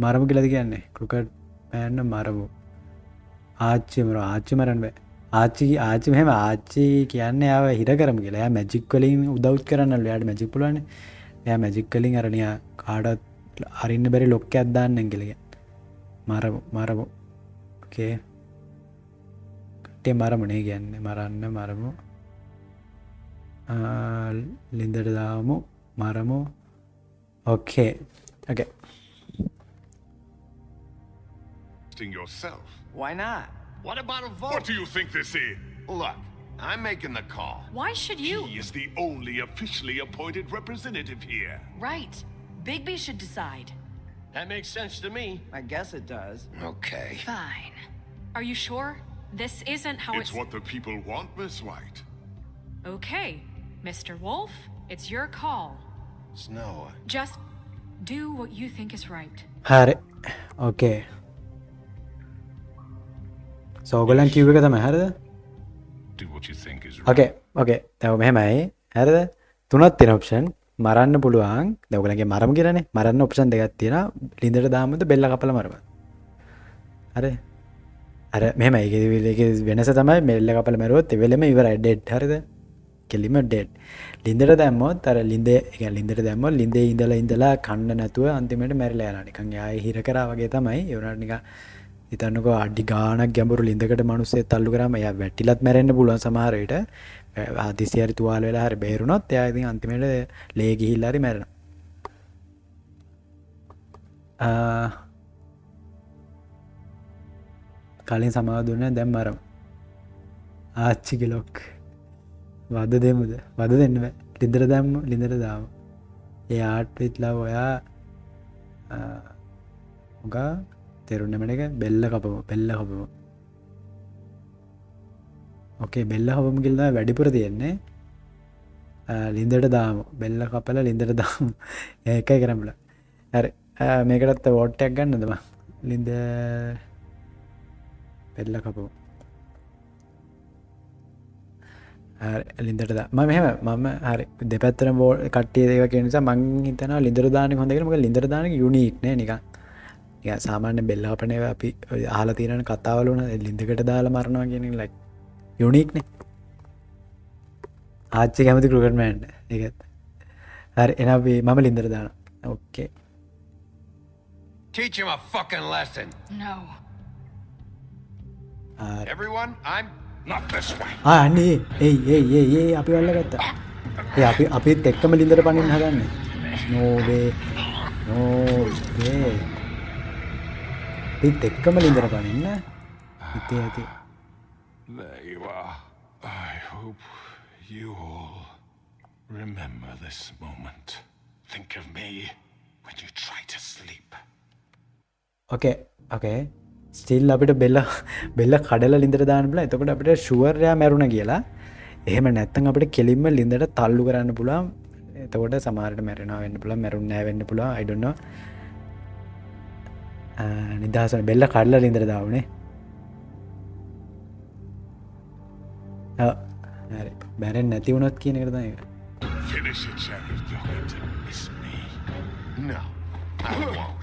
මරමු කියලාද කියන්නේ ක්‍රිකට් මෑන් මරමු ආච්චි මරන්න බෑ ආච්චි මෙහෙම ආච්චි කියන්නේ ආව හිර කරමු කියලා. එයා මැජික් වලින් උදව් කරන්නලු. එයාට මැජික් පුළුවන්නේ. එයා මැජික් වලින් අර නියා කාටවත් අරින්න බැරි ලොක්කයක් දාන්නම් කියලා කියන්නේ. මරමු ඕකේ කට්ටිය මරමු නේ කියන්නේ. මරමු ලින්දට දාමු මරමු ඕකේ Yourself. Why not? What about a vote? What do you think this is? Look, I'm making the call. Why should you? He is the only officially appointed representative here. Right. Bigby should decide. That makes sense to me. I guess it does. Okay. Fine. Are you sure? This isn't how It's what the people want, Miss White. Okay, Mr. Wolf, it's your call. Snow. Just do what you think is right. හරි ඕකේ සෝගොල්ලන් කිව් එක තමයි හරිද? Do what you think is ඕකේ දැන් මෙහෙමයි හරිද? තුනක් තියෙන ඔප්ෂන් මරන්න පුළුවන්. දැන් ඔයගොල්ලන්ගේ මරමු කියලානේ. මරන්න ඔප්ෂන් දෙකක් තියෙනවා. ලින්දට දාමුද බෙල්ල කපලා මරමු. හරි. අර මෙහෙමයි ඒකේ වෙනස තමයි බෙල්ල කපලා මරුවොත් එවෙලෙම ඉවරයි ඩෙඩ් හරිද? කෙලිම ඩෙඩ්. ලින්දට දැම්මොත් අර ලින්දේ يعني ලින්දට දැම්මොත් ලින්දේ ඉඳලා කන්න නැතුව අන්තිමට මැරිලා යනවා. නිකන් ආයේ හිර කරා වගේ තමයි. ඒ වුණාට නිකන් හිතන්නකෝ අඩි ගාණක් ගැඹුරු ලින්දකට මිනිස්සෙක් තල්ලු කරාම එයා වැටිලත් මැරෙන්න පුළුවන් සමහර විට. හදිසි හරි තුවාල වෙලා හරි බේරුණොත් එයා ඉතින් අන්තිමට ලේ ගිහිල්ලා හරි මැරෙනවා. කලින් සමාව දුන්නේ දැන් මරමු. ආච්චිගේ ලොක්. වද දෙමුද? වද දෙන්න බෑ. ලින්දට දාමු. ඒ ආට් විත්ලා ඔයා මොකා තේරුන්නේ මම එක බෙල්ල කපමු. ඕකේ බෙල්ල කපමු කියලා තමයි වැඩිපුර තියෙන්නේ. ලින්දට දාමු. බෙල්ල කපලා ලින්දට දාමු. ඒකයි කරමුලා. හරි. මේකටත් වෝට් එකක් ගන්නද මම? ලින්ද බෙල්ල කපමු. ලින්දට මම හරි දෙපැත්තටම කට්ටිය ඒක කියන නිසා මං හිතනවා ලින්දට දාන එක හොඳ කියලා. මොකද ලින්දට දාන එක යුනික් නේ නිකන්. නිකන් සාමාන්‍ය බෙල්ල කපන ඒවා අපි අහලා තියෙන කතාවල උන ලින්දකට දාලා මරනවා කියන එක ලයික් යුනික් නේ. ආච්චි කැමති ක්‍රිකට් මෑන් ඒකත්. හරි එහෙනම් අපි මම ලින්දට දානවා. ඕකේ. Teach him a fucking lesson. No. Everyone, I'm Not this way. අනේ ඒ අපි අල්ලගත්තා. අපිත් එක්කම ලින්දට පනින්න හදන්නේ. No way. අපිත් එක්කම ලින්දට පනින්න. ඉතින් ඇති. There you are. I hope you all remember this moment. Think of me when you try to sleep. Okay. Steel අපිට බෙල්ල කඩලා ලින්දට දාන්න පුළුවන්. එතකොට අපිට ෂුවර් යා මැරුණා කියලා. එහෙම නැත්නම් අපිට කෙලින්ම ලින්දට තල්ලු කරන්න පුළුවන්. එතකොට සමහරට මැරෙනවා වෙන්න පුළුවන්, මැරුන්නේ නැහැ වෙන්න පුළුවන්. I don't know. නිදහසන බෙල්ල කඩලා ලින්දට දාවුනේ. හරි. මැරෙන්නේ නැති වුණොත් කියන එක තමයි ඒක. Finish it, Sheriff. You're going to miss me. No, I won't.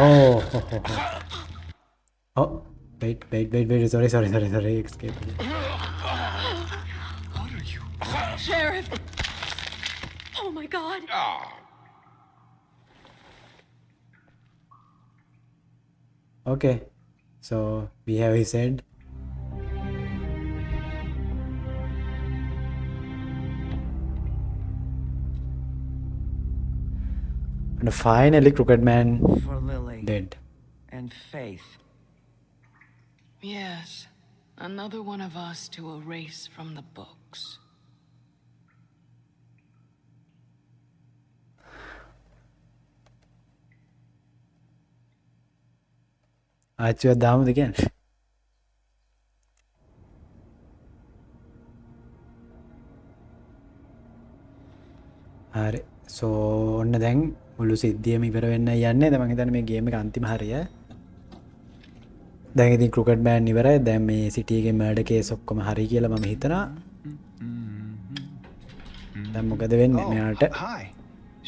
Oh, wait. Sorry. Escape. What are you? Sheriff! Oh my god. Okay, so we have his head. And finally, Crooked Man For Lily. dead. And Faith. Yes, another one of us to erase from the books. ආච්චිව දාමුද කියන්නේ? හරි. සෝ ඔන්න දැන් මුළු සිද්ධියම ඉවර වෙන්න යන්නේ. දැන් මම හිතන්නේ මේ ගේම් එක අන්තිම හරිය. දැන් ඉතින් Crooked Man ඉවරයි. දැන් මේ සිටි එකේ මර්ඩර් කේස් ඔක්කොම හරි කියලා මම හිතනවා. දැන් මොකද වෙන්නේ මෙයාට? Hi,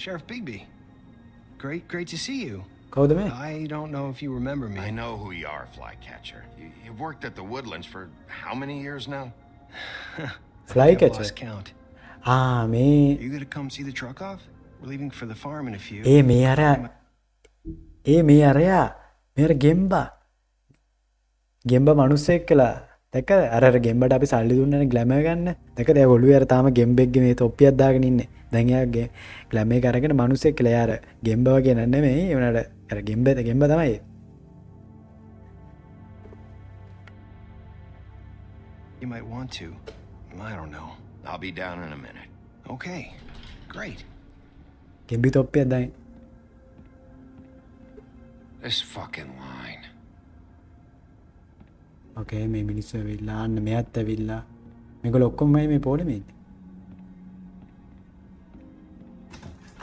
Sheriff Bigby. Great to see you. කවුද මේ? I don't know if you remember me. I know who you are, Flycatcher. You've worked at the Woodlands for how many years now? Flycatcher. Lost count. මේ Are you gonna come see the truck off? We're leaving for the farm in a few. මේ අරයා ගෙම්බා මිනිස්සෙක් කියලා දැක්කද? අර ගෙම්බට අපි සල්ලි දුන්නනේ ග්ලැමර් ගන්න. දැක්කද? එයා ඔළුවේ අර තාම ගෙම්බෙක්ගේ මේ තොප්පියක් දාගෙන ඉන්නේ. දැන් එයා ග්ලැමර් එක අරගෙන මිනිස්සෙක් කියලා. එයා අර ගෙම්බා වගේ නෙමෙයි. ඒ වුණාට අර ගෙම්බා තමයි. You might want to. I don't know. I'll be down in a minute. Okay, great. ගෙම්බි තොප්පියක් දාගෙන. This fucking line. Okay, මේ මිනිස්සු ඇවිල්ලා අන්න මෙයාත් ඇවිල්ලා. මේගොල්ලෝ ඔක්කොම මේ පොළේ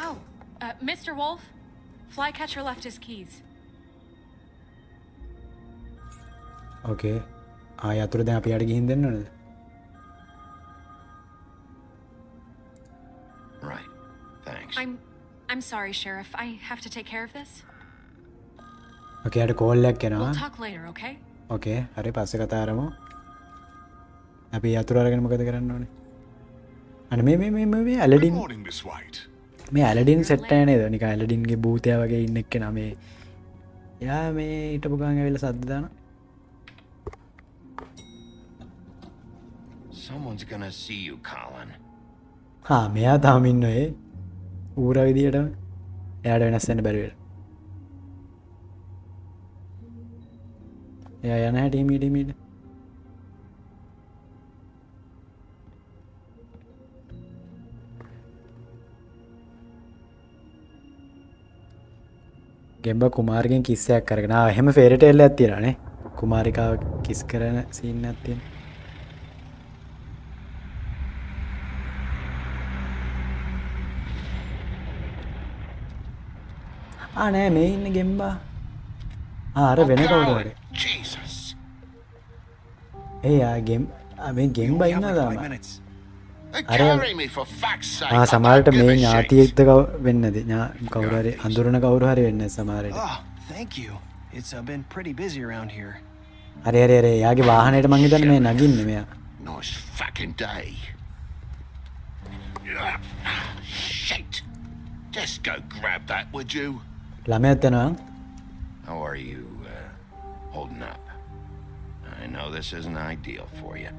Oh, Mr. Wolf, Flycatcher left his keys. Okay. යතුරු දැන් අපි යට ගිහින් දෙන්න ඕනද? Right. Thanks. I'm sorry, Sheriff. I have to take care of this. Okay, යට කෝල් එකක් එනවා. We'll talk later, okay? Okay, හරි පස්සේ කතා කරමු. අපි යතුරු අරගෙන මොකද කරන්න ඕනේ? අන්න මේ ඇලඩින් මේ ඇලඩින් සෙට් එකේ නේද? නිකන් ඇලඩින්ගේ භූතයා වගේ ඉන්න එක්කෙනා මේ. යා මේ හිටපු ගමන් ඇවිල්ලා සද්ද දානවා. Someone's gonna see you, Colin. මෙයා තාම ඉන්නේ ඌර විදියටම. එයාට වෙනස් වෙන්න බැරි වෙලා. එයා යන හැටි හිමීට. ගෙම්බ කුමාරගෙන් කිස් එකක් කරගෙන එහෙම ෆේරි ටේල් එකක් තියෙනවා නේ. කුමාරිකාව කිස් කරන සීන් එකක් තියෙනවා. නෑ මේ ඉන්න ගෙම්බා. අර වෙන කවුරු හරි. Jesus. මේ ගෙම්බා ඉන්නවා තාම. Carry me for fuck's sake. සමහරට මේ ඥාතියෙක්ද වෙන්නද? කවුරු හරි අඳුරන කවුරු හරි වෙන්නේ සමහරට. Oh, thank you. It's been pretty busy around here. හරි. එයාගේ වාහනේට මං හිතන්නේ මේ නගින්නේ මෙයා. Nice fucking day. Shit. Just go grab that, would you? ළමයාත් යනවා. How are you, holding up. I know this isn't ideal for you.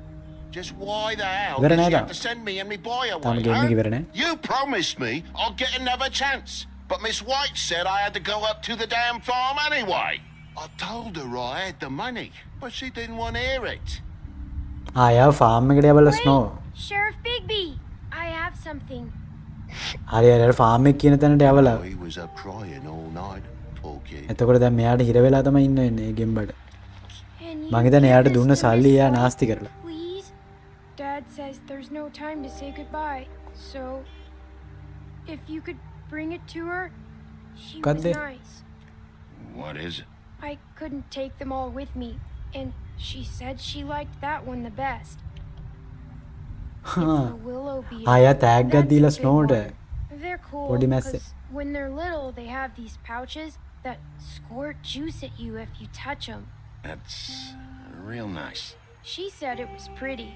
Just why the hell Very did nice. you have to send me and me boy away, Tama game huh? ki verane. You promised me I'll get another chance, but Miss White said I had to go up to the damn farm anyway. I told her I had the money, but she didn't want to hear it. යා ෆාම් එකට යවලා snow. Sheriff Bigby, I have something. හරි හරි ෆාම් එක කියන තැනට යවලා. He was up crying all night, poor kid. එතකොට දැන් මෙයාට හිර වෙලා තමයි ඉන්න වෙන්නේ මේ ගෙම්බඩ. Can you මං හිතන්නේ give එයාට this දුන්න to සල්ලි Miss එයා White, නාස්ති කරලා. Please? Dad says there's no time to say goodbye, so if you could bring it to her, she was Kadde. nice. What is it? I couldn't take them all with me, and she said she liked that one the best. It's the willow beetle. යා ටැග් එකක් That's දීලා a big ස්නෝට. one. They're cool Body message. because when they're little, they have these pouches that squirt juice at you if you touch them. That's real nice. She said it was pretty.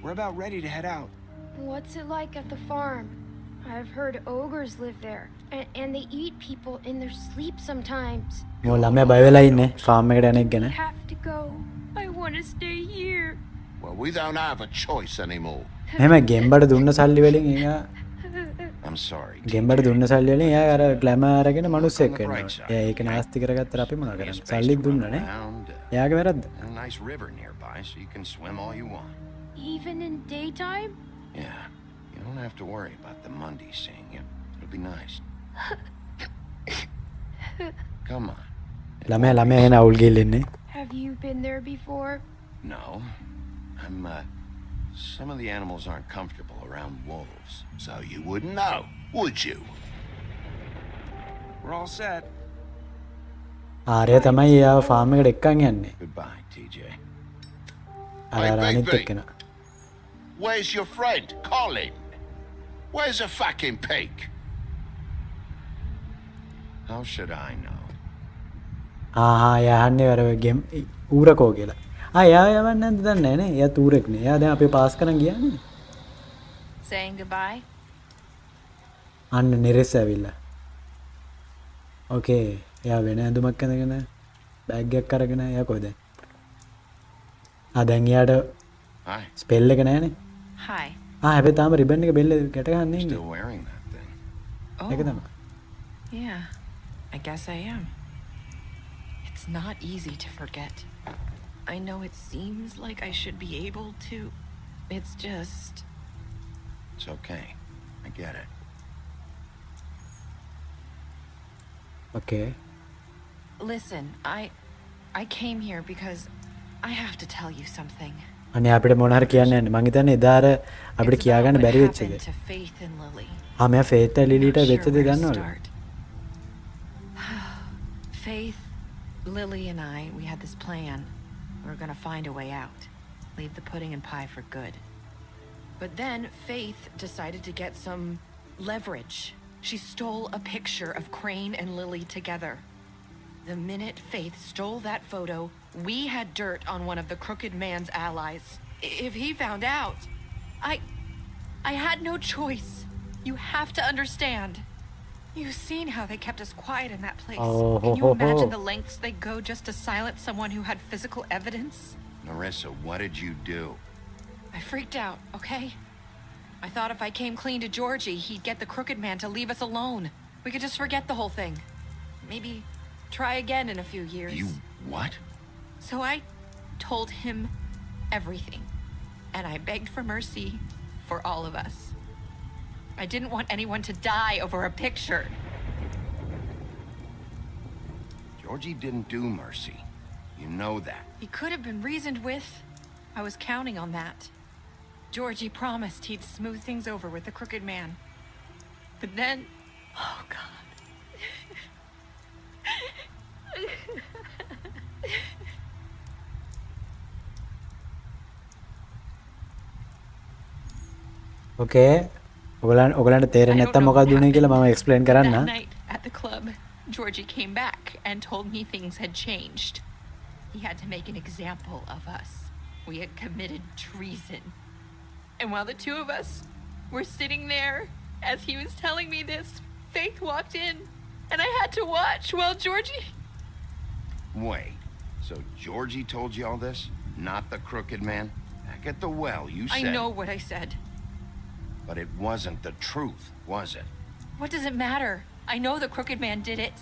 We're about ready to head out. What's it like at the farm? I've heard ogres live there, and they eat people in their sleep sometimes. මො ළමයා බය වෙලා ඉන්නේ ෆාම් එකට යන එක ගැන. We have to go. I want to stay here. Well, we don't have a choice anymore. එහෙම ගෙම්බඩ දුන්න සල්ලි වලින් එයා I'm sorry. ගෙම්බඩ දුන්න සල්ලි වලින් එයා අර ග්ලැමර් අරගෙන මිනිස්සෙක් වෙනවා. එයා ඒක නාස්ති කරගත්තට අපි මොනවා කරන්නේ? සල්ලිත් දුන්නනේ. එයාගේ වැරද්ද. A nice river nearby, so you can swim all you want. Even in daytime? Yeah, you don't have to worry about the Monday seeing you. It'll be nice. Come on. ළමයා එන අවුල් ගෙල්ලෙන්නේ. Have you been there before? No. Some of the animals aren't comfortable around wolves, so you wouldn't know, would you? We're all set. ආරය තමයි එයා ෆාම් එකට එක්කන් යන්නේ. Goodbye, TJ. අර අනිත් එක්කන. Where's your friend, Colin? Where's the fucking pig? How should I know? යහන්නේ අර ගෙම් ඌරකෝ කියලා. එයා යවන්නේ නැද්ද දන්නේ නැහැ නේ. එයා තූරෙක්නේ. එයා දැන් අපි පාස් කරන් ගියානේ. Saying goodbye? අන්න නිරස් ඇවිල්ලා. ඕකේ. එයා වෙන ඇඳුමක් ඇඳගෙන බෑග් එකක් අරගෙන එයා කොහෙද? දැන් එයාට ස්පෙල් එක නැහැනේ. Hi. හැබැයි තාම රිබන් එක බෙල්ල ගැට ගන්න ඉන්නේ. Still wearing that thing. ඒක තමයි. Yeah, I guess I am. It's not easy to forget. I know it seems like I should be able to. It's just... It's okay. I get it. Okay. Listen, I came here because I have to tell you something. අනේ අපිට මොන හරි කියන්න යන්නේ. මං හිතන්නේ එදා අර අපිට කියාගන්න බැරි වෙච්ච එක. To Faith and Lily. මෙයා ෆේත් ලිලිට වෙච්ච දේ දන්නවද? Faith, Lily and I, we had this plan. We were gonna find a way out. Leave the pudding and pie for good. But then Faith decided to get some leverage. She stole a picture of Crane and Lily together. The minute Faith stole that photo, we had dirt on one of the Crooked Man's allies. If he found out, I had no choice. You have to understand. You've seen how they kept us quiet in that place. Can you imagine the lengths they go just to silence someone who had physical evidence? Narissa, what did you do? I freaked out, okay? I thought if I came clean to Georgie, he'd get the Crooked Man to leave us alone. We could just forget the whole thing. Maybe try again in a few years. You what? So I told him everything. And I begged for mercy for all of us. I didn't want anyone to die over a picture. Georgie didn't do mercy. You know that. He could have been reasoned with. I was counting on that. Georgie promised he'd smooth things over with the Crooked Man. But then... Oh, God. Okay. ඔයගලන්ට තේරෙන්නේ නැත්තම් මොකක්ද උනේ කියලා මම එක්ස්ප්ලেইন කරන්න. That night at the club, Georgie came back and told me things had changed. He had to make an example of us. We had committed treason. And while the two of us were sitting there, as he was telling me this, Faith walked in, and I had to watch while Georgie... Wait. So Georgie told you all this? Not the Crooked Man? Back at the well, you I said... know what I said. But it wasn't the truth, was it? What does it matter? I know the Crooked Man did it.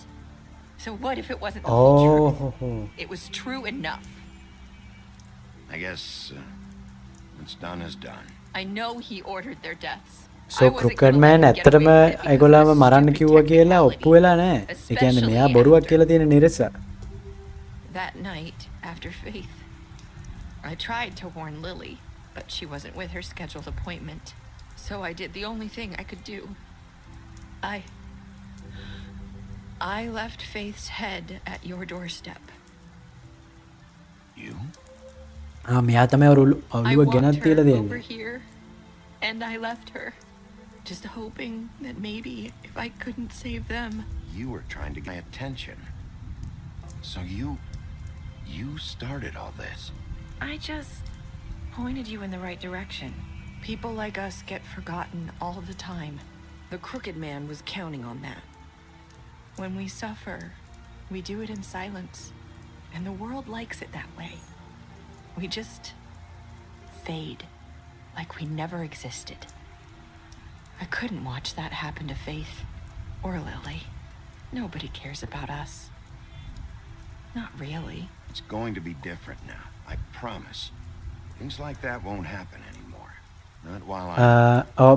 So what if it wasn't the whole truth? It was true enough. I guess what's done is done. I know he ordered their deaths. So Crooked Man ඇත්තටම ඒගොල්ලන්ව මරන්න කිව්වා කියලා ඔප්පු වෙලා නැහැ. ඒ කියන්නේ මෙයා බොරුවක් කියලා තියෙන නිරස. That night after Faith, I tried to warn Lily, but she wasn't with her scheduled appointment. So I did the only thing I could do. I left Faith's head at your doorstep. You? මෙයා තමයි ඔළුව ගෙනත් තියලා over දෙන්නේ. here, and I left her, just hoping that maybe if I couldn't save them. You were trying to get my attention. So you started all this. I just pointed you in the right direction. People like us get forgotten all the time. The Crooked Man was counting on that. When we suffer, we do it in silence, and the world likes it that way. We just fade, like we never existed. I couldn't watch that happen to Faith or Lily. Nobody cares about us. Not really. It's going to be different now, I promise. Things like that won't happen anymore. Not while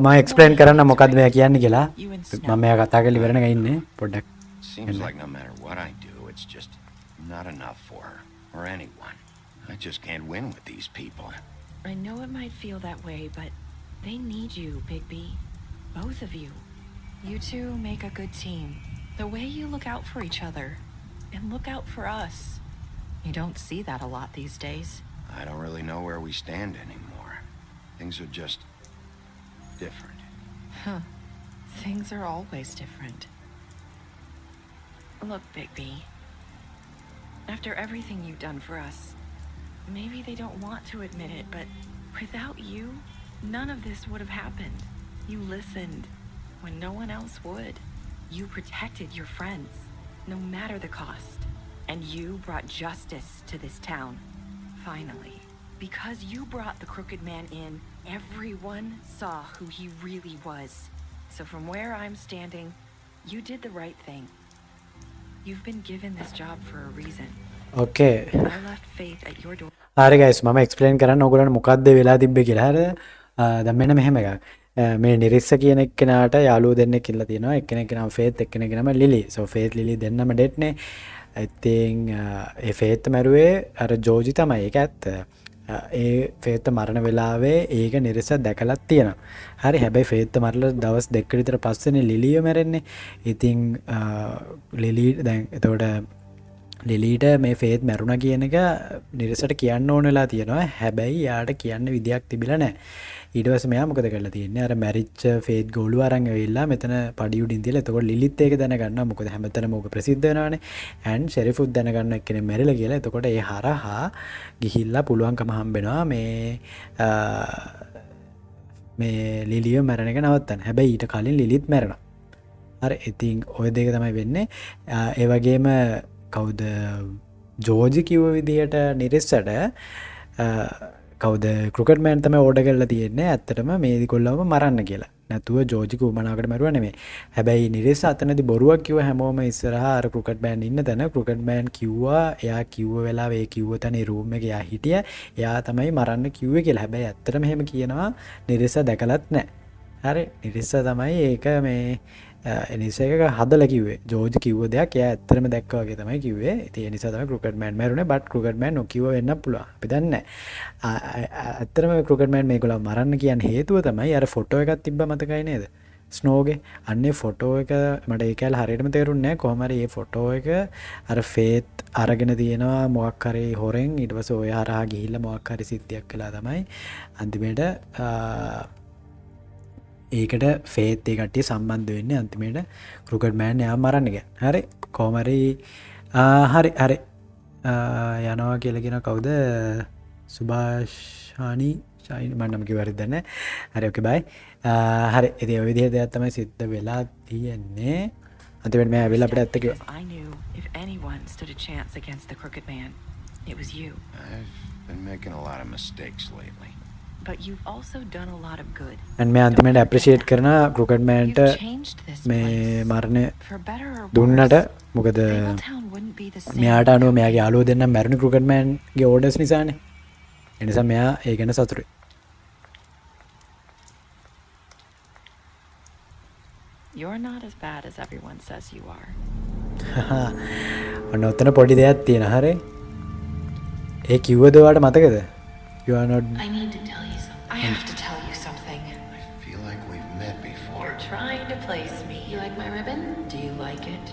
මම එක්ස්ප්ලේන් කරන්න මොකද්ද මෙයා කියන්නේ කියලා. මම මෙයා කතා කරලා ඉවරනක ඉන්නේ පොඩ්ඩක්. Seems like no matter what I do, it's just not enough for her or anyone. I just can't win with these people. I know it might feel that way, but they need you, Bigby. Both of you. You two make a good team. The way you look out for each other and look out for us. You don't see that a lot these days. I don't really know where we stand anymore. Things are just different. Huh. Things are always different. Look, Bigby. After everything you've done for us, maybe they don't want to admit it, but without you, none of this would have happened. You listened when no one else would. You protected your friends, no matter the cost. And you brought justice to this town. Finally. Because you brought the Crooked Man in, everyone saw who he really was. So from where I'm standing, you did the right thing. You've been given this job for a reason. Okay. I left Faith at your door. හරි guys මම එක්ස්ප්ලেইন කරන්න ඕගොල්ලන්ට මොකද්ද වෙලා තිබ්බේ කියලා. හරිද? දැන් මෙන්න මෙහෙම එකක්. මේ නිරිස්ස කියන එක්කෙනාට යාළුවෝ දෙන්නෙක් ඉල්ල තියෙනවා. එක්කෙනෙක් නම ෆේත් එක්කෙනෙක් නම ලිලි. So ෆේත් ලිලි දෙන්නම ඩෙට් නේ. ඉතින් ඒ ෆේත් මැරුවේ අර ජෝජි තමයි. ඒක ඇත්ත. ඒ ෆේත් මරණ වෙලාවේ ඒක නිරිස්ස දැකලත් තියෙනවා. හරි හැබැයි ෆේත් මරලා දවස් දෙකකට විතර පස්සේනේ ලිලිය මැරෙන්නේ. ඉතින් ලිලි දැන් එතකොට ලිලීට මේ ෆේත් මැරුණ කියන එක නිරසට කියන්න ඕන වෙලා තියෙනවා. හැබැයි යාට කියන්න විදියක් තිබිලා නැහැ. ඊට පස්සේ මෙයා මොකද කරලා තියෙන්නේ? අර මැරිච්ච ෆේත් ගෝලුව අරන් ඇවිල්ලා මෙතන පඩි උඩින් තියලා එතකොට ලිලිත් ඒක දැනගන්නවා. මොකද හැමතැනම ඕක ප්‍රසිද්ධ වෙනවානේ. ඇන් ෂෙරිෆුත් දැනගන්න එක්කෙනෙක් මැරිලා කියලා. එතකොට ඒ හරහා ගිහිල්ලා පුළුවන්කම හම්බෙනවා මේ ලිලිය මැරෙන එක නවත්තන්න. හැබැයි ඊට කලින් ලිලිත් මැරෙනවා. හරි ඉතින් ওই දෙක තමයි වෙන්නේ. ඒ වගේම කවුද ජෝජි කිව්ව විදිහට නිරිස්සට කවුද ක්‍රිකට් මෑන් තමයි ඕඩර් කරලා තියෙන්නේ ඇත්තටම මේ දිකොල්ලවම මරන්න කියලා. නැතුව ජෝජි කුමනාකට මරුවා නෙමෙයි. හැබැයි නිරිස්ස අතනදී බොරුවක් කිව්ව හැමෝම ඉස්සරහා අර ක්‍රිකට් මෑන් ඉන්න තැන ක්‍රිකට් මෑන් කිව්වා එයා කිව්ව වෙලාවේ ඒ කිව්ව තැන රූම් එකේ එයා හිටියා. එයා තමයි මරන්න කිව්වේ කියලා. හැබැයි ඇත්තටම එහෙම කියනවා නිරිස්ස දැකලත් නැහැ. හරි නිරිස්ස තමයි ඒක මේ එනිසා එක හදලා කිව්වේ. ජෝර්ජ් කිව්ව දෙයක් එයා ඇත්තටම දැක්කා වගේ තමයි කිව්වේ. ඉතින් ඒ නිසා තමයි ක්‍රිකට් මෑන් මැරුණේ. බට් ක්‍රිකට් මෑන් නොකියව වෙන්න පුළුවන්. අපි දන්නේ නැහැ. ඇත්තටම ක්‍රිකට් මෑන් මේගොල්ලෝ මරන්න කියන හේතුව තමයි අර ෆොටෝ එකක් තිබ්බ මතකයි නේද? ස්නෝගේ. අන්නේ ෆොටෝ එක මට ඒකල හරියටම තේරුන්නේ නැහැ. කොහොම හරි මේ ෆොටෝ එක අර ෆේත් අරගෙන තියෙනවා මොකක් හරි හොරෙන්. ඊට පස්සේ ඔය හරහා ගිහිල්ලා මොකක් හරි සිද්ධියක් කළා තමයි අන්තිමේට ඒකට ෆේත් ඒ කට්ටිය සම්බන්ධ වෙන්නේ අන්තිමේට ක්‍රිකට් මෑන් එයා මරන්න ගියා. හරි කොහොම හරි හරි යනවා කියලා කියන කවුද? සුභාෂානි ෂයින් මම නම් කිව්ව හරිද නැහැ. හරි ඕකේ බයි. හරි ඉතින් ඔය විදිහට දෙයක් තමයි සිද්ධ වෙලා තියෙන්නේ. අන්තිමේට මම ඇවිල්ලා අපිට ඇත්ත කිව්වා. I knew if anyone stood a chance against the Crooked Man, It was you. I've been making a lot of mistakes lately. But you've also done a lot of good. and මේ අන්තිමට ඇප්‍රීෂিয়েට් කරන ක්‍රිකට් මෑන්ට You've changed this මේ place. මරණය For better or දුන්නට worse. මොකද Fabletown wouldn't be the same. මෙයාට අනුව මෙයාගේ යාළුවෝ දෙන්න මැරුණු ක්‍රිකට් මෑන්ගේ ඕඩර්ස් නිසානේ. ඒ නිසා මෙයා ඒ ගැන සතුටුයි. You're not as bad as everyone says you are. ඔන්න ඔතන පොඩි දෙයක් තියෙනවා හරි. ඒ කිව්වද ඔයාලට මතකද? You are not I need to tell you something. I have to tell you something. I feel like we've met before. You're trying to place me. You like my ribbon? Do you like it?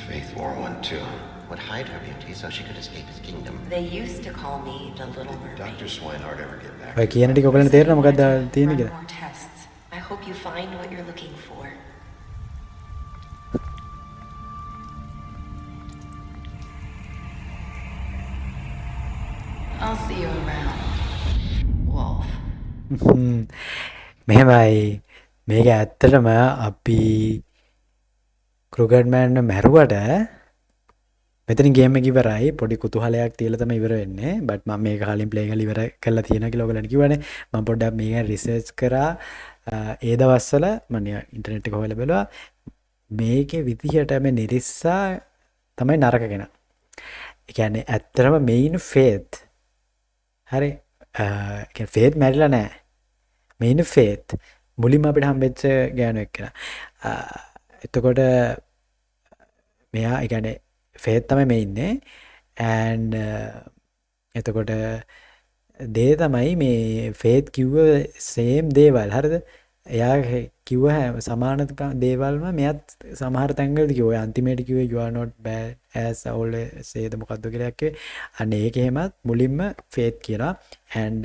Faith wore one too. Would hide her beauty so she could escape his kingdom. They used to call me the Little Mermaid. Dr. Swinehart ever get back? ඔය කියන ටික ඔයගලන්ට තේරෙනවද මොකක්ද තියෙන්නේ කියලා? More tests. I hope you find what you're looking for. I'll see you around. Wolf. මෙහෙමයි මේක ඇත්තටම අපි ක්‍රිකට් මෑන් මැරුවට මෙතන ගේම් එක ඉවරයි. පොඩි කුතුහලයක් තියලා තමයි ඉවර වෙන්නේ. බට් මම මේක කලින් ප්ලේ කරලා ඉවර කරලා තියෙනවා කියලා ඔයගලන්ට කිව්වනේ. මම පොඩ්ඩක් මේක රිසර්ච් කරා. ඒ දවස්වල මම ඉන්ටර්නෙට් එක හොයලා බලුවා. මේකේ විදිහට මේ නිරිස්සා තමයි නරක කෙනා. ඒ කියන්නේ ඇත්තටම මේන් ෆේත් හරි ෆේත් මැරිලා නෑ. මේන් ෆේත් මුලින්ම අපිට හම්බෙච්ච ගෑනුවෙක් කෙනා. එතකොට මෙයා ඒ කියන්නේ ෆේත් තමයි මේ ඉන්නේ. and එතකොට දේ තමයි මේ ෆේත් කිව්ව සේම් දේවල් හරිද? එයා කිව්ව සමාන දේවල්ම මෙයත් සමහර තැන්වලදී කිව්වා. අන්තිමේට කිව්වේ you are not bad as always say the මොකද්ද කියලා කිව්වේ. අන්න ඒක එහෙමත් මුලින්ම ෆේත් කියනවා. and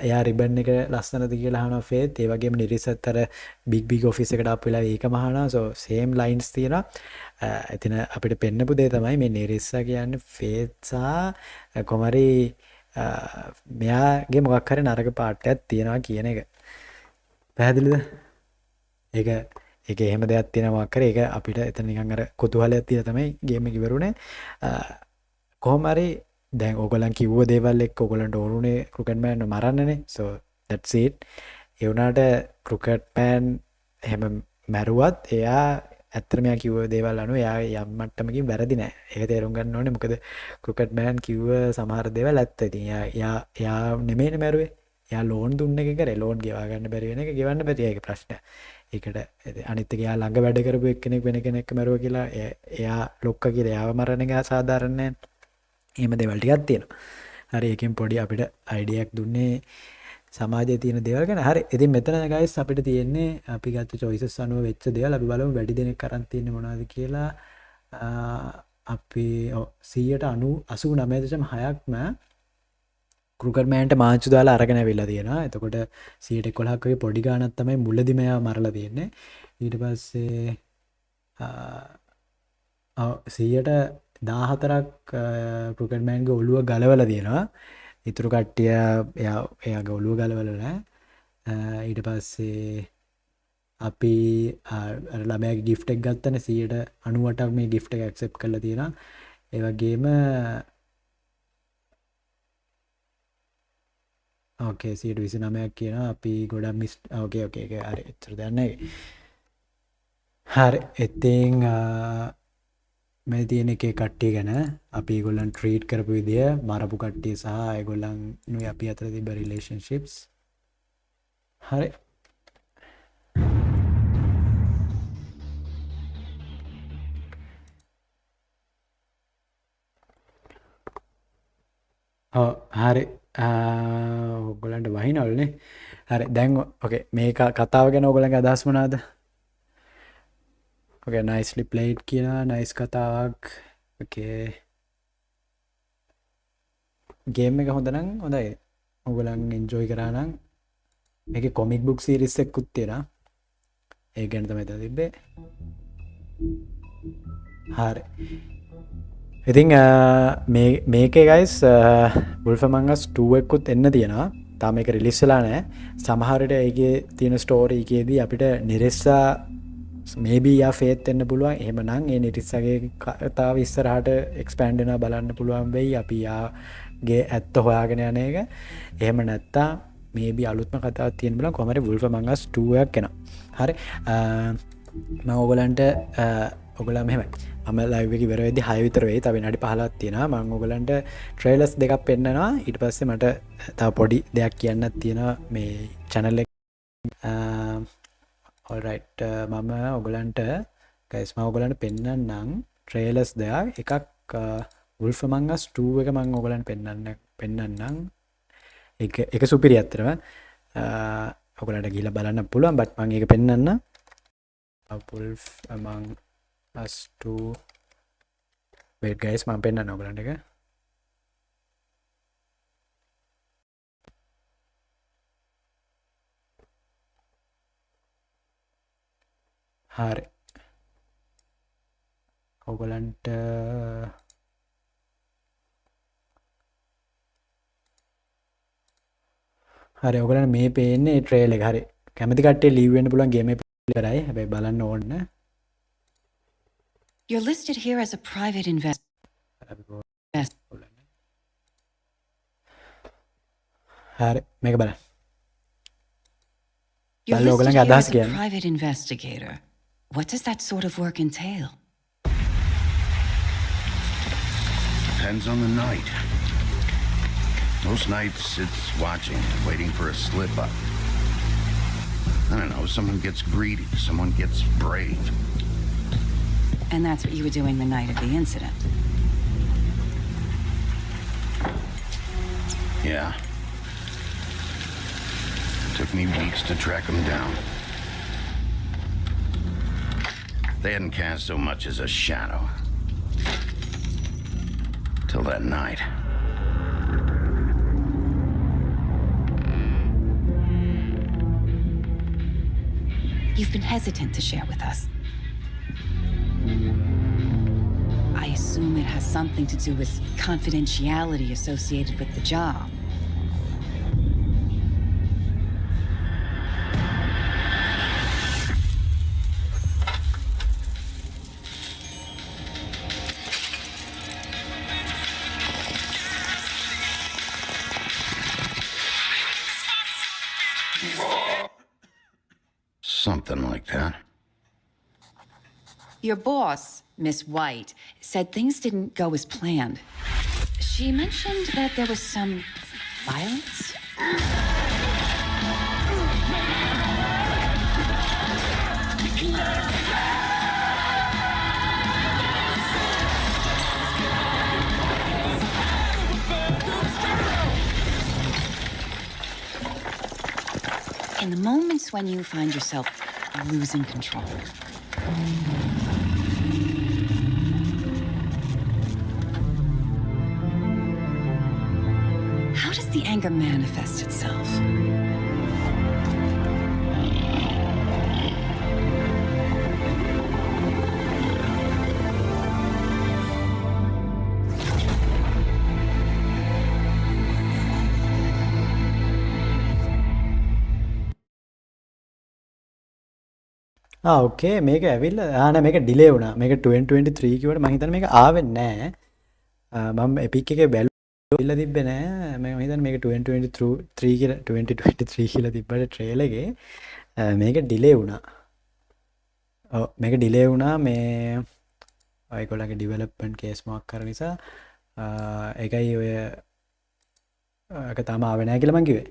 එයා රිබන් එක ලස්සනද කියලා අහනවා ෆේත්. ඒ වගේම නිරිසත් අර big ඔෆිස් එකට ආපු වෙලාවේ ඒකම අහනවා. so same lines තියෙනවා. එතන අපිට පෙන්නපු දේ තමයි මේ නිරිස්සා කියන්නේ ෆේත් සහ කොමරි මෙයාගේ මොකක් හරි නරක පාටයක් තියෙනවා කියන එක. පැහැදිලිද? ඒක එහෙම දෙයක් තියෙනවා මොකක් හරි. ඒක අපිට එතන නිකන් අර කුතුහලයක් තියලා තමයි ගේම් එක ඉවරුනේ. කොහොම හරි දැන් ඕගොල්ලන් කිව්ව දේවල් එක්ක ඕගොල්ලන්ට ඕනුනේ ක්‍රිකට් මෑන් මරන්නනේ. so that's it. ඒ වුණාට ක්‍රිකට් මෑන් එහෙම මැරුවත් එයා ඇත්තටම එයා කිව්ව දේවල් අනුව එයා යම් මට්ටමකින් වැරදි නෑ. ඒක තේරුම් ගන්න ඕනේ. මොකද ක්‍රිකට් මෑන් කිව්ව සමහර දේවල් ඇත්ත. ඉතින් එයා නෙමෙයිනේ මැරුවේ. එයා ලෝන් දුන්න එක කරේ. ලෝන් ගෙවා ගන්න බැරි වෙන එක ගෙවන්න බැරි ඒක ප්‍රශ්නය. ඒකට අනිත් එක එයා ළඟ වැඩ කරපු එක්කෙනෙක් වෙන කෙනෙක්ව මැරුවා කියලා එයා ලොක්කා කියලා එයාව මරණ එක සාධාරණ නෑ. එහෙම දේවල් ටිකක් තියෙනවා. හරි ඒකෙන් පොඩි අපිට අයිඩියාවක් දුන්නේ සමාජයේ තියෙන දේවල් ගැන. හරි ඉතින් මෙතන ගයිස් අපිට තියෙන්නේ අපි ගත්ත choices අනුව වෙච්ච දේවල්. අපි බලමු වැඩි දෙනෙක් අරන් තියෙන්නේ මොනවද කියලා. අපි 89.6%ක්ම ක්‍රිකට් මෑන්ට මාංචු දාලා අරගෙන ඇවිල්ලා තියෙනවා. එතකොට 11%ක් වගේ පොඩි ගාණක් තමයි මුලදි මෙයා මරලා තියෙන්නේ. ඊට පස්සේ 14%ක් ක්‍රිකට් මෑන්ගේ ඔළුව ගලවලා තියෙනවා. ඉතුරු කට්ටිය එයාගේ ඔළුව ගලවලා නැහැ. ඊට පස්සේ අපි ළමයාගේ gift එක ගත්තනේ 98%ක් මේ gift එක accept කරලා තියෙනවා. ඒ වගේම ඕකේ 29%ක් කියනවා අපි ගොඩක් මිස් ඕකේ හරි එච්චර දෙයක් නැහැ. හරි ඉතින් මේ තියෙන එකේ කට්ටිය ගැන අපි ඒගොල්ලන් ට්‍රීට් කරපු විදිය මරපු කට්ටිය සහ ඒගොල්ලන්නුයි අපි අතර තිබ්බ රිලේෂන්ෂිප්ස්. හරි හරි ඔයගොල්ලන්ට වහිනවලුනේ. හරි දැන් ඕකේ මේ කතාව ගැන ඔයගොල්ලන්ගේ අදහස් මොනවාද? ඕකේ nicely played කියනවා. nice කතාවක්. ඕකේ ගේම් එක හොඳ නම් හොඳයි. ඔයගොල්ලන් enjoy කරා නම් මේකේ comic book series එකකුත් තියෙනවා. ඒ ගැන තමයි හිතලා තිබ්බේ. හරි ඉතින් මේකේ ගයිස් Wolf Among Us 2 එකකුත් එන්න තියෙනවා. තාම මේක රිලීස් වෙලා නැහැ. සමහර විට ඒකේ තියෙන ස්ටෝරි එකේදී අපිට නිරෙස්සා මේබී යා ෆේත් වෙන්න පුළුවන්. එහෙමනම් ඒ නිරිස්සගේ කතාව ඉස්සරහට එක්ස්පෑන්ඩ් වෙනවා බලන්න පුළුවන් වෙයි. අපි යාගේ ඇත්ත හොයාගෙන යන එක. එහෙම නැත්තම් මේබී අලුත්ම කතාවක් තියෙන්න බලන්න කොහමද වුල්ෆ් අමංග් අස් 2 එකක් එනවා. හරි. මම ඔයගලන්ට ඔයගොල්ලෝ මෙහෙමයි. මම ලයිව් එක ඉවර වෙද්දි 6 විතර වෙයි. තව විනාඩි 15ක් තියෙනවා. මම ඔයගලන්ට ට්‍රේලර්ස් දෙකක් පෙන්නනවා. ඊට පස්සේ මට තව පොඩි දෙයක් කියන්නත් තියෙනවා මේ channel එක. alright මම ඔයගලන්ට guys මම ඔයගලන්ට පෙන්නන්නම් ට්‍රේලර්ස් දෙකක්. එකක් Wolf Among Us 2 එක මම ඔයගලන්ට පෙන්නන්නම්. ඒක සුපිරි අත්‍තරම. ඔයගලන්ට ගිහලා බලන්න පුළුවන්. බට් මම ඒක පෙන්නන්න. Wolf Among Us 2 wait guys මම පෙන්නන්න ඔයගලන්ට එක. හරි. ඔයගලන්ට හරි ඔයගලන්ට මේ පේන්නේ ට්‍රේල් එක. හරි. කැමති කට්ටිය ලීව් වෙන්න පුළුවන් ගේම් එක ඉවරයි. හැබැයි බලන්න ඕන. You're listed here as a private investor. හරි මේක බලන්න. You're බලන්න listed ඔයගලන්ගේ here අදහස් as a කියන්න. private investigator. What does that sort of work entail? Depends on the night. Most nights it's watching, waiting for a slip up. I don't know, someone gets greedy, someone gets brave. And that's what you were doing the night of the incident. Yeah. Took me weeks to track them down. They hadn't cast so much as a shadow. Till that night. You've been hesitant to share with us. I assume it has something to do with confidentiality associated with the job. Something like that. Your boss, Miss White, said things didn't go as planned. She mentioned that there was some violence. In the moments when you find yourself losing control. How does the anger manifest itself? ඕකේ මේක ඇවිල්ලා නෑ මේක ඩිලේ වුණා. මේක 2023 කිව්වට මම හිතන්නේ මේක ආවෙන්නේ නෑ. මම එපික් එකේ බැලුවා තිබ්බේ නෑ. මම හිතන්නේ මේක 2023 කියලා 2023 කියලා තිබ්බට ට්‍රේලර් එකේ මේක ඩිලේ වුණා. ඔව් මේක ඩිලේ වුණා මේ ඔයගොල්ලන්ගේ ඩෙවලොප්මන්ට් කේස් මොකක් කර නිසා ඒකයි ඔය ඒක තාම ආවේ නෑ කියලා මං කිව්වේ.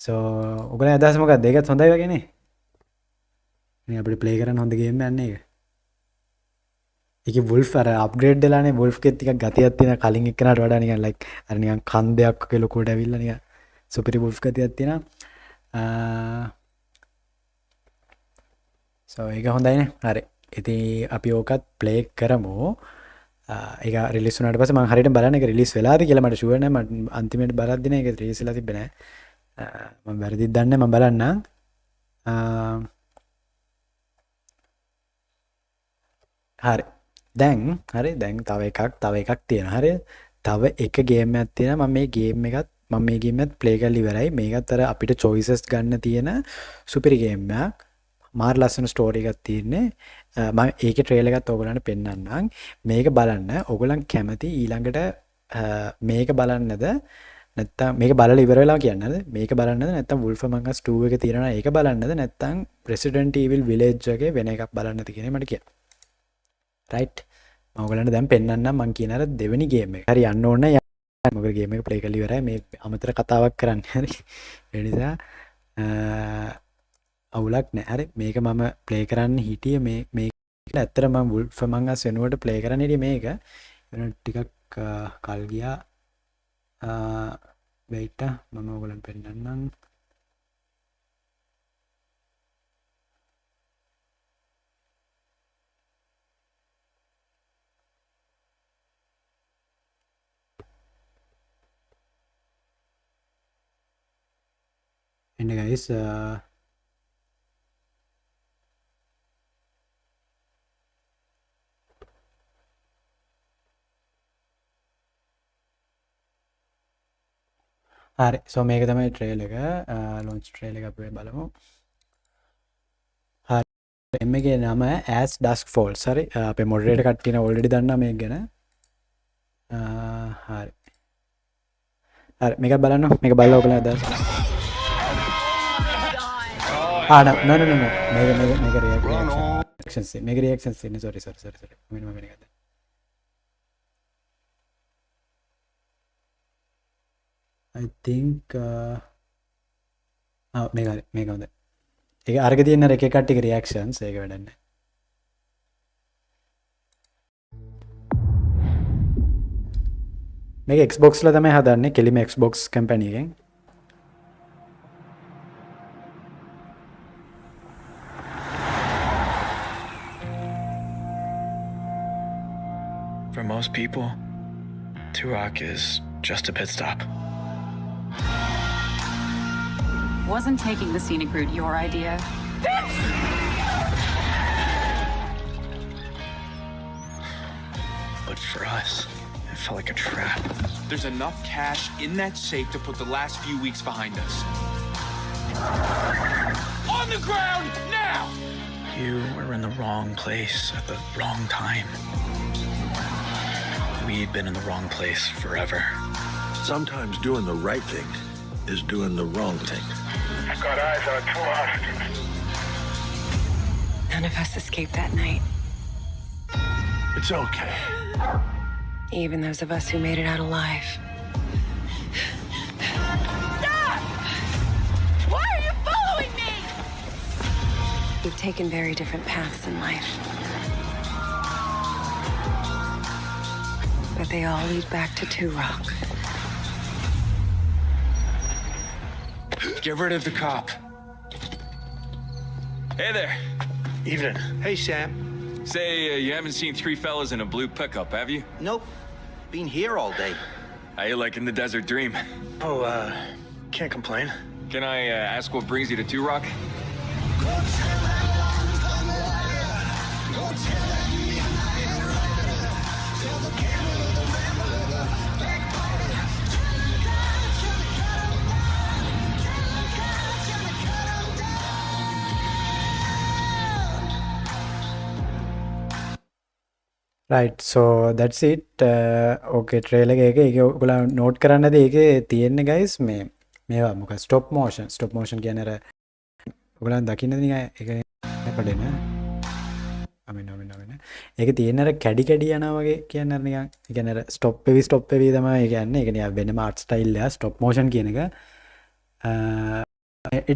සෝ ඔයගොල්ලෝ අදහස් මොකක්ද? ඒකත් හොඳයි වගේනේ. ඉතින් අපිට ප්ලේ කරන්න හොඳ ගේම් එකක් යන්නේ ඒක. ඒකේ වුල්ෆ් අර අප්ග්‍රේඩ් වෙලානේ වුල්ෆ් එකේ ටිකක් ගතියක් තියෙන කලින් එක්කනට වඩා නිකන් ලයික් අර නිකන් කන්දයක් වගේ ලොකුවට ඇවිල්ලා නිකන් සුපිරි වුල්ෆ් ගතියක් තියෙනවා. සෝ ඒක හොඳයිනේ. හරි. ඉතින් අපි ඕකත් ප්ලේ කරමු. ඒක රිලීස් වුණාට පස්සේ මම හරියට බලන්න ඒක රිලීස් වෙලාද කියලා මට ෂුවර් නෑ. මම අන්තිමට බලද්දි නේ ඒක රිලීස් වෙලා තිබ්බේ නෑ. මම වැරදිද දන්නේ මම බලන්නම්. හරි. දැන් තව එකක් තියෙනවා. හරිද? තව එක ගේම් එකක් තියෙනවා. මම මේ ගේම් එකත් මම මේ ගේම් එකත් ප්ලේ කරලා ඉවරයි. මේකත් අර අපිට choices ගන්න තියෙන සුපිරි ගේම් එකක්. මාර ලස්සන ස්ටෝරි එකක් තියෙන්නේ. මම ඒකේ ට්‍රේලර් එකත් ඔයගොල්ලන්ට පෙන්නන්නම්. මේක බලන්න. ඔයගොල්ලන් කැමති ඊළඟට මේක බලන්නද නැත්තම් මේක බලලා ඉවර වෙලා කියන්නද? මේක බලන්නද නැත්තම් Wolf Among Us 2 එක තියෙනවා ඒක බලන්නද නැත්තම් Resident Evil Village එකේ වෙන එකක් බලන්නද කියන එක මට කියන්න. රයිට්. මම ඔයගොල්ලන්ට දැන් පෙන්නන්නම් මම කියන අර දෙවෙනි ගේම් එක. හරි යන්න ඕන. මොකද ගේම් එක ප්ලේ කරලා ඉවරයි. මේ අමතර කතාවක් කරන්න. හරි. ඒ නිසා අවුලක් නෑ. හරි. මේක මම ප්ලේ කරන්න හිටියේ මේක ඇත්තට මම Wolf Among Us වෙනුවට ප්ලේ කරන්න හිටියේ මේක. වෙන ටිකක් කල් ගියා. වෙයිට් මම ඔයගොල්ලන්ට පෙන්නන්නම්. එන්න guys හරි සෝ මේක තමයි ට්‍රේල් එක ලොන්ච් ට්‍රේල් එක අපි බලමු. හරි එම් එකේ නම As Dusk Falls. හරි අපේ මොඩරේටර් කට්ටියන ඔල්රෙඩි දන්නවා මේක ගැන. හරි හරි මේක බලන්න. මේක බලලා ඔයගොල්ලෝ අදහස් මේක රියැක්ෂන්ස් මේක රියැක්ෂන්ස් ඉන්නේ. සෝරි මම වෙන එකක් I think මේක හොඳයි. ඒක අරක තියෙන එක එක කට්ටියගේ රියැක්ෂන්ස් ඒක වැඩක් නැහැ. මේක Xbox ලා තමයි හදන්නේ කෙලිම Xbox කම්පැනි එකෙන්. For most people, Turok is just a pit stop. Wasn't taking the scenic route your idea? But for us, it felt like a trap. There's enough cash in that safe to put the last few weeks behind us. On the ground, now! You were in the wrong place at the wrong time. We'd been in the wrong place forever. Sometimes doing the right thing is doing the wrong thing. I've got eyes on two hostages. None of us escaped that night. It's okay. Even those of us who made it out alive. Stop! Why are you following me? We've taken very different paths in life. But they all lead back to Turok. Get rid of the cop. Hey there. Evening. Hey, Sam. Say, you haven't seen three fellas in a blue pickup, have you? Nope. Been here all day. How you liking the desert dream? Oh, can't complain. Can I ask what brings you to Turok? right so that's it okay trailer එක ඔයගොල්ලෝ note කරන්නද ඒකේ තියෙන්නේ guys මේවා මොකද stop motion කියන්නේ අර ඔයගොල්ලෝ දකින්නද නිකන් ඒක පඩේන අමින ඒක තියෙන අර කැඩි යනවා වගේ කියන්නේ අර නිකන් ඒ කියන්නේ අර stop වෙවි තමයි ඒ කියන්නේ ඒක නිකන් වෙනම art style එක stop motion කියන එක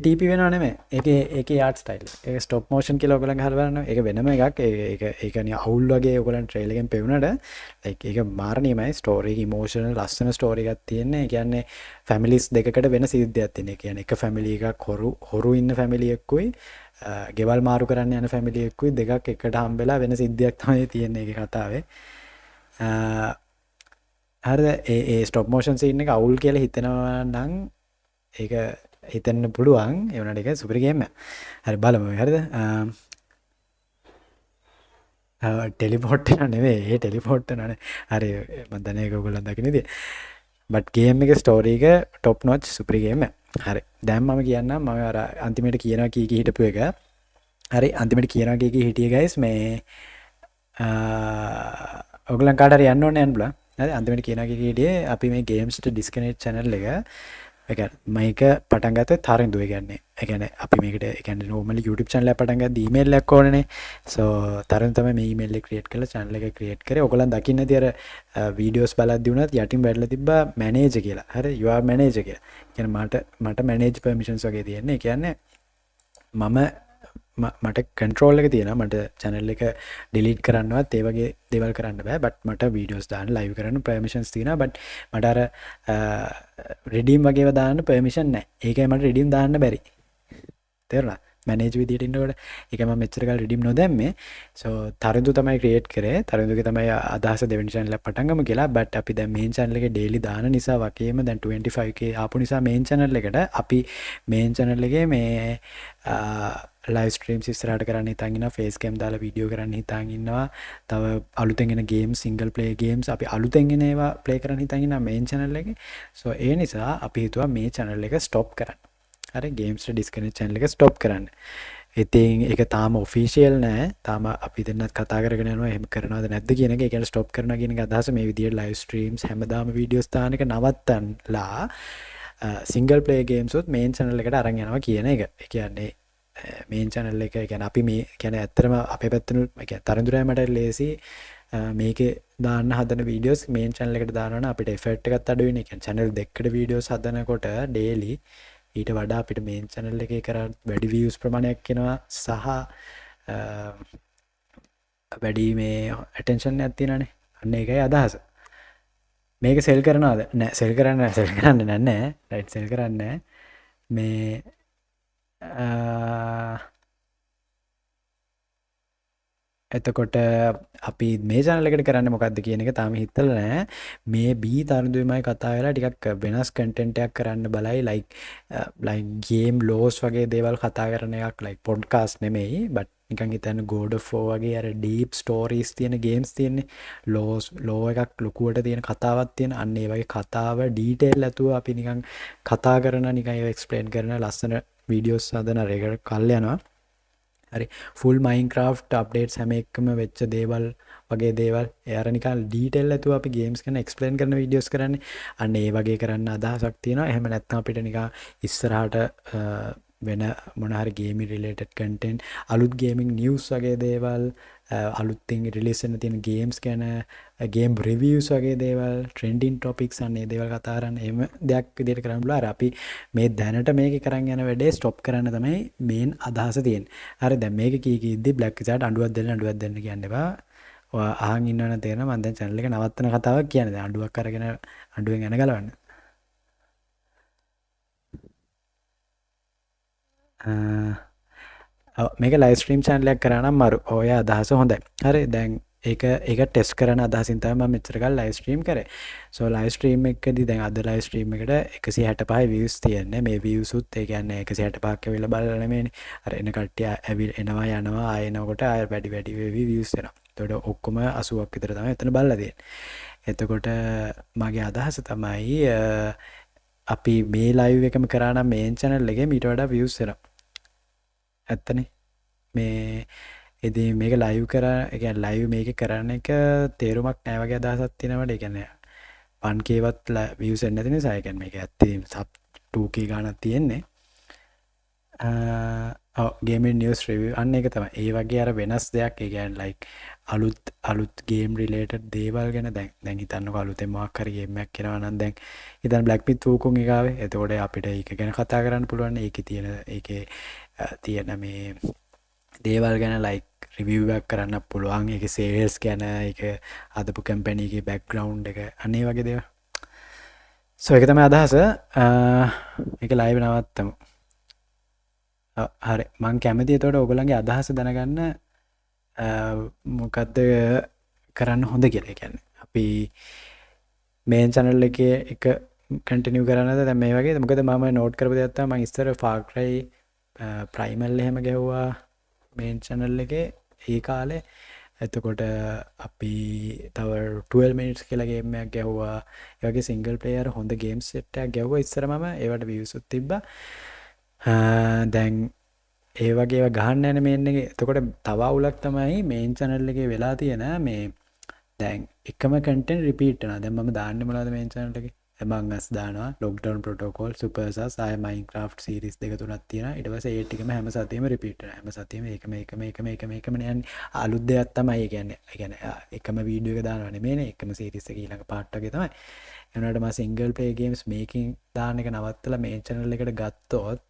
TP වෙනව නෙමෙයි. ඒකේ ආර්ට් ස්ටයිල්. ඒක ස්ටොප් මෝෂන් කියලා ඔයගොල්ලන් අහලා බලන්න. ඒක වෙනම එකක්. ඒක නිකන් අවුල් වගේ ඔයගොල්ලන් ට්‍රේලර් එකෙන් පෙවුනට ලයික් ඒක මාරණීයමයි. ස්ටෝරි එක ඉමෝෂනල් ලස්සන ස්ටෝරි එකක් තියෙන්නේ. ඒ කියන්නේ ෆැමිලිස් දෙකකට වෙන සිද්ධියක් තියෙන. ඒ කියන්නේ එක ෆැමිලි එකක් හොරු ඉන්න ෆැමිලි එකකුයි ගෙවල් මාරු කරන්න යන ෆැමිලි එකකුයි දෙකක් එකට හම්බෙලා වෙන සිද්ධියක් තමයි තියෙන්නේ ඒකේ කතාවේ. හරිද? ඒ ස්ටොප් මෝෂන් සීන් එක අවුල් කියලා හිතෙනවා නම් ඒක හිතන්න පුළුවන් ඒ වුණාට ඒක සුපර් ගේම් එකක්. හරි බලමු හරිද? ටෙලිපෝට් එක නෙවෙයි ඒ ටෙලිපෝට් එක නේ. හරි මම දන්නේ ඒක ඔයගොල්ලන් දකින්න ඉතින්. බට් ගේම් එක ස්ටෝරි එක ටොප් නොච් සුපරි ගේම් එක. හරි. දැන් මම කියන්නම් මම අර අන්තිමට කියනවා කී කී හිටපු එක. හරි අන්තිමට කියනවා කී කී හිටියේ guys මේ ඔයගලන් කාට හරි යන්න ඕනේ යන්න බලන්න. හරි අන්තිමට කියනවා කී කී හිටියේ අපි මේ ගේම්ස්ට ඩිස්කනෙක්ට් channel එක මේක පටන් ගත්තේ තරින්දු ඒ කියන්නේ අපි මේකට ඒ කියන්නේ normally YouTube channel එක පටන් ගද්දි email එකක් ඕනනේ. so තරින් තමයි මේ email එක create කරලා channel එක create කරේ. ඔයගලන් දකින්න ඇති අර videos බලද්දි උනත් යටින් වැටලා තිබ්බා manager කියලා. හරි you are manager කියලා. කියන්නේ මට manage permissions වගේ තියෙන්නේ. ඒ කියන්නේ මට control එක තියෙනවා. මට channel එක delete කරන්නවත් ඒ වගේ දේවල් කරන්න බෑ. but මට videos දාන්න live කරන්න permissions තියෙනවා. but මට අර redeem වගේ ඒවා දාන්න permission නැහැ. ඒකයි මට redeem දාන්න බැරි. තේරුණා? manage විදියට ඉන්නකොට ඒක මම මෙච්චර කාල redeem නොදැම්මේ. so තරිඳු තමයි create කරේ. තරිඳුගේ තමයි අදහස දෙවෙනි channel එක පටන් ගමු කියලා. but අපි දැන් main channel එකේ daily දාන නිසා වගේම දැන් 25k ආපු නිසා main channel එකට අපි main channel එකේ මේ live streams ඉස්සරහට කරන්න හිතාන් ඉන්නවා. face cam දාලා video කරන්න හිතාන් ඉන්නවා. තව අලුතෙන් එන games single player games අපි අලුතෙන් එන ඒවා play කරන්න හිතාන් ඉන්නවා main channel එකේ. so ඒ නිසා අපි හිතුවා මේ channel එක stop කරන්න. හරි games disconnect channel එක stop කරන්න. ඉතින් ඒක තාම official නෑ. තාම අපි දෙන්නත් කතා කරගෙන යනවා එහෙම කරනවද නැද්ද කියන එක. ඒ කියන්නේ stop කරනවා කියන එක අදහස මේ විදියට live streams හැමදාම videos දාන එක නවත්තන්නලා single player games උත් main channel එකට අරන් යනවා කියන එක. ඒ කියන්නේ main channel එක කියන්නේ අපි මේ කියන්නේ ඇත්තටම අපේ පැත්තෙන් කියන්නේ තරඳුරයි මට ලේසි මේකේ දාන්න හදන videos main channel එකට දානවා නම් අපිට effect එකත් අඩු වෙන. ඒ කියන්නේ channel දෙකකට videos හදනකොට daily ඊට වඩා අපිට main channel එකේ කරා වැඩි views ප්‍රමාණයක් එනවා සහ වැඩි මේ attention එකක් තියෙනවානේ. අන්න ඒකයි අදහස. මේක sell කරනවද? නෑ sell කරන්නේ නැහැ. right sell කරන්නේ මේ එතකොට අපි මේ channel එකට කරන්නේ මොකද්ද කියන එක තාම හිතලා නැහැ. මේ B තරුදුමයි කතා වෙලා ටිකක් වෙනස් content එකක් කරන්න බලයි like game laws වගේ දේවල් කතා කරන එකක් like podcast නෙමෙයි but නිකන් හිතන්න God of War වගේ අර deep stories තියෙන games තියෙන්නේ. law එකක් ලොකුවට තියෙන කතාවක් තියෙන අන්න ඒ වගේ කතාව detail ඇතුව අපි නිකන් කතා කරන නිකන් ඒව explain කරන ලස්සන videos හදන රෙකෝඩ් කල් යනවා. හරි full Minecraft updates හැම එකම වෙච්ච දේවල් වගේ දේවල් ඒ අර නිකන් detail ඇතුව අපි games ගැන explain කරන videos කරන්නේ. අන්න ඒ වගේ කරන්න අදහසක් තියෙනවා. එහෙම නැත්නම් අපිට නිකන් ඉස්සරහට වෙන මොන හරි gaming related content අලුත් gaming news වගේ දේවල් අලුත්ින් රිලීස් වෙන තියෙන games ගැන game reviews වගේ දේවල් trending topics අන්න ඒ දේවල් කතා කරන්න එහෙම දෙයක් විදිහට කරන්න බුලා අර අපි මේ දැනට මේකේ කරන් යන වැඩේ stop කරන්න තමයි main අදහස තියෙන්නේ. හරි දැන් මේක කීකීද්දි black wizard අඬුවක් දෙන්න කියන්න එපා. ඔයා අහන් ඉන්නවනම් තේරෙනවා මම දැන් channel එක නවත්තන කතාවක් කියන්නේ. දැන් අඬුවක් අරගෙන අඬුවෙන් එන ගලවන්න. මේක ලයිව් ස්ට්‍රීම් channel එකක් කරා නම් මරු. ඔය අදහස හොඳයි. හරි දැන් ඒක ටෙස්ට් කරන අදහසින් තමයි මම මෙච්චර කල් ලයිව් ස්ට්‍රීම් කරේ. so live stream එකදී දැන් අද live stream එකට 165 views තියෙන්නේ. මේ views උත් ඒ කියන්නේ 165ක් ඇවිල්ලා බලලා නෙමෙයිනේ. අර එන කට්ටිය එනවා යනවා ආය එනකොට ආය වැඩි වෙවි views එනවා. එතකොට ඔක්කොම 80ක් විතර තමයි එතන බලලා තියෙන්නේ. එතකොට මගේ අදහස තමයි අපි මේ live එකම කරා නම් main channel එකේ මීට වඩා views එනවා. ඇත්තනේ. මේ ඉතින් මේක live කරා ඒ කියන්නේ live මේක කරන එක තේරුමක් නැහැ වගේ අදහසක් තියෙනවට ඒ කියන්නේ 1k වත් views එන්නේ නැති නිසා ඒ කියන්නේ මේක ඇත්තටම sub 2k ගාණක් තියෙන්නේ. gaming news review අන්න ඒක තමයි. ඒ වගේ අර වෙනස් දෙයක් ඒ කියන්නේ like අලුත් game related දේවල් ගැන දැන් හිතන්නකෝ අලුතෙන් මොකක් හරි game එකක් කරනවා නම් දැන් හිතන්න Black Myth 2 එක ආවේ. එතකොට අපිට ඒක ගැන කතා කරන්න පුළුවන්. ඒකේ තියෙන මේ දේවල් ගැන like review එකක් කරන්න පුළුවන්. ඒකේ sales ගැන ඒක අදපු company එකේ background එක අනේ වගේ දේවල්. so ඒක තමයි අදහස. ඒක live නවත්තමු. හරි මං කැමති එතකොට ඔයගොල්ලන්ගේ අදහස දැනගන්න මොකද්ද කරන්න හොඳ කියලා. ඒ කියන්නේ අපි main channel එකේ එක continue කරන්නද දැන් මේ වගේ. මොකද මම note කරපු දෙයක් තමයි මම ඉස්සර Far Cry primal එහෙම ගැහුවා main channel එකේ ඒ කාලේ. එතකොට අපි තව 12 මිනිට්ස් කියලා ගේම් එකක් ගැහුවා. ඒ වගේ සිංගල් ප්ලේයර් හොඳ ගේම් සෙට් එකක් ගැහුවා ඉස්සර මම. ඒවට views උත් තිබ්බා. දැන් ඒ වගේ ඒවා ගහන්න යන මේන් එකේ. එතකොට තව අවුලක් තමයි මේන් channel එකේ වෙලා තියෙන මේ දැන් එකම content repeat වෙනවා. දැන් මම දාන්නේ මොනවද මේන් channel එකේ? Among Us දානවා, Lockdown Protocol, Super SAS, ආය Minecraft series දෙක තුනක් තියෙනවා. ඊට පස්සේ ඒ ටිකම හැම සතියෙම repeat වෙනවා. හැම සතියෙම එකම යන්නේ. අලුත් දෙයක් තමයි. ඒ කියන්නේ එකම වීඩියෝ එක දානවා නෙමෙයිනේ. එකම series එක ඊළඟ part එකේ තමයි. ඒ වුණාට මම single play games making දාන එක නවත්තලා main channel එකට ගත්තොත්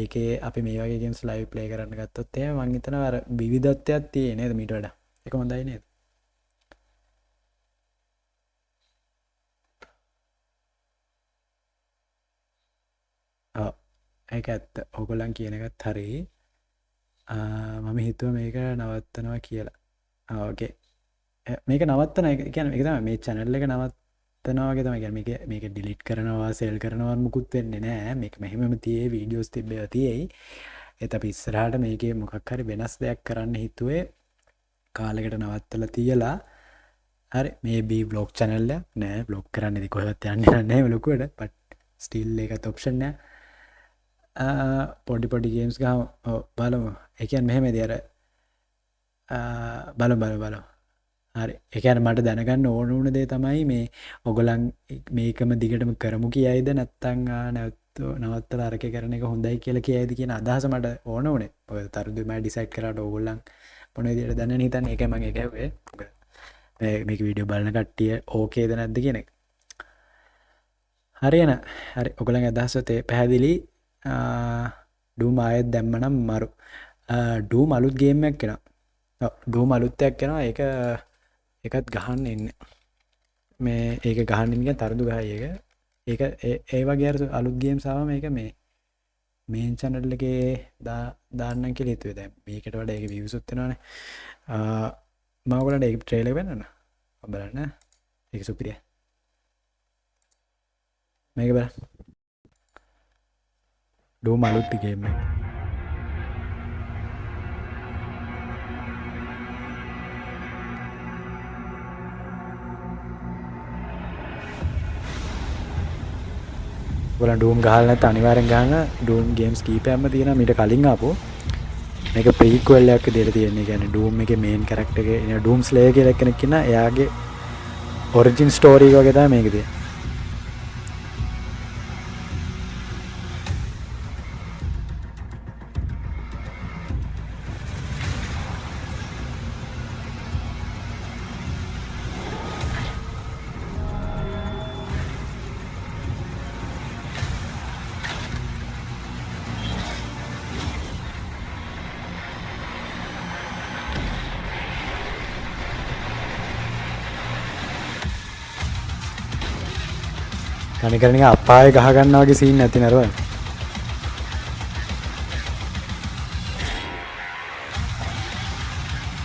ඒකේ අපි මේ වගේ games live play කරන්න ගත්තොත් එහෙම මං හිතනවා අර විවිධත්වයක් තියෙන්නේ නේද මීට වඩා. ඒක හොඳයි නේද? ඒක ඇත්ත. ඔයගොල්ලන් කියන එකත් හරි. මම හිතුවා මේක නවත්තනවා කියලා. ඕකේ. මේක නවත්තන එක කියන්නේ මේක තමයි මේ channel එක නවත්තනවා වගේ තමයි. කියන්නේ මේක delete කරනවා, sell කරනවා මුකුත් වෙන්නේ නැහැ. මේක මෙහෙමම තියේ videos තිබ්බේවා තියේයි. ඒත් අපි ඉස්සරහට මේකේ මොකක් හරි වෙනස් දෙයක් කරන්න හිතුවේ කාලයකට නවත්තලා තියලා හරි maybe vlog channel එක නෑ vlog කරන්න ඉතින් කොහෙවත් යන්නේ නැහැ ලොකුවට but still ඒකත් option නෑ. පොඩි ගේම්ස් ගහමු. බලමු. ඒ කියන්නේ මෙහෙමදී අර බලමු. හරි. ඒ කියන්නේ මට දැනගන්න ඕන වුණ දේ තමයි මේ ඔයගොල්ලන් මේකම දිගටම කරමු කියයිද නැත්නම් නවත්තලා අරකේ කරන එක හොඳයි කියලා කියයිද කියන අදහස මට ඕන උනේ. ඔය තරුදු මම ඩිසයිඩ් කරාට ඕගොල්ලන් මොන විදියට දැනගෙන හිතන්නේ ඒකයි මම ඒකේ මේක වීඩියෝ බලන කට්ටිය ඕකේද නැද්ද කියන එක. හරි ඔයගොල්ලන්ගේ අදහස පැහැදිලි. ඩූම් ආයෙත් දැම්මනම් මරු. ඩූම් අලුත් ගේම් එකක් එනවා. ඔව් ඩූම් අලුත් එකක් එනවා. ඒකත් ගහන්න ඉන්නේ. මේ ඒක ගහන්න ඉන්නේ තරුදු ගහයි ඒක. ඒක ඒ වගේ අර අලුත් ගේම්ස් ආවම මේක මේ මේන් channel එකේ දාන්නම් කියලා හිතුවේ. දැන් මේකට වඩා ඒක views උත් වෙනවනේ. මම ඔයගොල්ලන්ට ඒක ට්‍රේලර් එක පෙන්නන්න. බලන්න. ඒක සුපිරියි. මේක බලන්න. ඩූම් අලුත් ගේම් එක. ඔයගොල්ලන් ඩූම් ගහලා නැත්නම් අනිවාර්යෙන් ගහන්න. ඩූම් ගේම්ස් කීපයක්ම තියෙනවා මීට කලින් ආපු. මේක ප්‍රීක්වල් එකක් විදිහට තියෙන. ඒ කියන්නේ ඩූම් එකේ මේන් කැරක්ටර් එක ඉන්නේ ඩූම් ස්ලේයර් කියලා කෙනෙක් ඉන්නා. එයාගේ ඔරිජින් ස්ටෝරි එක වගේ තමයි මේක තියෙන්නේ. කණිකර නිකන් අපායේ ගහ ගන්නවා වගේ සීන් නැති නේද?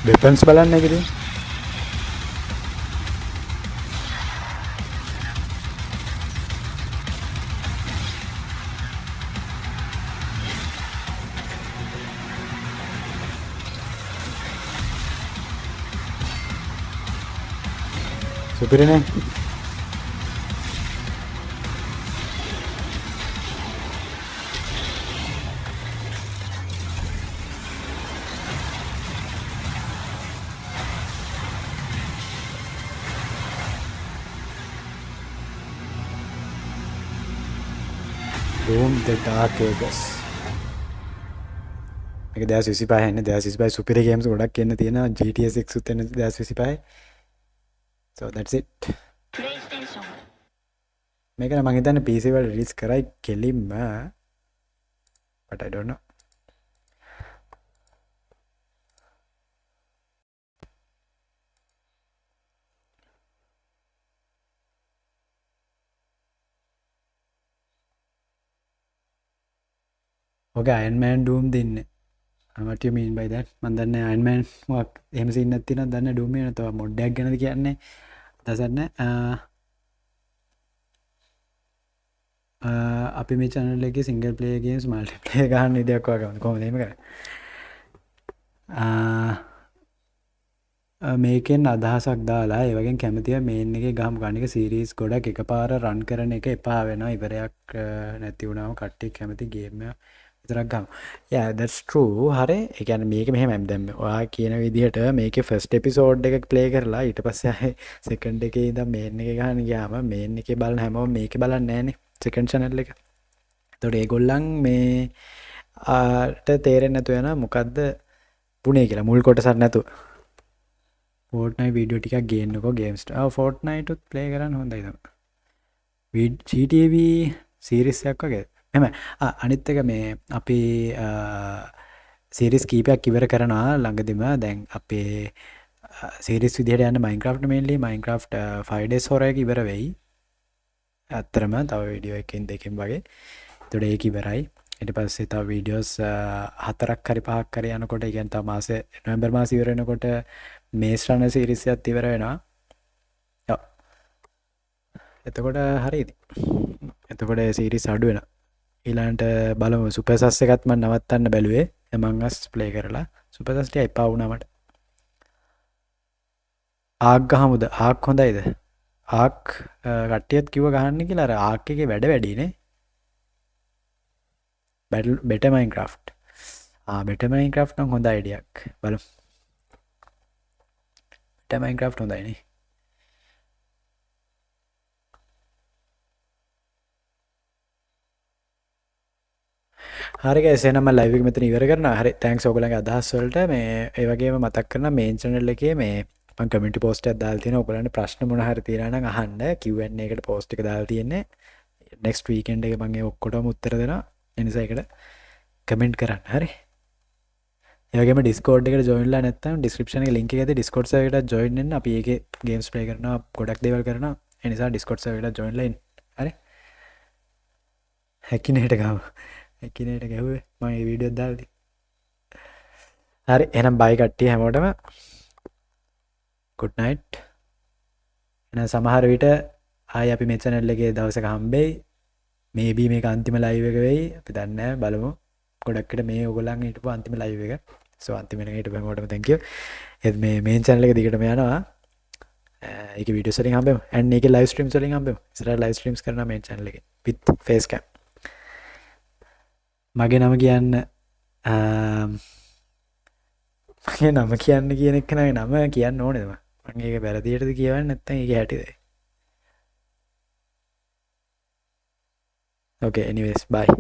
වෙපන්ස් බලන්න එකදී. සුපිරිනේ. Doom the Dark Ages. මේක 2025 එන්නේ 2025 සුපිරි ගේම්ස් ගොඩක් එන්න තියෙනවා. GTA 6 උත් එන්නේ 2025. So that's it. මේක නම් මම හිතන්නේ PC වල රිලීස් කරයි කෙලින්ම. But I don't know. Okay, Iron Man Doom දෙන්නේ. What do you mean by that? මම දන්නේ Iron Man මොකක් එහෙම සීන් එකක් තියෙනවද දන්නේ Doom එකේ නැතව මොඩ් එකක් ගැනද කියන්නේ. දසන්නේ අපි මේ channel එකේ single player games multiplayer ගන්න විදියක් වගේ කොහොමද එහෙම කරන්නේ? මේකෙන් අදහසක් දාලා ඒ වගේ කැමතියි මේන් එකේ ගහමු ගන්න එක සීරීස් ගොඩක් එකපාර රන් කරන එක එපා වෙනවා ඉවරයක් නැති වුණාම කට්ටිය කැමති ගේම් එක විතරක් ගමු. yeah that's true. හරි. ඒ කියන්නේ මේක මෙහෙමයි දැන් ඔයා කියන විදිහට මේකේ ෆස්ට් එපිසෝඩ් එක ප්ලේ කරලා ඊට පස්සේ ආයේ සෙකන්ඩ් එකේ ඉඳන් මේන් එකේ ගහන්න ගියාම මේන් එකේ බලන හැමෝම මේකේ බලන්නේ නැහනේ සෙකන්ඩ් channel එක. එතකොට ඒගොල්ලන් මේ ආට තේරෙන්නේ නැතු වෙන මොකද්ද පුනේ කියලා මුල් කොටසක් නැතුව. Fortnite වීඩියෝ ටිකක් ගේන්නකෝ ගේම්ස්. Fortnite උත් ප්ලේ කරන්න හොඳයි තමයි. GTV සීරීස් එකක් වගේ. එහෙම. අනිත් එක මේ අපි සීරීස් කීපයක් ඉවර කරනවා ළඟදිම. දැන් අපේ සීරීස් විදිහට යන්න Minecraft mainly Minecraft 5 days horror එක ඉවර වෙයි. ඇත්තරම තව වීඩියෝ එකකින් දෙකකින් වගේ. එතකොට ඒක ඉවරයි. ඊට පස්සේ තව වීඩියෝස් 4ක් හරි 5ක් හරි යනකොට ඒ කියන්නේ තව මාසේ නොවැම්බර් මාසේ ඉවර වෙනකොට මේස් රන සීරීස් එකත් ඉවර වෙනවා. ඔව්. එතකොට හරියද? එතකොට සීරීස් අඩු වෙනවා. ඊළඟට බලමු සුපර් සස් එකත් මම නවත්තන්න බැලුවේ. Among Us ප්ලේ කරලා. සුපර් සස් ටික එපා වුණා මට. ආක් ගහමුද? ආක් හොඳයිද? ආක් කට්ටියත් කිව්ව ගහන්න කියලා. අර ආක් එකේ වැඩ වැඩි නේ. better Minecraft. better Minecraft නම් හොඳ අයිඩියක්. බලමු. better Minecraft හොඳයි නේ. හරි guys එහෙනම් මම ලයිව් එක මෙතන ඉවර කරනවා. හරි thanks ඔයගොල්ලන්ගේ අදහස් වලට. මේ ඒ වගේම මතක් කරනවා මේන් channel එකේ මේ මම කමියුනිටි පෝස්ට් එකක් දාලා තියෙනවා. ඔයගොල්ලන්ට ප්‍රශ්න මොන හරි තියෙනවා නම් අහන්න. Q&A එකට පෝස්ට් එක දාලා තියෙන්නේ. next weekend එකේ මම ඒ ඔක්කොටම උත්තර දෙනවා. ඒ නිසා ඒකට කමෙන්ට් කරන්න. හරි. ඒ වගේම Discord එකට join වෙලා නැත්නම් description එකේ link එකේ ඇති Discord server එකට join වෙන්න. අපි ඒකේ games play කරනවා, ගොඩක් දේවල් කරනවා. ඒ නිසා Discord server එකට join වෙලා ඉන්න. හරි. හැකිනේට ගාව. හැකිනේට ගැහුවේ මම මේ වීඩියෝ දාලා තියෙන්නේ. හරි එහෙනම් bye කට්ටිය හැමෝටම. good night. එහෙනම් සමහර විට ආයි අපි මේ channel එකේ දවසක හම්බෙයි. maybe මේක අන්තිම live එක වෙයි. අපි දන්නේ නැහැ බලමු. ගොඩක්කට මේ ඔයගොල්ලන් හිටපු අන්තිම live එක. so අන්තිම එක හිටපු හැමෝටම thank you. ඒත් මේ main channel එක දිගටම යනවා. ඒකේ videos වලින් හම්බෙමු. and ඒකේ live streams වලින් හම්බෙමු. ඉස්සරහ live streams කරනවා main channel එකේ with face cam. මගේ නම කියන්න මගේ නම කියන්න කියන එක නම කියන්න ඕනේද මම ඒක වැරදියටද කියවන්නේ නැත්නම් ඒක හැටිද okay anyways bye